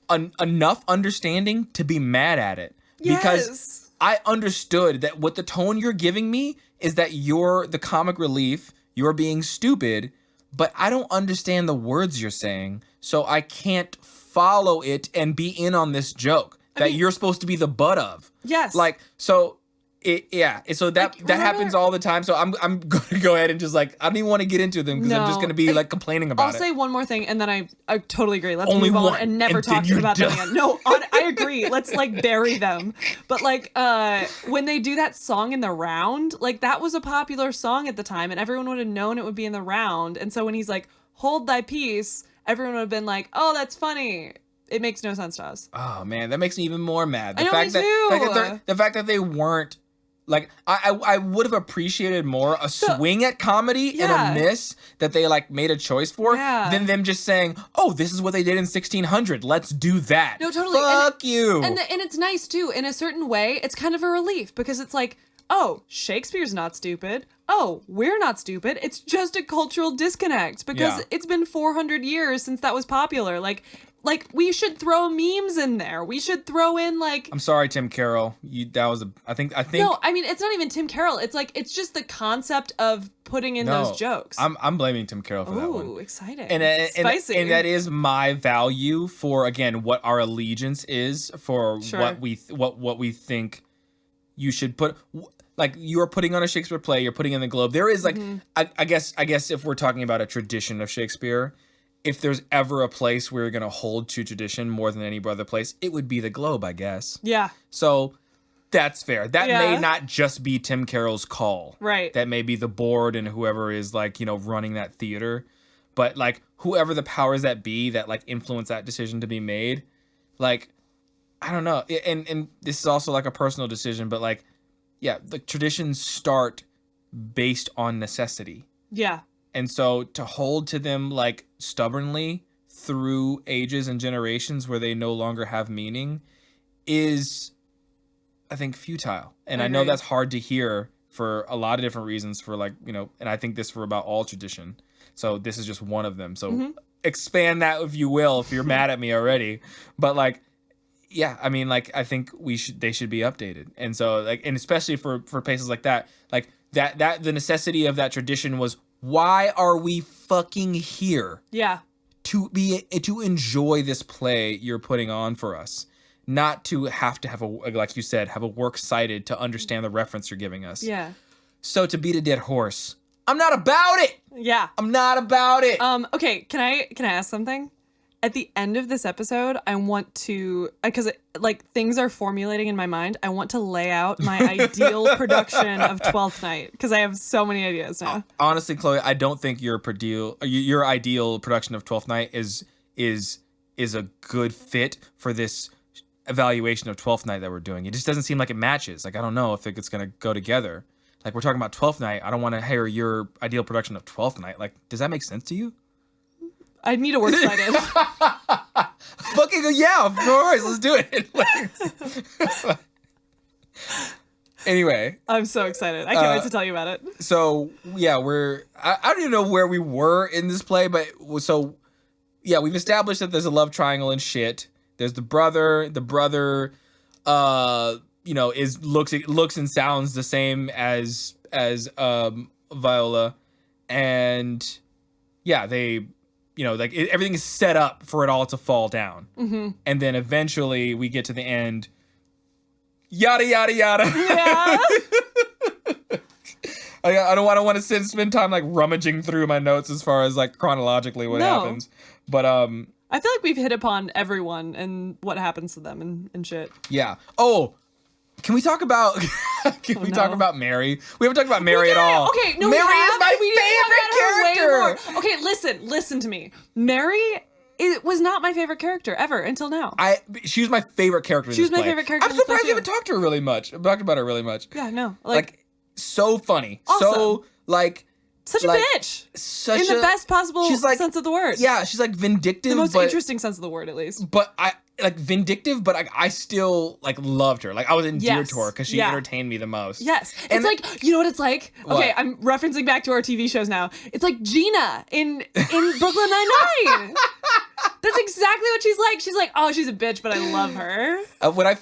enough understanding to be mad at it. Yes. Because I understood that what the tone you're giving me is that you're the comic relief, you're being stupid, but I don't understand the words you're saying, so I can't follow it and be in on this joke that you're supposed to be the butt of. Yes. Like, so so that happens all the time. So I'm going to go ahead and just, like, I don't even want to get into them because I'm just going to be like complaining about it. I'll say one more thing and then I totally agree. Let's Only move on one, and never talk about them again. No, I agree. Let's, like, bury them. But, like, when they do that song in the round, like, that was a popular song at the time and everyone would have known it would be in the round. And so when he's like, hold thy peace, everyone would have been like, oh, that's funny. It makes no sense to us. Oh man, that makes me even more mad. I know, me too. The fact that they weren't, like, I would have appreciated more a swing at comedy and a miss that they, like, made a choice for than them just saying, oh, this is what they did in 1600. Let's do that. No, totally. Fuck you. And it's nice too. In a certain way, it's kind of a relief because it's like, oh, Shakespeare's not stupid. Oh, we're not stupid. It's just a cultural disconnect because it's been 400 years since that was popular. Like, we should throw memes in there. We should throw in, like... I'm sorry, Tim Carroll. I think... No, I mean, it's not even Tim Carroll. It's like, it's just the concept of putting in those jokes. I'm blaming Tim Carroll for that one. Ooh, exciting. Spicy. And that is my value for, again, what our allegiance is for what we think you should put... Like, you're putting on a Shakespeare play, you're putting in the Globe. There is, like, I guess if we're talking about a tradition of Shakespeare... If there's ever a place where you're going to hold to tradition more than any other place, it would be the Globe, I guess. Yeah. So that's fair. That may not just be Tim Carroll's call. Right. That may be the board and whoever is, like, you know, running that theater. But, like, whoever the powers that be that, like, influence that decision to be made, like, I don't know. And this is also, like, a personal decision, but, like, yeah, the traditions start based on necessity. Yeah. And so to hold to them, like, stubbornly through ages and generations where they no longer have meaning is, I think, futile. And I know that's hard to hear for a lot of different reasons for, like, you know, and I think this for about all tradition. So this is just one of them. So expand that if you will, if you're mad at me already. But, like, yeah, I mean, like, I think they should be updated. And so, like, and especially for places like that, like that the necessity of that tradition was, why are we fucking here? Yeah. To enjoy this play you're putting on for us, not to have a, like you said, have a work cited to understand the reference you're giving us. Yeah. So to beat a dead horse, I'm not about it. Yeah. I'm not about it. Okay, can I ask something? At the end of this episode, I want to, because like things are formulating in my mind, I want to lay out my ideal production of Twelfth Night because I have so many ideas now. Honestly, Chloe, I don't think your ideal production of Twelfth Night is a good fit for this evaluation of Twelfth Night that we're doing. It just doesn't seem like it matches. Like, I don't know if it's gonna go together. Like, we're talking about Twelfth Night. I don't want to hear your ideal production of Twelfth Night. Like, does that make sense to you? I need a works cited. Fucking yeah, of course, let's do it. Anyway, I'm so excited. I can't wait to tell you about it. So yeah, I don't even know where we were in this play, but so yeah, we've established that there's a love triangle and shit. There's the brother, you know, looks and sounds the same as Viola, and yeah, they. You know, like, everything is set up for it all to fall down. Mm-hmm. And then eventually we get to the end. Yada, yada, yada. Yeah. I don't want to spend time like rummaging through my notes as far as like chronologically what happens. But I feel like we've hit upon everyone and what happens to them and shit. Yeah. Oh, can we talk about talk about Mary? We haven't talked about Mary at all. Okay, no, Mary is my favorite character. Okay, listen to me. Mary was not my favorite character ever until now. She was my favorite character. She was my favorite character. I'm surprised you haven't talked to her really much. Talked about her really much. Yeah, no. Like so funny. Awesome. So like such a bitch. In the best possible sense of the word. Yeah, she's like vindictive. The most interesting sense of the word, at least. But vindictive, but I still like loved her. Like I was endeared to her because she entertained me the most. Yes. And it's like, you know what it's like? What? Okay, I'm referencing back to our TV shows now. It's like Gina in Brooklyn Nine-Nine. That's exactly what she's like. She's like, oh, she's a bitch, but I love her.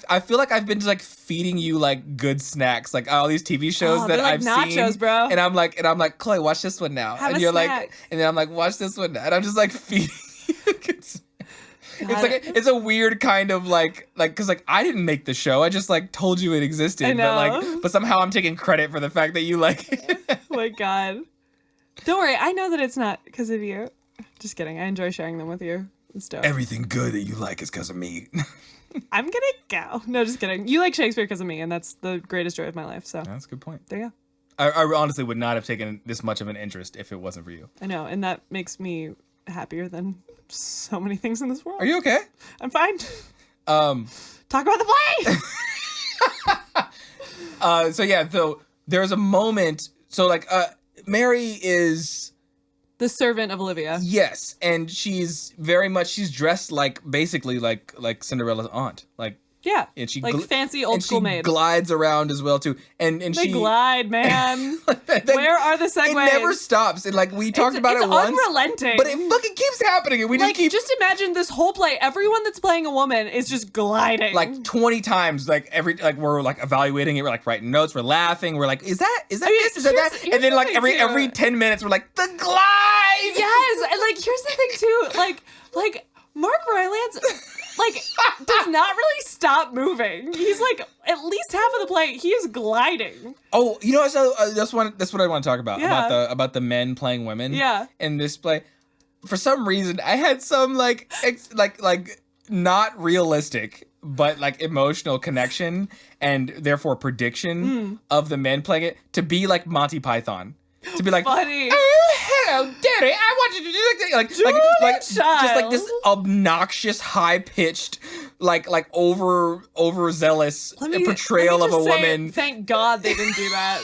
I feel like I've been like feeding you like good snacks, like all these TV shows that I've nachos, seen, bro. And I'm like, Chloe, watch this one now. Have and a you're snack. like, and then I'm like, watch this one now. And I'm just like feeding you good snacks. It's like it's a weird kind of like because like I didn't make the show. I just like told you it existed. I know. But somehow I'm taking credit for the fact that you like it. Oh my god. Don't worry, I know that it's not because of you. Just kidding. I enjoy sharing them with you. It's dope. Everything good that you like is because of me. I'm gonna go. No, just kidding. You like Shakespeare because of me, and that's the greatest joy of my life. So that's a good point. There you go. I honestly would not have taken this much of an interest if it wasn't for you. I know, and that makes me happier than so many things in this world. Are you okay? I'm fine. Talk about the play. So there's a moment. So like Mary is the servant of Olivia. Yes, and she's dressed like basically like Cinderella's aunt. Like yeah, and she like fancy old school maid. Glides around as well too, and they glide, man. Where are the segues? It never stops, and like we talked about it once. It's unrelenting, but it fucking keeps happening, and we just keep. Just imagine this whole play. Everyone that's playing a woman is just gliding like 20 times. Like we're like evaluating it. We're like writing notes. We're laughing. We're like, is that this? Is that? And then like every 10 minutes, we're like the glide. Yes, and like here's the thing too. Like Mark Rylance. Like, does not really stop moving. He's like, at least half of the play, he is gliding. Oh, you know, so that's what I want to talk about. Yeah. About the men playing women. Yeah. In this play. For some reason, I had some like not realistic, but like emotional connection and therefore prediction of the men playing it to be like Monty Python. To be like, funny. Oh, hello, Daddy. I want you to do like just like this obnoxious, high pitched, like overzealous portrayal of a woman. Thank God they didn't do that.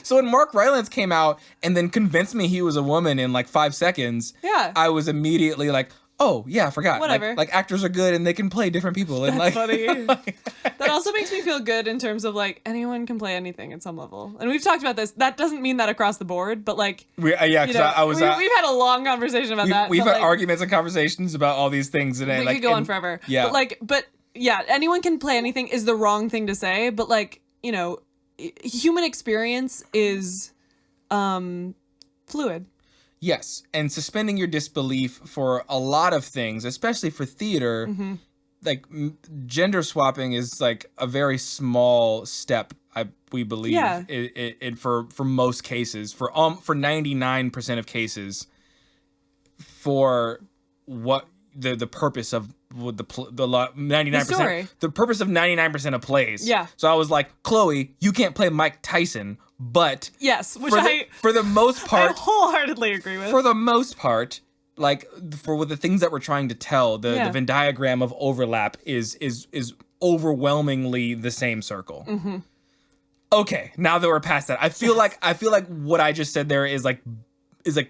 So when Mark Rylance came out and then convinced me he was a woman in like 5 seconds, I was immediately like, oh yeah, I forgot. Whatever. Like actors are good and they can play different people. And that's funny. That also makes me feel good in terms of like anyone can play anything at some level. And we've talked about this. That doesn't mean that across the board, but like we've had a long conversation about that. We've had arguments and conversations about all these things, and we could go on forever. Yeah. But anyone can play anything is the wrong thing to say. But like human experience is fluid. Yes, and suspending your disbelief for a lot of things, especially for theater, like gender swapping is like a very small step. We believe, for most cases, for 99% of cases, for what the purpose of the 99%, the purpose of 99% of plays. Yeah. So I was like, Chloe, you can't play Mike Tyson. But yes, which for the most part, I wholeheartedly agree with. For the most part, like for the things that we're trying to tell, the Venn diagram of overlap is overwhelmingly the same circle. Mm-hmm. Okay, now that we're past that, I feel like what I just said there is like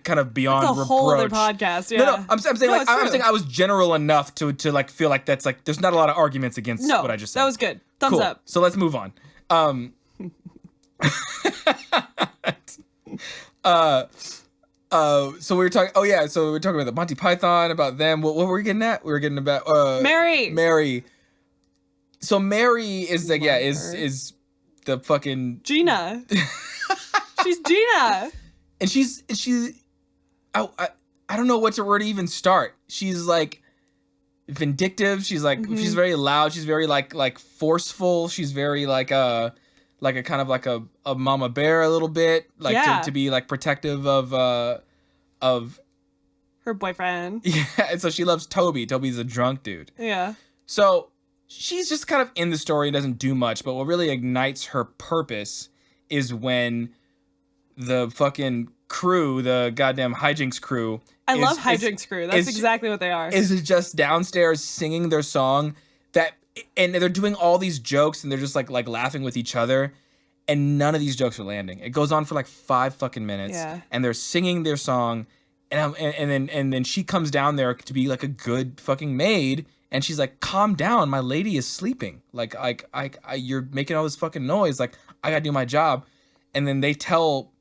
kind of beyond reproach. That's a whole other podcast. Yeah. No, I'm saying I'm saying I was general enough to like feel like that's like there's not a lot of arguments against what I just said. That was good. Thumbs up. So let's move on. So we were talking. Oh yeah, so we were talking about the Monty Python, about them. What were we getting at? We were getting about Mary. So Mary is like is the fucking Gina. She's Gina, and she's I don't know where to even start. She's like vindictive. She's like she's very loud. She's very like forceful. She's very like like a kind of like a mama bear a little bit, like to be like protective of her boyfriend. Yeah, and so she loves Toby. Toby's a drunk dude. Yeah. So she's just kind of in the story and doesn't do much, but what really ignites her purpose is when the fucking crew, the goddamn hi-jinx crew. I love hi-jinx crew. That's exactly what they are. Is just downstairs singing their song and they're doing all these jokes and they're just like laughing with each other, and none of these jokes are landing. It goes on for like 5 fucking minutes, and they're singing their song, and then she comes down there to be like a good fucking maid, and she's like, "Calm down, my lady is sleeping. Like you're making all this fucking noise. Like I gotta do my job," and then they tell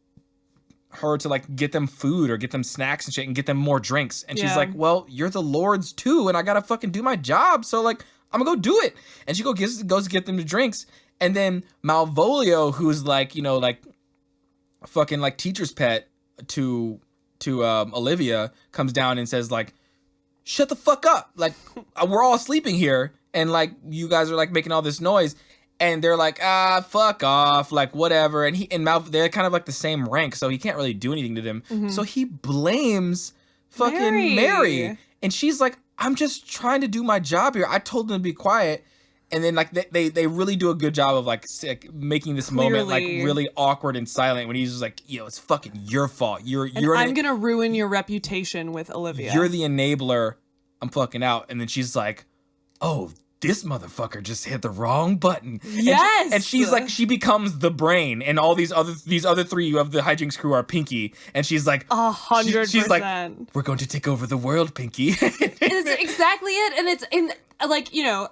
her to like get them food or get them snacks and shit and get them more drinks, and she's like, "Well, you're the Lord's too, and I gotta fucking do my job, so like I'm gonna go do it." And she goes get them the drinks, and then Malvolio, who's like, you know, like fucking like teacher's pet to Olivia, comes down and says like, "Shut the fuck up, like we're all sleeping here and like you guys are like making all this noise." And they're like, fuck off, like whatever. And they're kind of like the same rank, so he can't really do anything to them. Mm-hmm. So he blames fucking Mary. And she's like, "I'm just trying to do my job here. I told them to be quiet." And then like they really do a good job of like making this moment like really awkward and silent when he's just like, "Yo, it's fucking your fault. I'm gonna ruin your reputation with Olivia. You're the enabler. I'm fucking out." And then she's like, "Oh, this motherfucker just hit the wrong button." Yes. And she's like, she becomes the brain, and all these other 3 of the hi-jinx crew are Pinky, and she's like 100%. She's like, "We're going to take over the world, Pinky." It's exactly it, and it's in like, you know,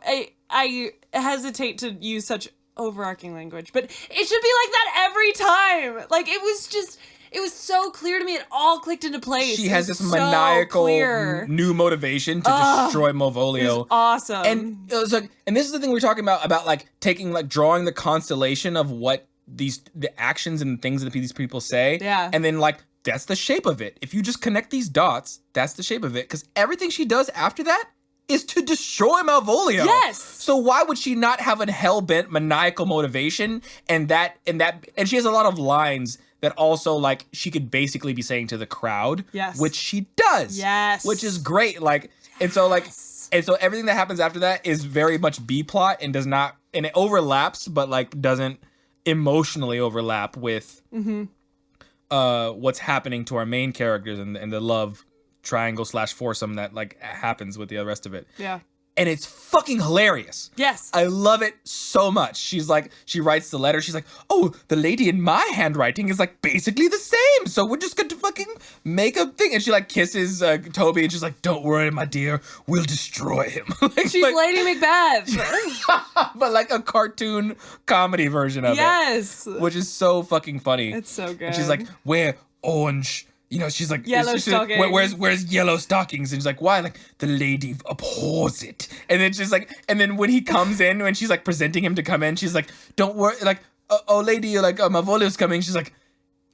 I hesitate to use such overarching language, but it should be like that every time. Like it was so clear to me. It all clicked into place. She has this maniacal new motivation to destroy Malvolio. It was awesome. And it was like, and this is the thing we're talking about like taking, like drawing the constellation of what the actions and things that these people say. Yeah. And then like, that's the shape of it. If you just connect these dots, that's the shape of it. Because everything she does after that is to destroy Malvolio. Yes. So why would she not have a hell-bent maniacal motivation? And she has a lot of lines that also, like, she could basically be saying to the crowd. Yes. Which she does. Yes. Which is great. Like, and so, like, and so everything that happens after that is very much B-plot and does not, and it overlaps, but, like, doesn't emotionally overlap with what's happening to our main characters and the love triangle / foursome that, like, happens with the rest of it. Yeah. And it's fucking hilarious. Yes. I love it so much. She's like, she writes the letter. She's like, "Oh, the lady in my handwriting is like basically the same. So we're just going to fucking make a thing." And she like kisses Toby and she's like, "Don't worry, my dear. We'll destroy him." She's like, Lady Macbeth. But like a cartoon comedy version of it. Yes. Which is so fucking funny. It's so good. And she's like, "Wear orange." You know, she's like, yellow stockings. Where's yellow stockings? And she's like, "Why?" Like, "The lady abhors it." And then she's like, and then when he comes in, when she's like presenting him to come in, she's like, "Don't worry." Like, "Oh, lady, like, Malvolio's coming." She's like,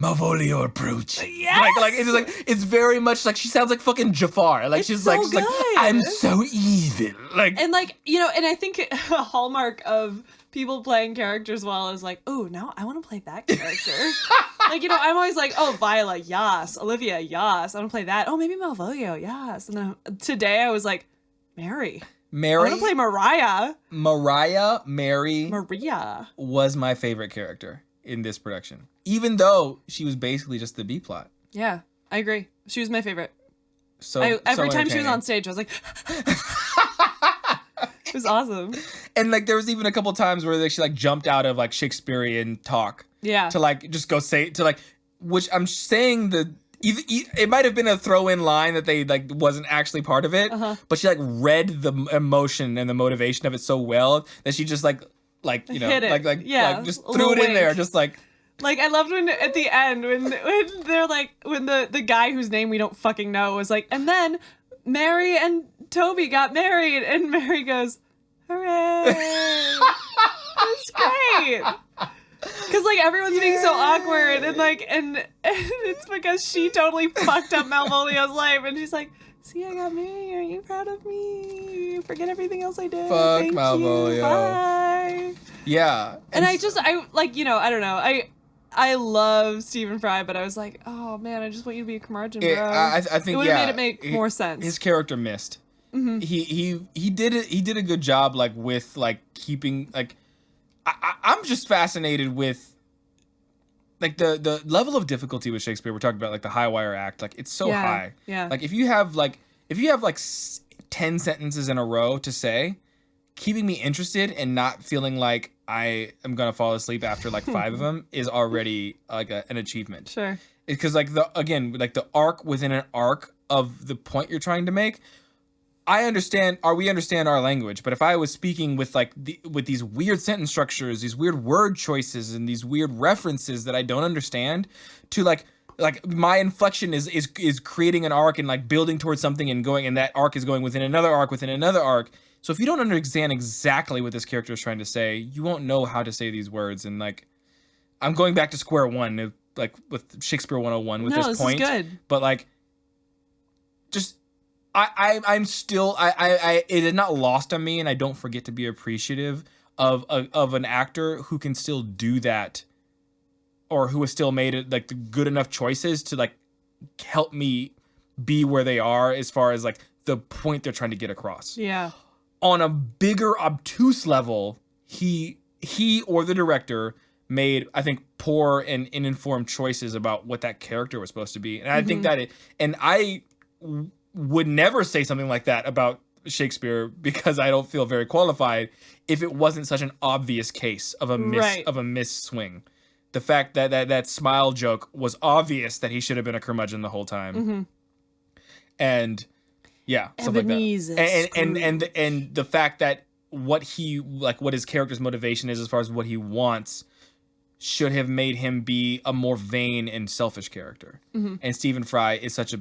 "Malvolio approach." Yes! Like it's like, it's very much like, she sounds like fucking Jafar. Like, she's so like, good. "I'm so evil." Like, and like, you know, and I think a hallmark of people playing characters well is like, "Oh, now I want to play that character." Like, you know, I'm always like, "Oh, Viola, yes. Olivia, yes. I want to play that. Oh, maybe Malvolio, yes." And then today I was like, Mary. I want to play Mariah. Maria was my favorite character in this production, even though she was basically just the B plot. Yeah, I agree. She was my favorite. So every time she was on stage, I was like, it was awesome. And like, there was even a couple times where she like jumped out of like Shakespearean talk. Yeah. To like just go say to like, which I'm saying it might have been a throw-in line that they like wasn't actually part of it, but she like read the emotion and the motivation of it so well that she just like you know, like just threw it in there, just like. Like, I loved when at the end when they're like, when the guy whose name we don't fucking know was like, "And then Mary and Toby got married," and Mary goes, "Hooray!" It's great. Because, like, everyone's being so awkward, and, like, and it's because she totally fucked up Malvolio's life, and she's like, See, I got married. Aren't you proud of me? Forget everything else I did. Fuck Thank Malvolio. you. Bye. Yeah. And I like, I don't know. I love Stephen Fry, but I was like, oh man, I just want you to be a curmudgeon, bro. I think it would have made it make more sense. His character missed. Mm-hmm. He did it. He did a good job, like with like keeping like. I'm just fascinated with like the level of difficulty with Shakespeare. We're talking about like the high wire act. Like it's so high. Yeah. Like if you have 10 sentences in a row to say, keeping me interested and not feeling like I am gonna fall asleep after like 5 of them is already like an achievement. Sure. Because like the arc within an arc of the point you're trying to make. We understand our language, but if I was speaking with with these weird sentence structures, these weird word choices, and these weird references that I don't understand, to like my inflection is creating an arc and like building towards something and going, and that arc is going within another arc within another arc. So if you don't understand exactly what this character is trying to say, you won't know how to say these words. And like, I'm going back to square one, like with Shakespeare 101 with this point. Is good. But like, just. I'm still it is not lost on me, and I don't forget to be appreciative of an actor who can still do that, or who has still made it like the good enough choices to like help me be where they are as far as like the point they're trying to get across. Yeah. On a bigger obtuse level, he or the director made, I think, poor and uninformed choices about what that character was supposed to be, and I think that I would never say something like that about Shakespeare because I don't feel very qualified if it wasn't such an obvious case of a miss swing. The fact that smile joke was obvious that he should have been a curmudgeon the whole time. And yeah, stuff like that. And the fact that what his character's motivation is as far as what he wants should have made him be a more vain and selfish character. And Stephen Fry is such a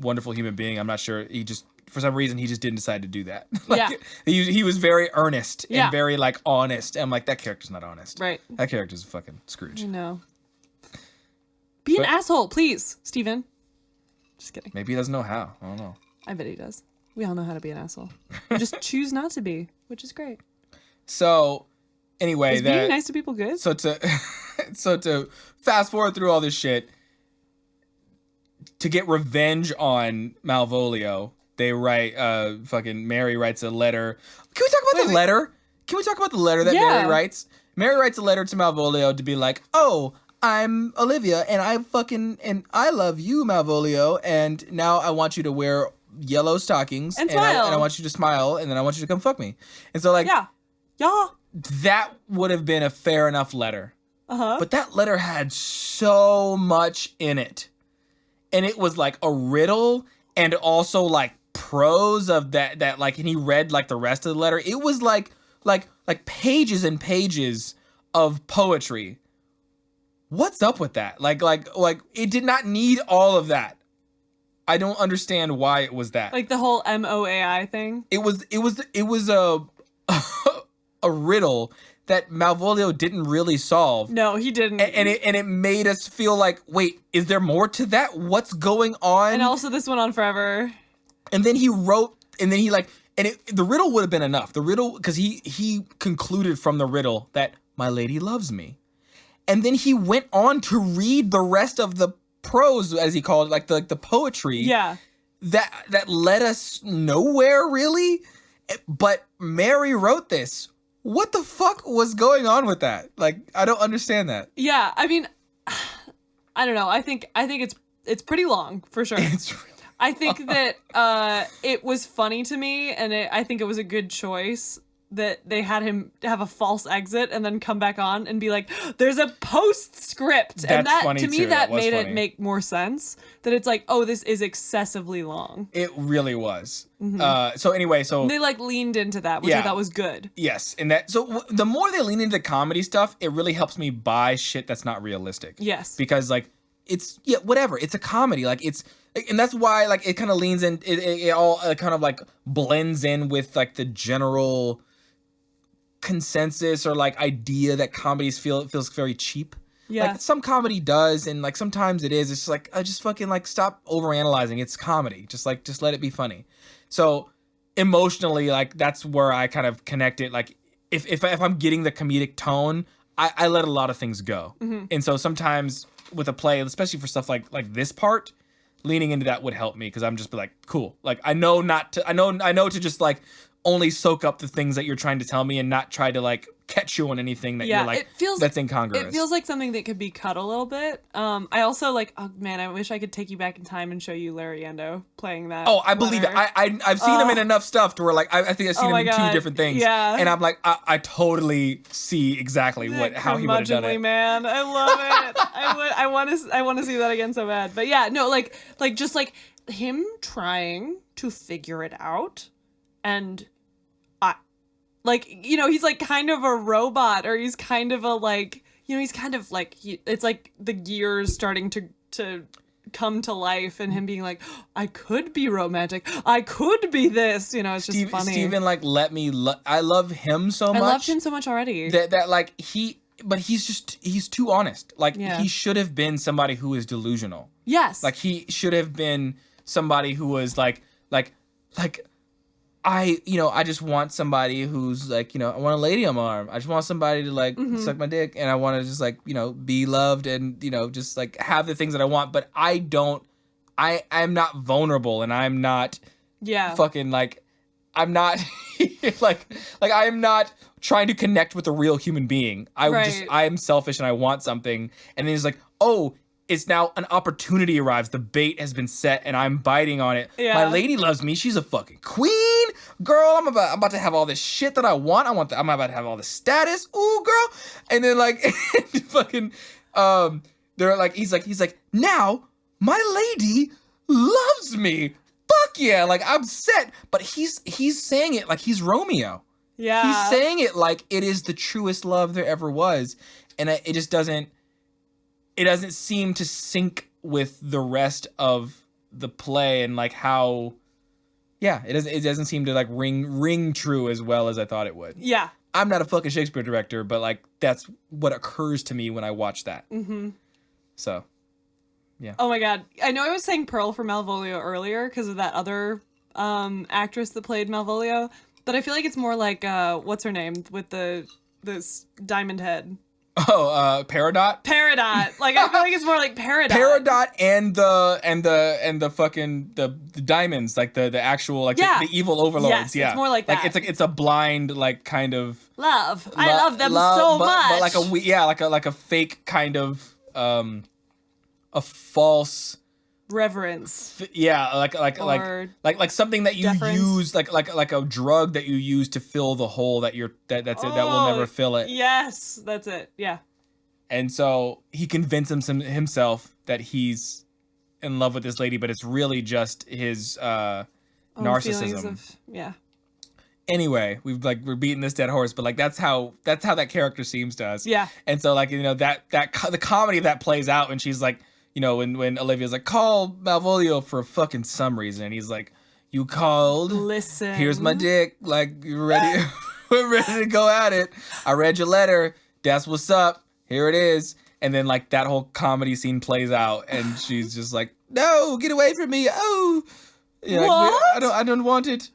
wonderful human being. I'm not sure, he just, for some reason, he just didn't decide to do that. He was very earnest and very like honest, and I'm like, that character's not honest. Right. That character's a fucking Scrooge. I know. Be an asshole, please, Steven. Just kidding. Maybe he doesn't know how. I don't know. I bet he does. We all know how to be an asshole. Just choose not to be, which is great. So anyway, is being nice to people good? So to fast forward through all this shit, to get revenge on Malvolio, they write, fucking Mary writes a letter. Can we talk about the letter? Can we talk about the letter that Mary writes? Mary writes a letter to Malvolio to be like, oh, I'm Olivia, and I love you, Malvolio, and now I want you to wear yellow stockings, and smile. I want you to smile, and then I want you to come fuck me. And so like, that would have been a fair enough letter. But that letter had so much in it. And it was like a riddle and also like prose of that like, and he read like the rest of the letter. It was like pages and pages of poetry. What's up with that? Like it did not need all of that. I don't understand why it was that. Like the whole MOAI thing. It was a a riddle that Malvolio didn't really solve. No, he didn't. And it made us feel like, wait, is there more to that? What's going on? And also this went on forever. And then he wrote, and then he like, the riddle would have been enough. The riddle, because he concluded from the riddle that my lady loves me. And then he went on to read the rest of the prose, as he called it, like the poetry. Yeah. That led us nowhere, really. But Mary wrote this. What the fuck was going on with that? Like, I don't understand that. Yeah, I mean, I don't know. I think it's pretty long for sure. It's really I think that it was funny to me, and I think it was a good choice that they had him have a false exit and then come back on and be like, "There's a postscript," That's and that funny to me too. that That was made funny. it make more sense. That it's like, oh, this is excessively long. It really was. So anyway, They like leaned into that, which I thought was good. Yes, and that the more they lean into the comedy stuff, it really helps me buy shit that's not realistic. Yes, because like it's whatever. It's a comedy. Like it's. And that's why, like, it kind of leans in. It all kind of like blends in with like the general consensus or like idea that comedies feels very cheap. Yeah. Like some comedy does, and like sometimes it is. It's just like I just fucking like stop overanalyzing. It's comedy. Just let it be funny. So emotionally, like that's where I kind of connect it. Like if I'm getting the comedic tone, I let a lot of things go. And so sometimes with a play, especially for stuff like this part, leaning into that would help me because I'm just be like, cool. Like I know to just like only soak up the things that you're trying to tell me and not try to like catch you on anything that you're like that's incongruous. It feels like something that could be cut a little bit. I also like, oh man, I wish I could take you back in time and show you Larry Endo playing that. Oh, I believe it. I've seen him in enough stuff to where like I think I've seen him in two different things. Yeah. And I'm like, I totally see exactly how he would have done it. Man, I love it. I want to see that again so bad. But yeah, no, like just like him trying to figure it out, and like, you know, he's like kind of a robot, or he's kind of a like, you know, he's kind of like, it's like the gears starting to come to life, and him being like, I could be romantic, I could be this, you know, it's just funny. Steven, like, I love him so much. I loved him so much already. That like but he's too honest. Like he should have been somebody who is delusional. Yes. Like he should have been somebody who was like I just want somebody who's like, you know, I want a lady on my arm. I just want somebody to like suck my dick, and I want to just like, you know, be loved and, you know, just like have the things that I want. But I'm not vulnerable, and I'm not fucking like, I'm not like I'm not trying to connect with a real human being. I am selfish and I want something. And then he's like, oh, it's now an opportunity arrives. The bait has been set and I'm biting on it. Yeah. My lady loves me. She's a fucking queen. Girl, I'm about to have all this shit that I want. I'm about to have all this status. Ooh, girl. And then like fucking they're like he's like, now my lady loves me. Fuck yeah. Like I'm set. But he's saying it like he's Romeo. Yeah. He's saying it like it is the truest love there ever was. And it just doesn't seem to sync with the rest of the play, and like how, it doesn't seem to like ring true as well as I thought it would. Yeah. I'm not a fucking Shakespeare director, but like that's what occurs to me when I watch that. Mm-hmm. So, yeah. Oh my God. I know I was saying Pearl for Malvolio earlier because of that other actress that played Malvolio, but I feel like it's more like, what's her name with this diamond head? Oh, Peridot? Peridot. Like I feel like it's more like Peridot. Peridot and the fucking the diamonds, like the actual like the evil overlords. Yes, it's more like that. Like it's a blind like kind of love. I love them so much. But like a fake kind of a false reverence. Like something that you use like a drug that you use to fill the hole that that will never fill it. Yes, that's it. Yeah. And so he convinces himself that he's in love with this lady, but it's really just his narcissism. Anyway, we're beating this dead horse, but like that's how that character seems to us. Yeah. And so like, you know, the comedy that plays out when she's like, you know, when Olivia's like, call Malvolio for fucking some reason, and he's like, you called. Listen. Here's my dick. Like, you ready? We're ready to go at it. I read your letter. That's what's up. Here it is. And then like that whole comedy scene plays out, and she's just like, no, get away from me. Oh, yeah, what? I don't want it.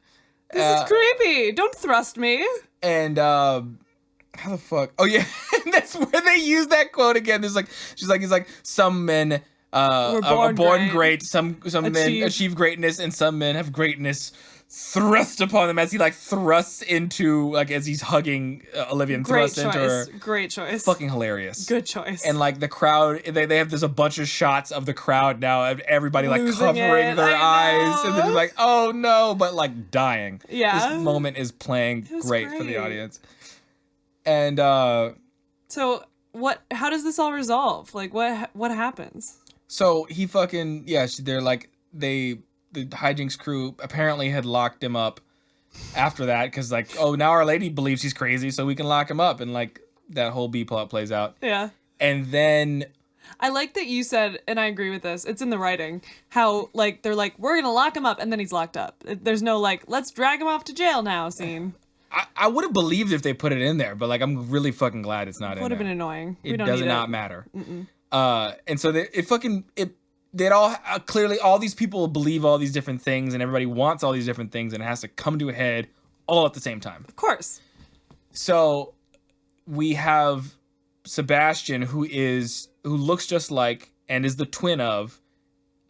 This is creepy. Don't thrust me. And how the fuck? Oh yeah, that's where they use that quote again. There's like he's like some men are born great. Some men achieve greatness, and some men have greatness thrust upon them as he like thrusts into like as he's hugging Olivia and thrusts into her. Great choice. Fucking hilarious. Good choice. And like the crowd, they have there's a bunch of shots of the crowd now, and everybody like Losing covering their eyes, know. and they're like, oh no, but like dying. Yeah. This moment is playing great for the audience. And so how does this all resolve? Like what happens? So he fucking they're like the hi-jinx crew apparently had locked him up after that because like, oh, now our lady believes he's crazy, so we can lock him up, and like that whole B plot plays out. Yeah. And then I like that you said, and I agree with this, it's in the writing, how like they're like, we're gonna lock him up, and then he's locked up. There's no like, let's drag him off to jail now scene. I would have believed if they put it in there, but like I'm really fucking glad it's not in there. Would have been annoying. It does not matter. And so they'd all clearly all these people believe all these different things, and everybody wants all these different things, and it has to come to a head all at the same time. Of course. So we have Sebastian, who looks just like and is the twin of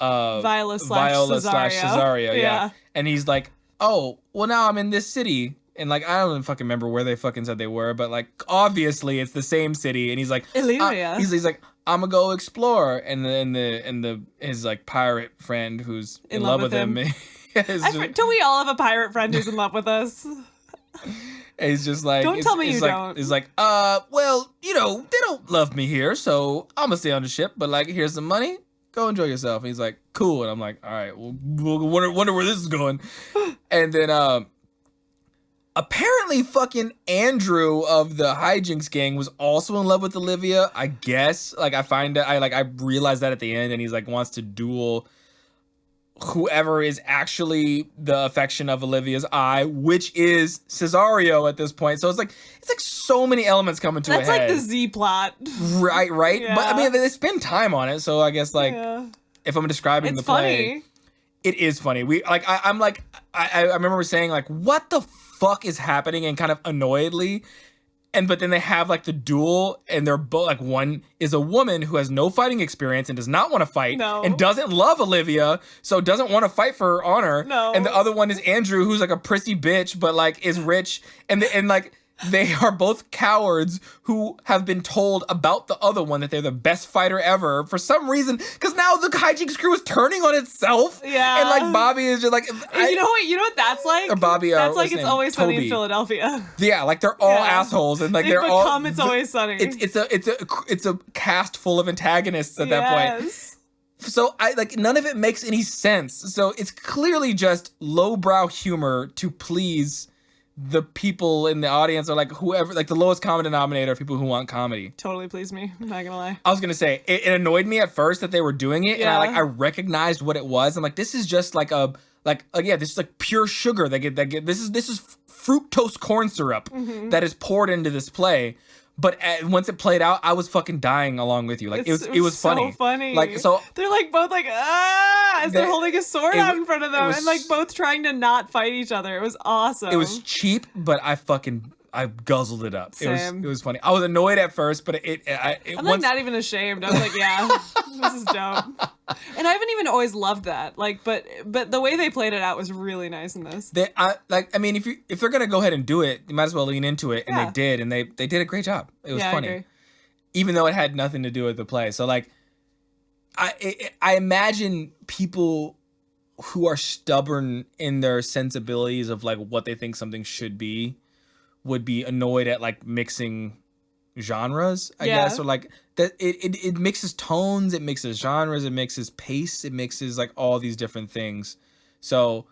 Viola slash Cesario. Yeah. And he's like, oh, well, now I'm in this city. And, like, I don't fucking remember where they fucking said they were, but, like, obviously it's the same city. And he's like, Illyria. He's like, I'm gonna go explore. And then his, like, pirate friend who's in love with him. Don't we all have a pirate friend who's in love with us? And he's just like, don't tell me you don't. He's like, well, they don't love me here, so I'm gonna stay on the ship. But, like, here's some money. Go enjoy yourself. And he's like, cool. And I'm like, all right, well, we'll wonder where this is going. And then, apparently fucking Andrew of the hi-jinx gang was also in love with Olivia, I guess. Like, I realized that at the end, and he's like, wants to duel whoever is actually the affection of Olivia's eye, which is Cesario at this point. So it's like so many elements coming to a head. That's like the Z plot. Right? Yeah. But I mean, they spend time on it, so I guess if I'm describing the play, funny. It is funny. I remember saying like, what the fuck is happening, and kind of annoyedly. But then they have like the duel, and they're both like, one is a woman who has no fighting experience and does not want to fight, and doesn't love Olivia, so doesn't want to fight for her honor. No. And the other one is Andrew, who's like a prissy bitch, but like is rich, and like they are both cowards who have been told about the other one that they're the best fighter ever for some reason, because now the hi-jinx crew is turning on itself. Yeah. And like Bobby is just like, you know what that's like? Or Bobby, that's like It's Always Sunny in Toby. Philadelphia. Yeah, like they're all assholes, and like they're all. It's Always Sunny. It's a cast full of antagonists at that point. So none of it makes any sense. So it's clearly just lowbrow humor to please the people in the audience, or like whoever, like the lowest common denominator of people who want comedy. Totally pleased me. I'm not gonna lie. I was gonna say it annoyed me at first that they were doing it, and I recognized what it was. I'm like, this is just like this is like pure sugar. This is fructose corn syrup that is poured into this play. But once it played out, I was fucking dying along with you. Like it was funny. So funny. Like, so they're like both like as they're holding a sword out in front of them, and like both trying to not fight each other. It was awesome. It was cheap, but I guzzled it up. Same. It was funny. I was annoyed at first, but I'm like not even ashamed. I was like, yeah, this is dope. And I haven't even always loved that. Like, but the way they played it out was really nice in this. If they're gonna go ahead and do it, you might as well lean into it, and they did, and they did a great job. It was funny, I agree. Even though it had nothing to do with the play. So like, I imagine people who are stubborn in their sensibilities of like what they think something should be would be annoyed at like mixing genres, I guess, or like that it mixes tones, it mixes genres, it mixes pace, it mixes like all these different things. So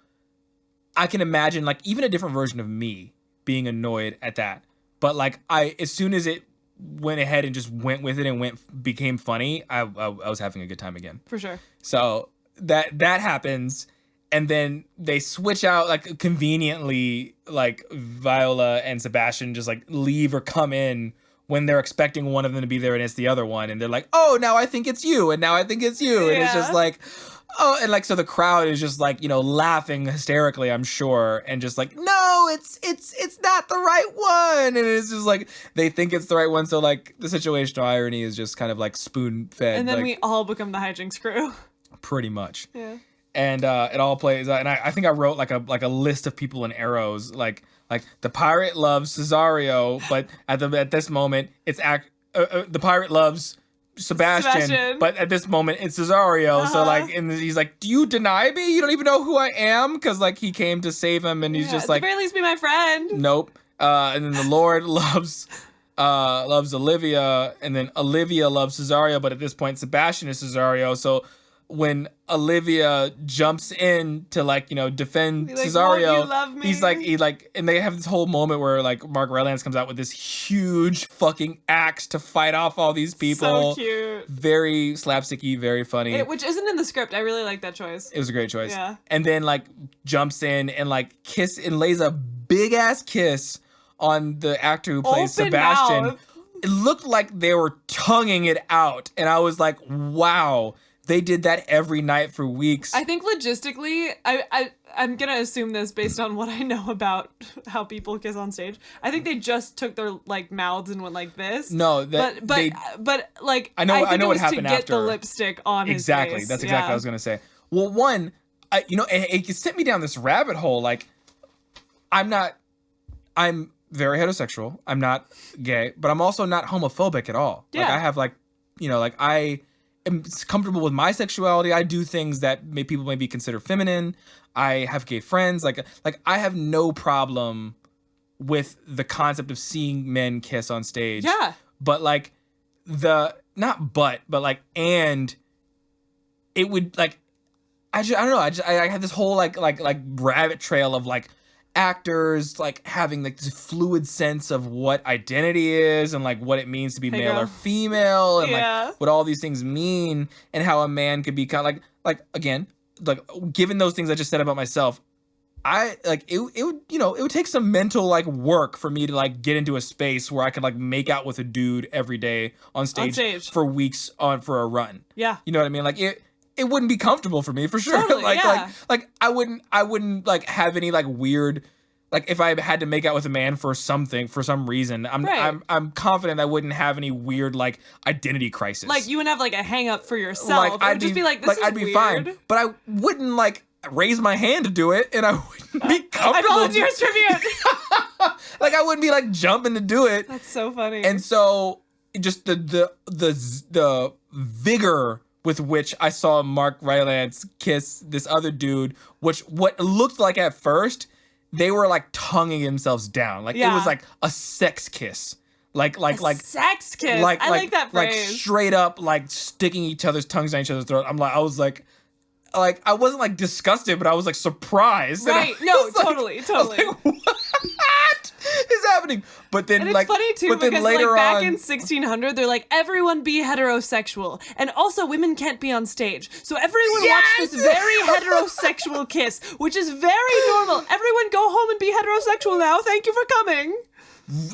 I can imagine like even a different version of me being annoyed at that. But like as soon as it went ahead and just went with it and became funny, I was having a good time again. For sure. So that happens. And then they switch out like conveniently, like Viola and Sebastian just like leave or come in when they're expecting one of them to be there and it's the other one. And they're like, oh, now I think it's you. And now I think it's you. And it's just like, oh, and like, so the crowd is just like, laughing hysterically, I'm sure. And just like, no, it's not the right one. And it's just like, they think it's the right one. So like the situational irony is just kind of like spoon fed. And then like, we all become the hi-jinx crew. Pretty much. Yeah. And it all plays, and I think I wrote like a list of people in arrows, like the pirate loves Cesario, but at this moment it's the pirate loves Sebastian, but at this moment it's Cesario. So like, and he's like, do you deny me? You don't even know who I am, because like he came to save him, and he's just like, at the very least be my friend. Nope. And then the Lord loves Olivia, and then Olivia loves Cesario, but at this point Sebastian is Cesario. So when Olivia jumps in to like, defend Cesario, won't you love me? he's like, and they have this whole moment where like Mark Rylance comes out with this huge fucking axe to fight off all these people. So cute. Very slapsticky, very funny. Which isn't in the script. I really like that choice. It was a great choice. Yeah. And then like jumps in and like lays a big ass kiss on the actor who plays Open Sebastian. mouth. It looked like they were tonguing it out, and I was like, wow, they did that every night for weeks. I think logistically, I'm gonna assume this based on what I know about how people kiss on stage. I think they just took their like mouths and went like this. No, but like I know think it what was happened to get after. the lipstick on his Exactly. face. That's exactly what I was gonna say. Well, one, it sent me down this rabbit hole. Like, I'm very heterosexual. I'm not gay, but I'm also not homophobic at all. Yeah. Like, I have I am comfortable with my sexuality. I do things that people maybe consider feminine. I have gay friends. Like I have no problem with the concept of seeing men kiss on stage. Yeah. But like and it would like, I don't know. I had this whole like rabbit trail of like actors like having like this fluid sense of what identity is and like what it means to be Hey, male girl. or female and Yeah. like what all these things mean and how a man could be kind of like again, like given those things I just said about myself, I like it would take some mental like work for me to like get into a space where I could like make out with a dude every day on stage. For weeks for a run. Yeah. You know what I mean? Like it wouldn't be comfortable for me for sure. Totally, yeah. like I wouldn't like have any like weird, like if I had to make out with a man for some reason, I'm confident I wouldn't have any weird like identity crisis. Like you wouldn't have like a hang up for yourself. I'd just be like, this is I'd be weird. fine, but I wouldn't like raise my hand to do it, and I wouldn't be comfortable. I volunteer as tribute. Like I wouldn't be like jumping to do it. That's so funny. And so just the vigor with which I saw Mark Rylance kiss this other dude, which what looked like at first, they were like tonguing themselves down. Like it was like a sex kiss. Like sex kiss. I like that phrase. Like straight up like sticking each other's tongues down each other's throat. I was like I wasn't like disgusted, but I was like surprised. Right. No, totally. I was like, what is happening? But then and it's like funny too but then because later like back on, in 1600 they're like everyone be heterosexual and also women can't be on stage, so everyone watch this very heterosexual kiss, which is very normal. Everyone go home and be heterosexual now, thank you for coming.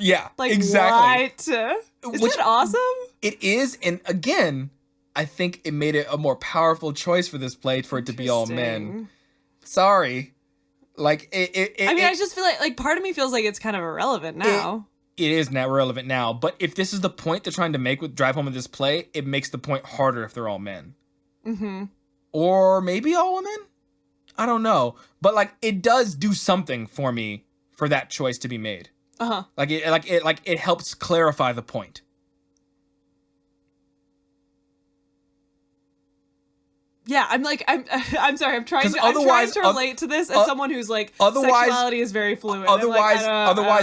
Yeah, Like exactly. What? Isn't that awesome? It is, and again, I think it made it a more powerful choice for this play for it to be all men. Sorry. Like I just feel like part of me feels like it's kind of irrelevant now. It is now relevant now, but if this is the point they're trying to make with Drive Home with this play, it makes the point harder if they're all men. Mm-hmm. Or maybe all women? I don't know. But like it does do something for me for that choice to be made. Uh-huh. It helps clarify the point. Yeah, I'm sorry. I'm trying otherwise- to relate to this as someone who's like sexuality is very fluid. Otherwise,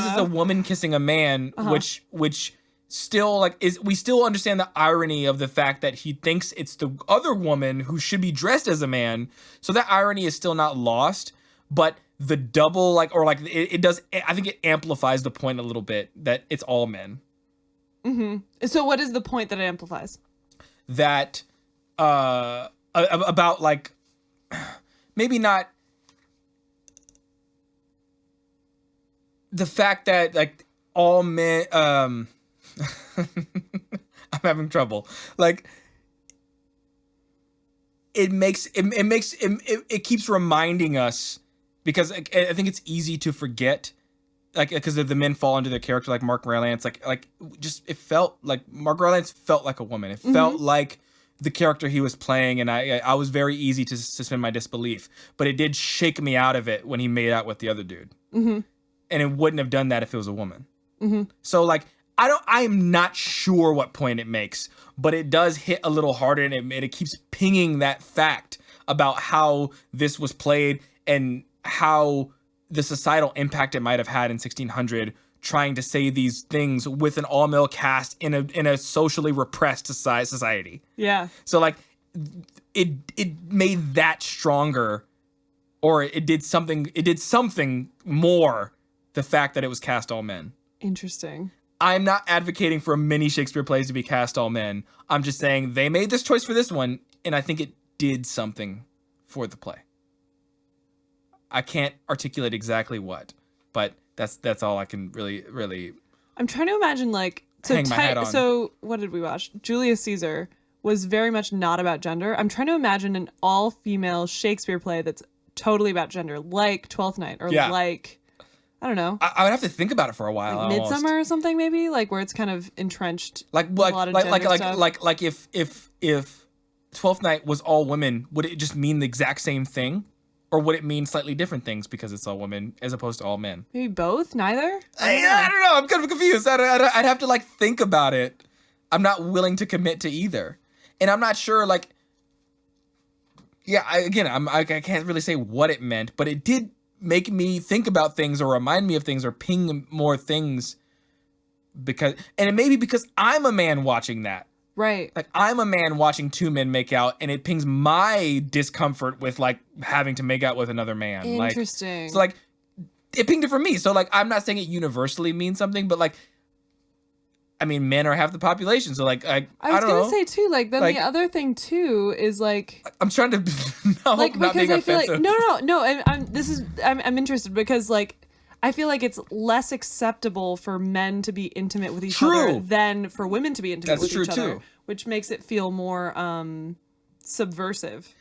it's a woman kissing a man, which still like we still understand the irony of the fact that he thinks it's the other woman who should be dressed as a man. So that irony is still not lost, but the double it does. I think it amplifies the point a little bit that it's all men. Mm-hmm. So what is the point that it amplifies? That about like maybe not the fact that like all men I'm having trouble like it keeps reminding us, because I think it's easy to forget, like because the men fall into their character like Mark Rylance, like just it felt like Mark Rylance felt like a woman. It felt like the character he was playing, and I was very easy to suspend my disbelief, but it did shake me out of it when he made out with the other dude. Mm-hmm. And it wouldn't have done that if it was a woman. Mm-hmm. So like, I'm not sure what point it makes, but it does hit a little harder, and it keeps pinging that fact about how this was played and how the societal impact it might have had in 1600, trying to say these things with an all-male cast in a socially repressed society. Yeah. So like it made that stronger, or it did something more, the fact that it was cast all men. Interesting. I'm not advocating for many Shakespeare plays to be cast all men. I'm just saying they made this choice for this one, and I think it did something for the play. I can't articulate exactly what, But that's all I can really I'm trying to imagine like hang my hat on. So what did we watch? Julius Caesar was very much not about gender. I'm trying to imagine an all-female Shakespeare play that's totally about gender, like Twelfth Night, or like, I don't know. I would have to think about it for a while. Like Midsummer or something, maybe, like where it's kind of entrenched. Like a lot of gender stuff. like if Twelfth Night was all women, would it just mean the exact same thing, or would it mean slightly different things because it's all women as opposed to all men? Maybe both, neither. I don't know. I'm kind of confused. I'd have to like think about it. I'm not willing to commit to either, and I'm not sure like. Yeah, I can't really say what it meant, but it did make me think about things or remind me of things or ping more things and it may be because I'm a man watching that. Right. Like I'm a man watching two men make out and it pings my discomfort with like having to make out with another man. Interesting. So like it pinged it for me. So like I'm not saying it universally means something, but like I mean, men are half the population, so like I was gonna say too. Like then like, the other thing too is like I'm trying to like not being I feel offensive. like no. I'm interested because like I feel like it's less acceptable for men to be intimate with each other than for women to be intimate with each other, which makes it feel more subversive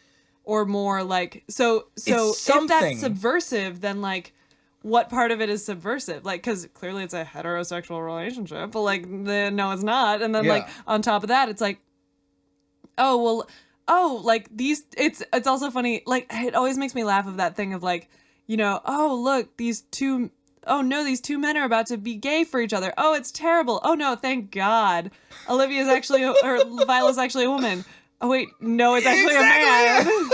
or more like so. If that's subversive, then like. What part of it is subversive? Like, because clearly it's a heterosexual relationship, but like, no, it's not. And then like on top of that, it's like, like these. It's also funny. Like, it always makes me laugh of that thing of like, you know, oh look, these two men are about to be gay for each other. Oh, it's terrible. Oh no, thank God, Olivia's actually or Viola's actually a woman. Oh wait, no, it's actually a man.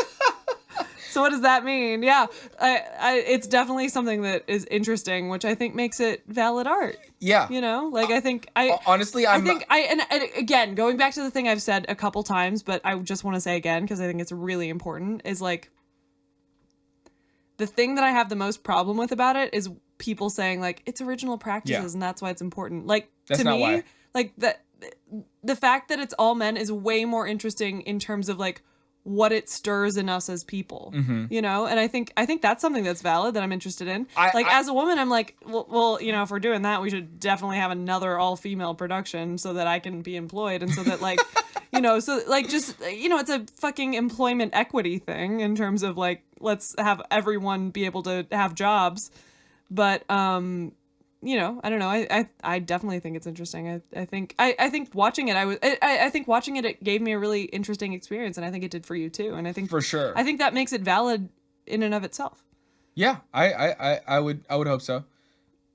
So what does that mean? Yeah, it's definitely something that is interesting, which I think makes it valid art. Yeah, you know, like I think again going back to the thing I've said a couple times, but I just want to say again because I think it's really important. Is like the thing that I have the most problem with about it is people saying like it's original practices and that's why it's important. Like that's to not me, why. Like the fact that it's all men is way more interesting in terms of like. What it stirs in us as people, you know? And I think that's something that's valid that I'm interested in. As a woman, I'm like, well, you know, if we're doing that, we should definitely have another all-female production so that I can be employed and so that like, you know, so like just, you know, it's a fucking employment equity thing in terms of like, let's have everyone be able to have jobs. But, you know, I don't know. I definitely think it's interesting. I think watching it, I think watching it, it gave me a really interesting experience, and I think it did for you too. And I think for sure, I think that makes it valid in and of itself. Yeah, I would hope so.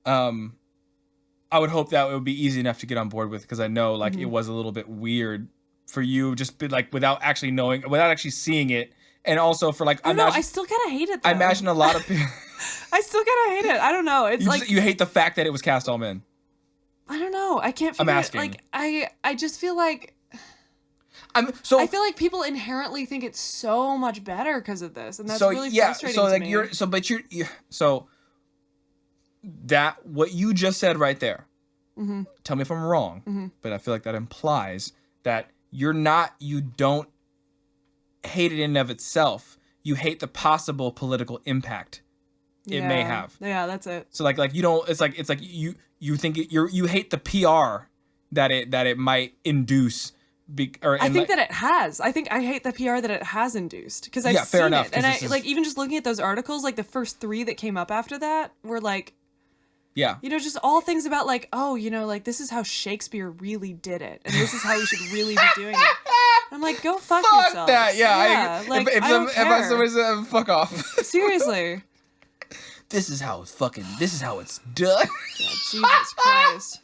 I would hope that it would be easy enough to get on board with because I know like it was a little bit weird for you just be, like without actually seeing it, and also for like I still kind of hate it. Though. I imagine a lot of people. I still kind of hate it. I don't know. It's you hate the fact that it was cast all men. I don't know. I can't figure it. Like I just feel like I feel like people inherently think it's so much better because of this, and that's really frustrating to me. So that what you just said right there. Tell me if I'm wrong, but I feel like that implies that you don't hate it in and of itself. You hate the possible political impact it may have. Yeah, that's it. So like you don't. It's like you think you hate the PR that it might induce. I think that it has. I think I hate the PR that it has induced because I've seen it, and like even just looking at those articles, like the first 3 that came up after that were like. Yeah. You know, just all things about like, oh, you know, like this is how Shakespeare really did it. And this is how we should really be doing it. I'm like, go fuck yourself. Fuck that. Yeah. Like, if somebody said, fuck off. Seriously. This is how it's done. Yeah, Jesus Christ.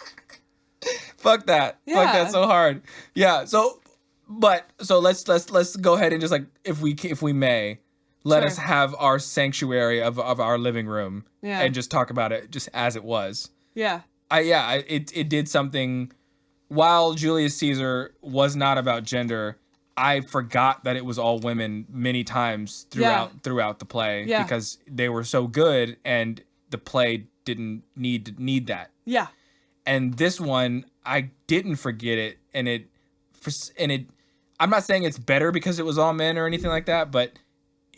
Fuck that. Yeah. Fuck that so hard. Yeah. So let's go ahead and just like, if we may, let us have our sanctuary of our living room and just talk about it just as it was. Yeah. It did something. While Julius Caesar was not about gender, I forgot that it was all women many times throughout the play because they were so good and the play didn't need that. Yeah. And this one, I didn't forget it, and it. I'm not saying it's better because it was all men or anything like that, but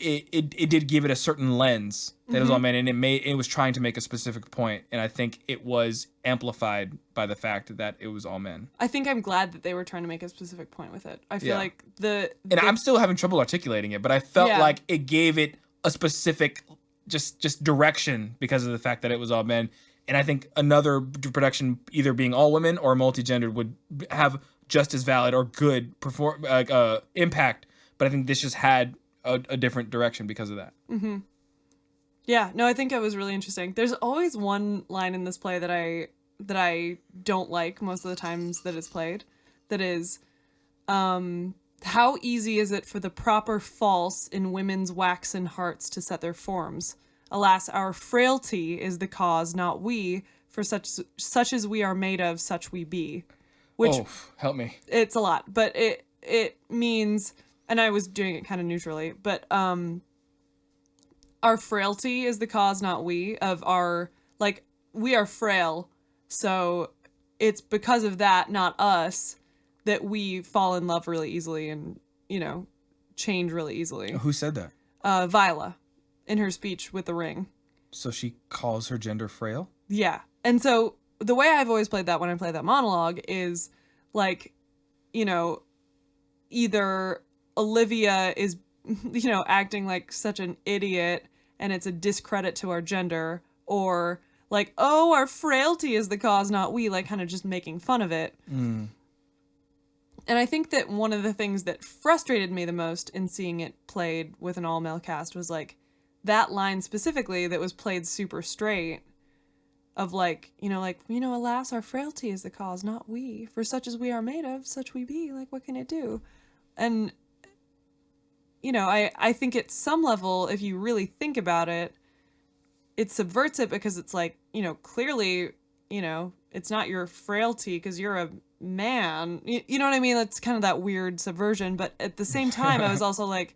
it did give it a certain lens that it was all men, and it was trying to make a specific point, and I think it was amplified by the fact that it was all men. I think I'm glad that they were trying to make a specific point with it. I feel like and I'm still having trouble articulating it, but I felt like it gave it a specific just direction because of the fact that it was all men. And I think another production, either being all women or multi-gendered, would have just as valid or good impact. But I think this just had a different direction because of that. Mm-hmm. Yeah, no, I think it was really interesting. There's always one line in this play that I don't like most of the times that it's played. That is, how easy is it for the proper false in women's waxen hearts to set their forms? Alas, our frailty is the cause, not we. For such as we are made of, such we be. Which, help me. It's a lot, but it means, and I was doing it kind of neutrally, but our frailty is the cause, not we, of our, like, we are frail, so it's because of that, not us, that we fall in love really easily and, change really easily. Who said that? Viola, in her speech with the ring. So she calls her gender frail? Yeah. And so the way I've always played that when I play that monologue is, like, either Olivia is, acting like such an idiot and it's a discredit to our gender, or like, oh, our frailty is the cause, not we, like kind of just making fun of it. And I think that one of the things that frustrated me the most in seeing it played with an all-male cast was like that line specifically that was played super straight of like, alas, our frailty is the cause, not we. For such as we are made of, such we be. Like, what can it do? And I think at some level, if you really think about it, it subverts it because it's like, clearly, it's not your frailty because you're a man. You know what I mean? That's kind of that weird subversion. But at the same time, I was also like,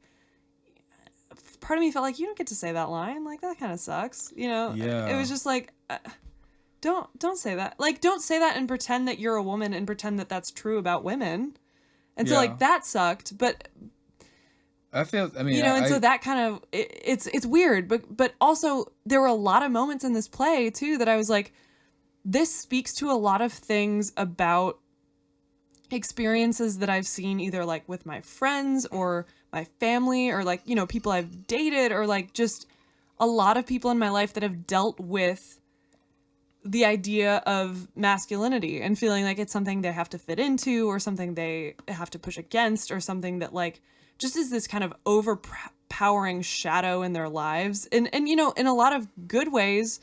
part of me felt like, you don't get to say that line. Like, that kind of sucks. Yeah. It was just like, don't say that. Like, don't say that and pretend that you're a woman and pretend that that's true about women. And so, like, that sucked. But so that kind of, it's weird, but also there were a lot of moments in this play too that I was like, this speaks to a lot of things about experiences that I've seen either like with my friends or my family or like, people I've dated or like just a lot of people in my life that have dealt with the idea of masculinity and feeling like it's something they have to fit into or something they have to push against or something that like just is this kind of overpowering shadow in their lives. And in a lot of good ways,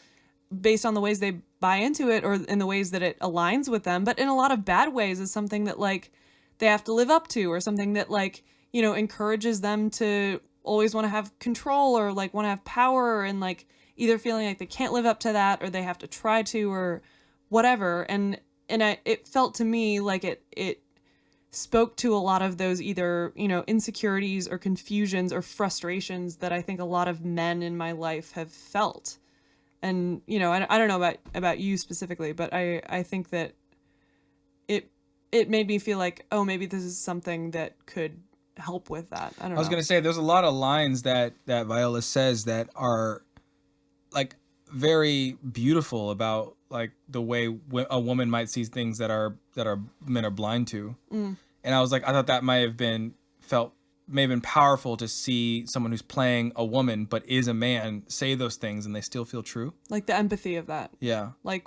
based on the ways they buy into it or in the ways that it aligns with them, but in a lot of bad ways is something that like they have to live up to or something that like, encourages them to always want to have control or like want to have power and like either feeling like they can't live up to that or they have to try to or whatever. And it felt to me like it spoke to a lot of those either, insecurities or confusions or frustrations that I think a lot of men in my life have felt. And, I don't know about you specifically, but I think that it made me feel like, oh, maybe this is something that could help with that. I was going to say, there's a lot of lines that Viola says that are like very beautiful about like the way a woman might see things that men are blind to. And I was like, I thought that may have been powerful to see someone who's playing a woman but is a man say those things and they still feel true. Like the empathy of that. Yeah. Like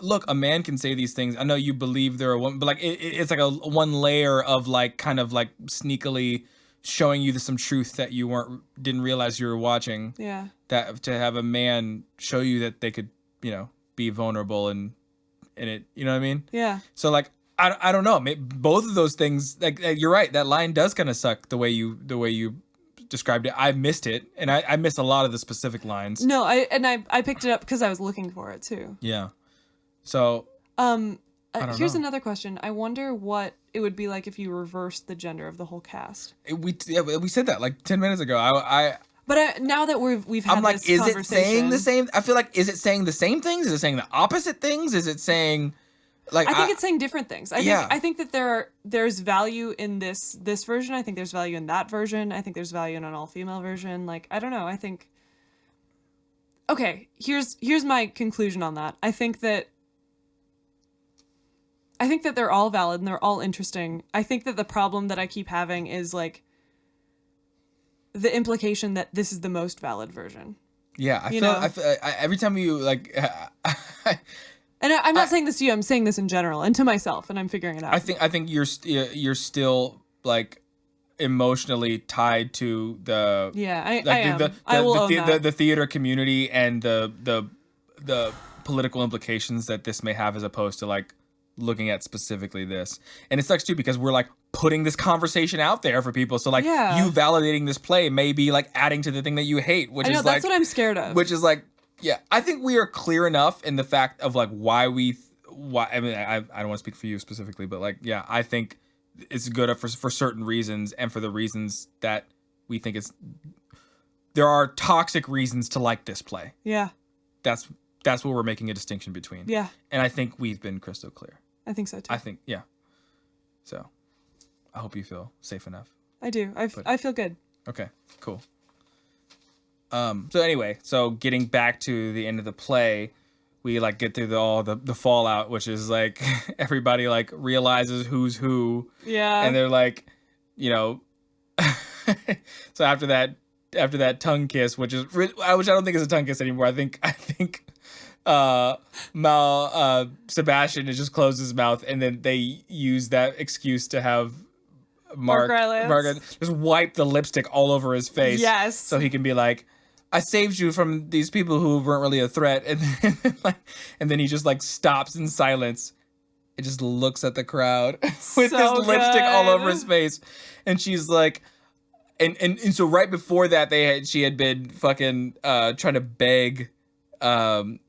look, a man can say these things. I know you believe they're a woman, but like it's like a one layer of like kind of like sneakily showing you some truth that you didn't realize you were watching. Yeah. That to have a man show you that they could, be vulnerable and it, you know what I mean? Yeah. So like I don't know. Both of those things, like you're right. That line does kind of suck the way you described it. I missed it, and I missed a lot of the specific lines. No, I picked it up because I was looking for it too. Yeah. So. Here's another question. I wonder what it would be like if you reversed the gender of the whole cast. We said that like 10 minutes ago. But now that we've had I'm like, this is conversation, it saying the same? I feel like, is it saying the same things? Is it saying the opposite things? Is it saying? Like I think it's saying different things. Yeah. I think that there's value in this version. I think there's value in that version. I think there's value in an all-female version. Like, I don't know. I think. Okay, here's my conclusion on that. I think that they're all valid and they're all interesting. I think that the problem that I keep having is like the implication that this is the most valid version. Yeah, I feel every time you like. And I'm not saying this to you. I'm saying this in general and to myself, and I'm figuring it out. I think you're still like emotionally tied to the I am. I will own that. The theater community and the political implications that this may have, as opposed to like looking at specifically this. And it sucks too because we're like putting this conversation out there for people. So like you validating this play may be like adding to the thing that you hate, which is like that's what I'm scared of. Which is like. Yeah, I think we are clear enough in the fact of like why I mean I don't want to speak for you specifically, but like yeah, I think it's good for certain reasons and for the reasons that we think there are toxic reasons to like this play. Yeah. That's what we're making a distinction between. Yeah. And I think we've been crystal clear. I think so too. I think yeah. So, I hope you feel safe enough. I do. I feel good. Okay, cool. So anyway, getting back to the end of the play, we like get through the fallout, which is like everybody like realizes who's who. Yeah. And they're like, you know, so after that tongue kiss, which I don't think is a tongue kiss anymore. I think Sebastian has just closed his mouth, and then they use that excuse to have Margaret just wipe the lipstick all over his face. Yes. So he can be like, I saved you from these people who weren't really a threat. And then he just like stops in silence. It just looks at the crowd with his lipstick all over his face. And she's like, and so right before that, she had been fucking trying to beg Cesario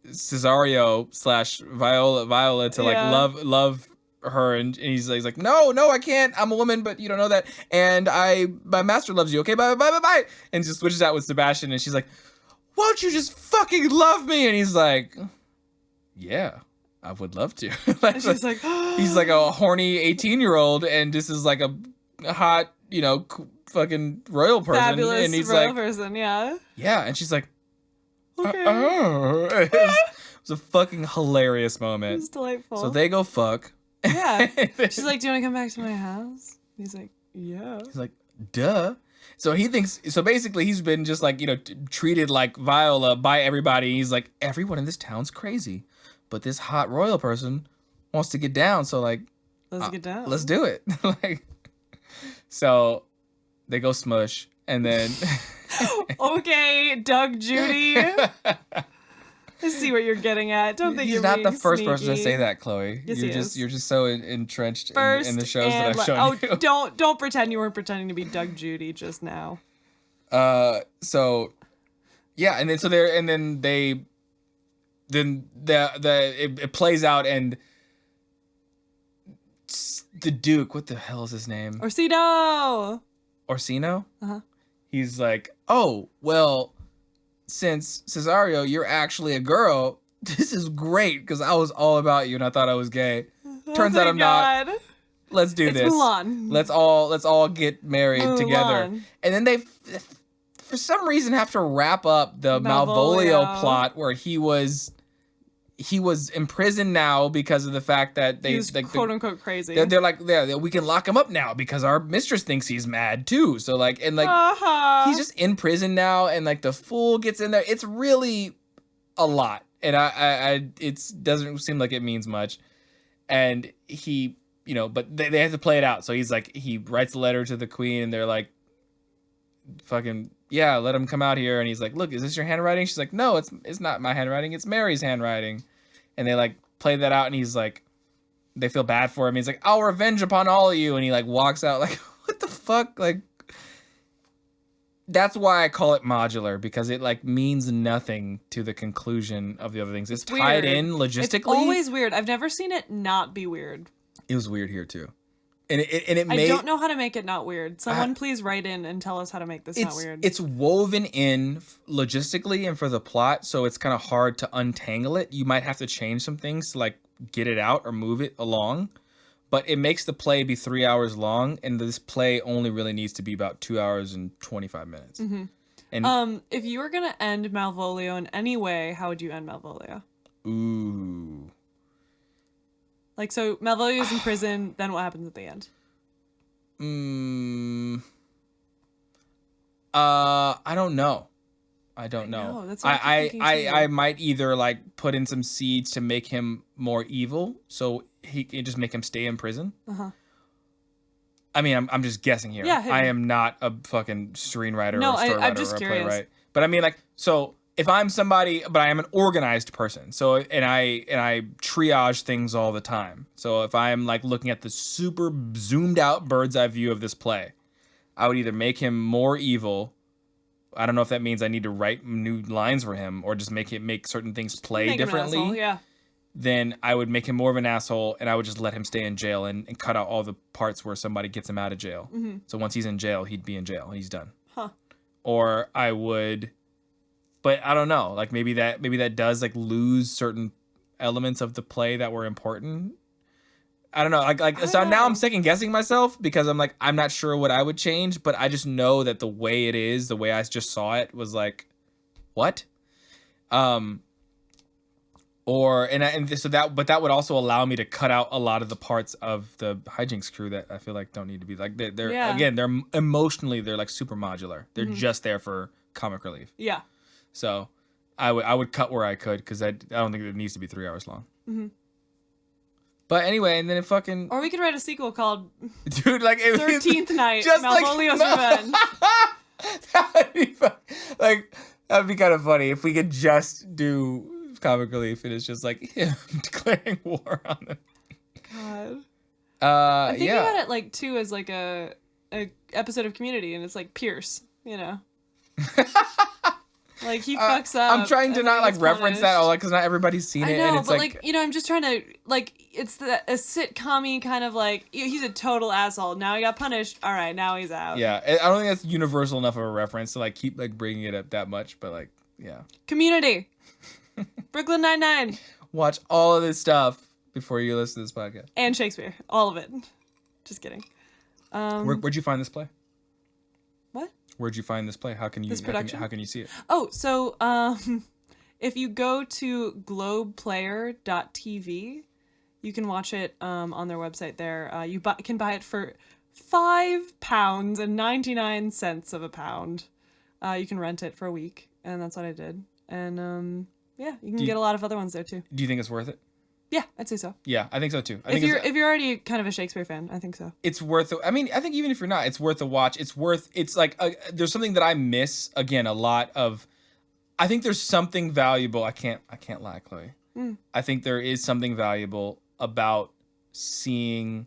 / Viola to like love her, and he's like, no, I can't. I'm a woman, but you don't know that. And my master loves you. Okay, bye. And just switches out with Sebastian, and she's like, won't you just fucking love me? And he's like, yeah, I would love to. Like, and she's like, he's like a horny 18-year-old, and this is like a hot, you know, fucking royal person. Fabulous and he's royal like, person, yeah. Yeah, and she's like, okay. It was a fucking hilarious moment. It was delightful. So they go fuck. Yeah. She's like, do you want to come back to my house? And he's like, yeah. He's like, duh. So basically he's been just like, you know, treated like Viola by everybody. He's like, everyone in this town's crazy, but this hot royal person wants to get down. So like, let's get down. Let's do it. Like, so they go smush, and then. Okay, Doug Judy. I see what you're getting at. Don't think He's you're not being the first sneaky. person to say that, Chloe. Yes, you're just so entrenched in the shows and that I've shown you. Don't pretend you weren't pretending to be Doug Judy just now. So yeah, and then it plays out, and the Duke, what the hell is his name? Orsino. Uh-huh. He's like, oh, well, since Cesario, you're actually a girl, this is great, because I was all about you and I thought I was gay. Turns out I'm not. Let's do this. Mulan. Let's all get married together. And then they, for some reason, have to wrap up the Malvolio plot where he was imprisoned now because of the fact that he's like, quote unquote crazy. They're like, we can lock him up now because our mistress thinks he's mad too. So like, and like, he's just in prison now, and like the fool gets in there. It's really a lot, and it doesn't seem like it means much. And he, you know, but they have to play it out. So he's like, he writes a letter to the queen, and they're like, fucking. Yeah, let him come out here. And he's like, look, is this your handwriting? She's like, no, it's not my handwriting. It's Mary's handwriting. And they like play that out, and he's like, they feel bad for him. He's like, I'll revenge upon all of you. And he like walks out like, what the fuck? Like, that's why I call it modular, because it like means nothing to the conclusion of the other things. It's tied in logistically. It's always weird. I've never seen it not be weird. It was weird here too. And it I don't know how to make it not weird. Someone please write in and tell us how to make this not weird. It's woven in logistically and for the plot, so it's kind of hard to untangle it. You might have to change some things to like get it out or move it along. But it makes the play be 3 hours long, and this play only really needs to be about 2 hours and 25 minutes. And if you were gonna end Malvolio in any way, how would you end Malvolio? ooh, Like, so Malvolio's in prison, then what happens at the end? I don't know. I don't I know. know, that's what I keep thinking too. I might either like put in some seeds to make him more evil, so he can just make him stay in prison. I mean, I'm just guessing here. Yeah, I am not a fucking screenwriter No, or a story I'm writer just or a curious. playwright. But I mean, like, so if I'm somebody, but I am an organized person, so and I triage things all the time. So if I'm like looking at the super zoomed out bird's eye view of this play, I would either make him more evil. I don't know if that means I need to write new lines for him or just make certain things play Make him an differently. asshole, yeah. Then I would make him more of an asshole, and I would just let him stay in jail and cut out all the parts where somebody gets him out of jail. So once he's in jail, he'd be in jail. He's done. Or I would, but I don't know. Like maybe that does like lose certain elements of the play that were important. I don't know. So now I'm second guessing myself because I'm like, I'm not sure what I would change, but I just know that the way it is, the way I just saw it was like, what? So that would also allow me to cut out a lot of the parts of the hi-jinx crew that I feel like don't need to be like, they're again, they're emotionally, they're like super modular. They're just there for comic relief. Yeah. So I would cut where I could because I don't think it needs to be 3 hours long. But anyway, and then it fucking... Or we could write a sequel called Dude, like... 13th Night, just Malvolio's Revenge. That'd be kind of funny if we could just do comic relief and it's just like him declaring war on them. God. I think yeah. about it like too as like a episode of Community, and it's like Pierce, you know. Like he fucks up. I'm trying to not like reference that all because not everybody's seen it. I know, and it's but like you know, I'm just trying to like it's a sitcom-y kind of like he's a total asshole. Now he got punished. All right, now he's out. Yeah, I don't think that's universal enough of a reference to like keep like bringing it up that much. But like, yeah. Community. Brooklyn Nine-Nine. Watch all of this stuff before you listen to this podcast. And Shakespeare, all of it. Just kidding. Where'd you find this play? What? Where'd you find this play? How can you how can you see it? Oh, so if you go to globeplayer.tv, you can watch it on their website there. You can buy it for £5.99 of a pound. You can rent it for a week, and that's what I did. And yeah, you can get a lot of other ones there too. Do you think it's worth it? Yeah, I'd say so. Yeah, I think so too. If you're already kind of a Shakespeare fan, I think so. It's worth it. I mean, I think even if you're not, it's worth a watch. It's like there's something that I miss again a lot of. I think there's something valuable. I can't lie, Chloe. I think there is something valuable about seeing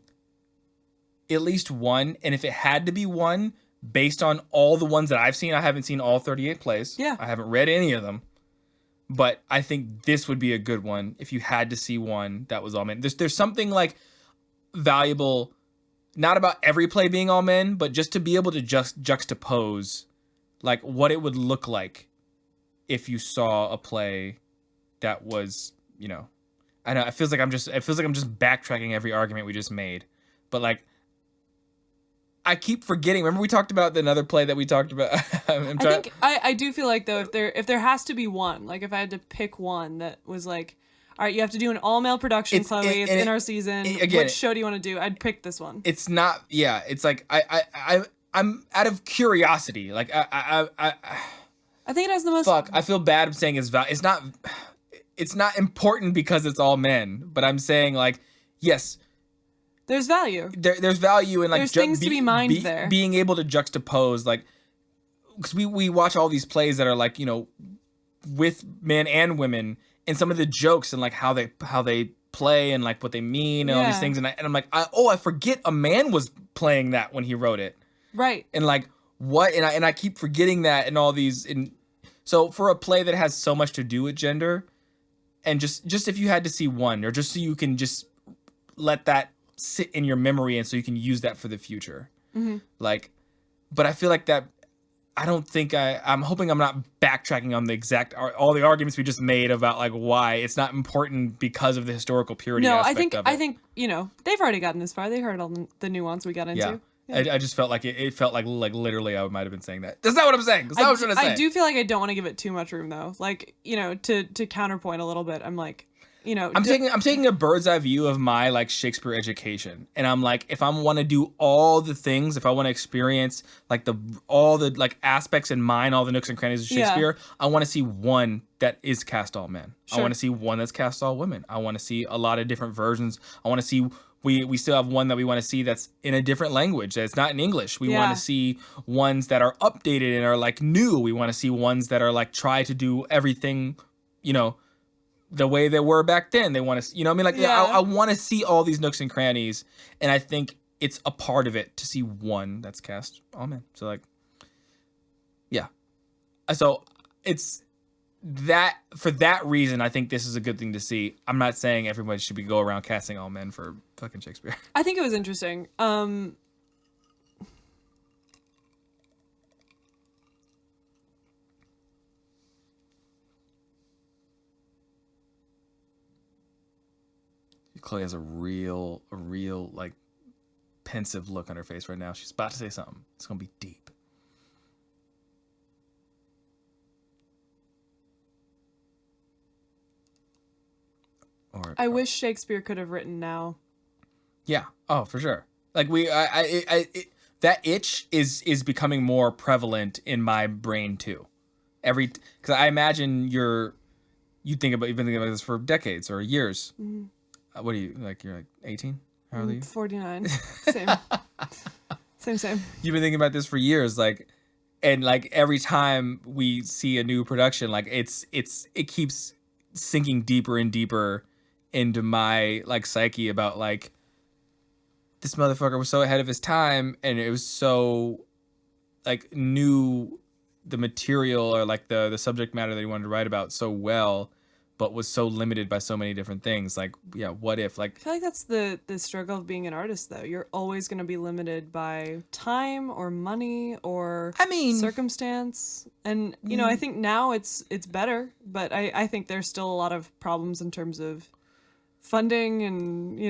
at least one, and if it had to be one, based on all the ones that I've seen, I haven't seen all 38 plays. Yeah, I haven't read any of them. But I think this would be a good one if you had to see one that was all men. There's something like valuable, not about every play being all men, but just to be able to just juxtapose like what it would look like if you saw a play that was, you know, I know it feels like I'm just backtracking every argument we just made, but like I keep forgetting. Remember we talked about another play that we talked about. I do feel like though if there has to be one, like if I had to pick one that was like, all right, you have to do an all male production, Chloe. It's in our season. Which show do you want to do? I'd pick this one. It's not. Yeah, it's like I'm out of curiosity. Like I think it has the most. Fuck, I feel bad saying it's not important because it's all men. But I'm saying like yes. There's value. There's value in like there's things to be mined there. Being able to juxtapose like because we watch all these plays that are like, you know, with men and women and some of the jokes and like how they play and like what they mean and all these things and I'm like I forget a man was playing that when he wrote it. Right. And like what and I keep forgetting that and all these and so for a play that has so much to do with gender and just if you had to see one or just so you can just let that sit in your memory and so you can use that for the future. Like but I feel like that don't think I'm hoping I'm not backtracking on the exact all the arguments we just made about like why it's not important because of the historical purity No, aspect of it. I think they've already gotten this far. They heard all the nuance we got into. Yeah. I just felt like it felt like literally I might have been saying that. That's not what I'm saying. That's not what I'm trying to say. I do feel like I don't want to give it too much room though. Like, to counterpoint a little bit, I'm like, I'm taking a bird's eye view of my like Shakespeare education, and I'm like, if I want to do all the things, if I want to experience like all the like aspects and mine all the nooks and crannies of Shakespeare, I want to see one that is cast all men. Sure. I want to see one that's cast all women. I want to see a lot of different versions. I want to see we still have one that we want to see that's in a different language, that's not in English. We want to see ones that are updated and are like new. We want to see ones that are like try to do everything, the way they were back then. They want to, I want to see all these nooks and crannies, and I think it's a part of it to see one that's cast all men. So like, yeah. So it's that for that reason, I think this is a good thing to see. I'm not saying everybody should go around casting all men for fucking Shakespeare. I think it was interesting. Chloe has a real like pensive look on her face right now. She's about to say something. It's gonna be deep. I wish Shakespeare could have written now. Yeah. Oh, for sure. Like that itch is becoming more prevalent in my brain too. Because I imagine you've been thinking about this for decades or years. Mm-hmm. What are you like? You're like 18? How old are you? 49. Same. Same. You've been thinking about this for years, and every time we see a new production, it keeps sinking deeper and deeper into my psyche about this motherfucker was so ahead of his time, and it was so knew the material or the subject matter that he wanted to write about so well, but was so limited by so many different things. What if I feel like that's the struggle of being an artist though. You're always going to be limited by time or money or circumstance. And I think now it's better, but I think there's still a lot of problems in terms of funding and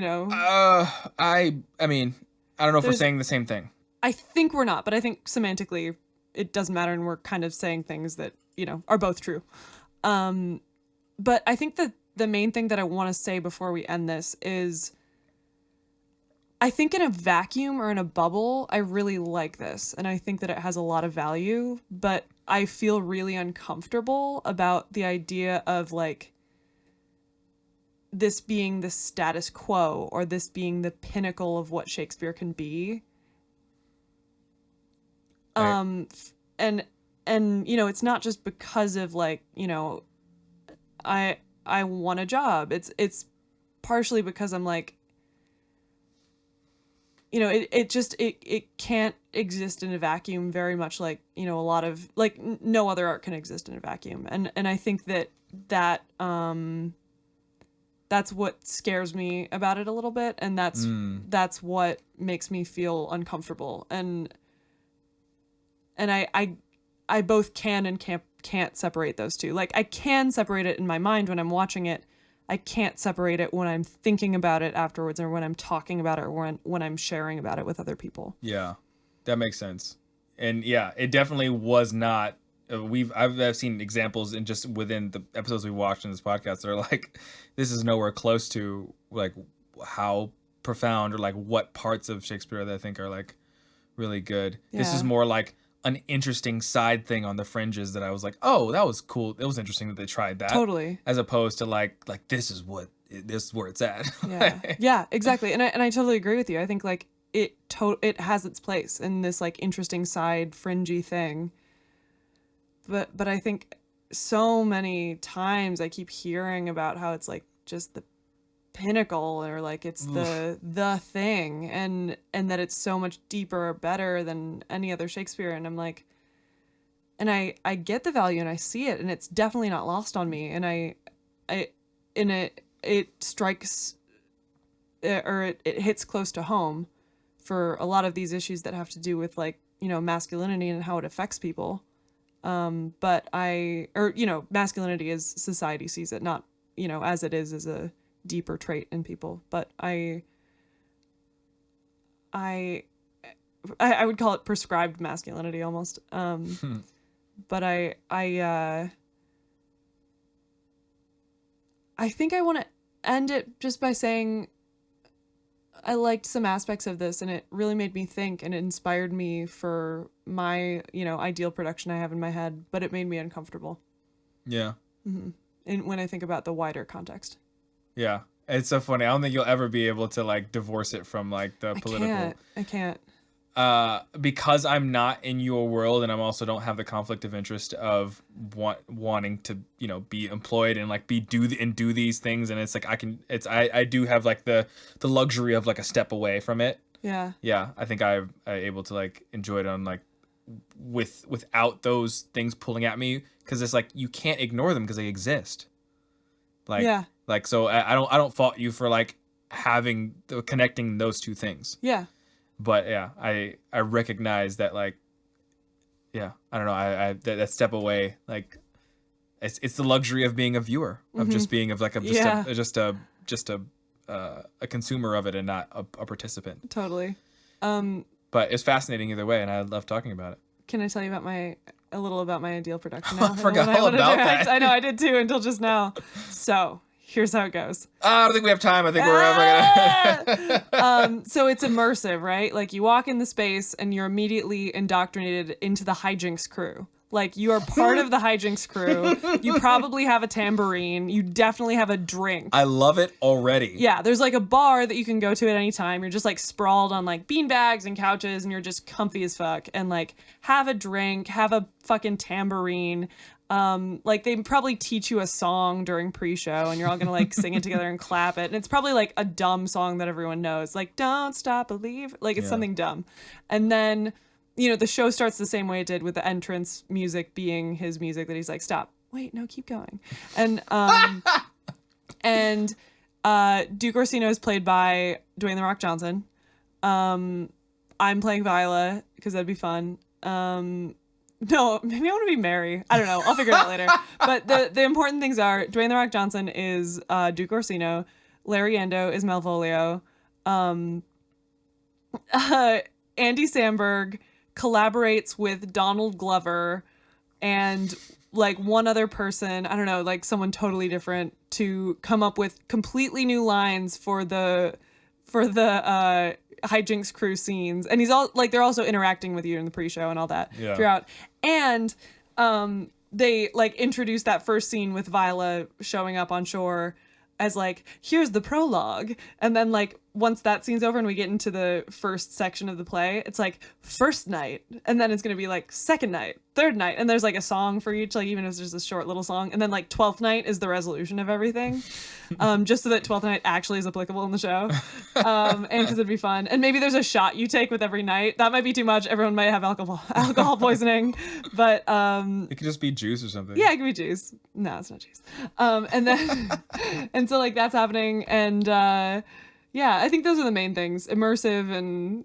I mean I don't know if we're saying the same thing. I think we're not, but I think semantically it doesn't matter, and we're kind of saying things that are both true. But I think that the main thing that I want to say before we end this is I think in a vacuum or in a bubble, I really like this. And I think that it has a lot of value, but I feel really uncomfortable about the idea of this being the status quo or this being the pinnacle of what Shakespeare can be. Right. And it's not just because of I want a job. It's partially because I'm it can't exist in a vacuum, very much a lot of no other art can exist in a vacuum. And I think that that's what scares me about it a little bit, and that's what makes me feel uncomfortable. And I both can and can't separate those two. I can separate it in my mind when I'm watching it. I can't separate it when I'm thinking about it afterwards, or when I'm talking about it, or when I'm sharing about it with other people. Yeah, that makes sense. And yeah, it definitely was not. I've seen examples in just within the episodes we watched in this podcast that are this is nowhere close to how profound or what parts of Shakespeare that I think are really good. Yeah. This is more an interesting side thing on the fringes that I was oh, that was cool. It was interesting that they tried that. Totally. As opposed to this is where it's at. Yeah. Yeah, exactly. And I totally agree with you. I think it has its place in this interesting side fringy thing. But I think so many times I keep hearing about how it's just the pinnacle, or it's the thing, and that it's so much deeper or better than any other Shakespeare. And I'm and I get the value and I see it, and it's definitely not lost on me. And it strikes or it hits close to home for a lot of these issues that have to do with masculinity and how it affects people. Masculinity as society sees it, not, as it is as a deeper trait in people. But I would call it prescribed masculinity almost. But I think I want to end it just by saying I liked some aspects of this, and it really made me think, and it inspired me for my, ideal production I have in my head, but it made me uncomfortable. Yeah. Mm-hmm. And when I think about the wider context. Yeah. It's so funny. I don't think you'll ever be able to like divorce it from like the political. I can't. Because I'm not in your world, and I'm also don't have the conflict of interest of wanting to, be employed and like do these things. And it's like, I do have like the luxury of like a step away from it. Yeah. Yeah. I think I'm able to like enjoy it on like without those things pulling at me. Cause it's like, you can't ignore them because they exist. Like, yeah. Like, so I don't fault you for like connecting those two things. Yeah. But yeah, I recognize that, like, yeah, I don't know, I that step away, like, it's the luxury of being a viewer, of just being of like just a consumer of it and not a participant. Totally. But it's fascinating either way, and I love talking about it. Can I tell you about a little about my ideal production now? I forgot all about that. I know, I did too until just now. So here's how it goes. I don't think we have time. I think we're gonna. So it's immersive, right? Like you walk in the space and you're immediately indoctrinated into the hi-jinx crew. Like you are part of the hi-jinx crew. You probably have a tambourine. You definitely have a drink. I love it already. Yeah, there's like a bar that you can go to at any time. You're just like sprawled on like beanbags and couches, and you're just comfy as fuck. And like have a drink, have a fucking tambourine. Like they probably teach you a song during pre-show, and you're all gonna like sing it together and clap it. And it's probably like a dumb song that everyone knows, like "Don't Stop Believe." Like it's something dumb. And then, the show starts the same way it did, with the entrance music being his music that he's like, "Stop, wait, no, keep going." And Duke Orsino is played by Dwayne "The Rock" Johnson. I'm playing Viola because that'd be fun. No, maybe I want to be Mary. I don't know. I'll figure it out later. But the important things are Dwayne "The Rock" Johnson is Duke Orsino. Larry Ando is Malvolio. Andy Samberg collaborates with Donald Glover and like one other person, I don't know, like someone totally different, to come up with completely new lines for the hijinks crew scenes. And he's all like, they're also interacting with you in the pre-show and all that throughout. And they like introduced that first scene with Viola showing up on shore as like, here's the prologue. And then like once that scene's over and we get into the first section of the play, it's like first night. And then it's going to be like second night, third night. And there's like a song for each, like even if it's just a short little song. And then like 12th night is the resolution of everything. Just so that 12th night actually is applicable in the show. And because it'd be fun. And maybe there's a shot you take with every night. That might be too much. Everyone might have alcohol poisoning. But it could just be juice or something. Yeah, it could be juice. No, it's not juice. And then and so like that's happening. And yeah, I think those are the main things. Immersive and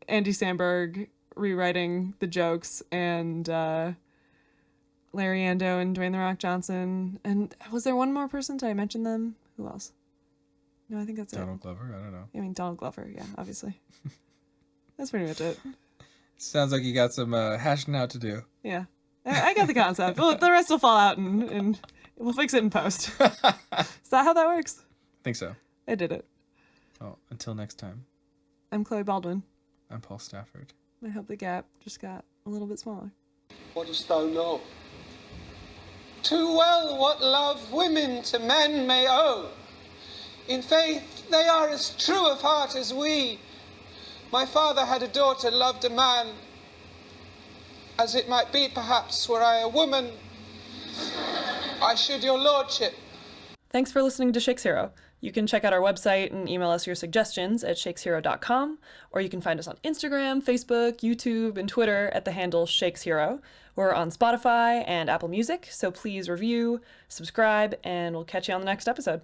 Andy Samberg rewriting the jokes, and Larry Ando and Dwayne "The Rock" Johnson. And was there one more person? Did I mention them? Who else? No, I think that's Donald Glover? I don't know. I mean, Donald Glover, yeah, obviously. That's pretty much it. Sounds like you got some hashing out to do. Yeah. I got the concept. Well, the rest will fall out and we'll fix it in post. Is that how that works? I think so. I did it. Well, until next time. I'm Chloe Baldwin. I'm Paul Stafford. I hope the gap just got a little bit smaller. What dost thou know? Too well what love women to men may owe. In faith, they are as true of heart as we. My father had a daughter, loved a man. As it might be, perhaps, were I a woman, I should your lordship. Thanks for listening to Shakeshero. You can check out our website and email us your suggestions at shakeshero.com, or you can find us on Instagram, Facebook, YouTube, and Twitter at the handle Shakeshero. We're on Spotify and Apple Music, so please review, subscribe, and we'll catch you on the next episode.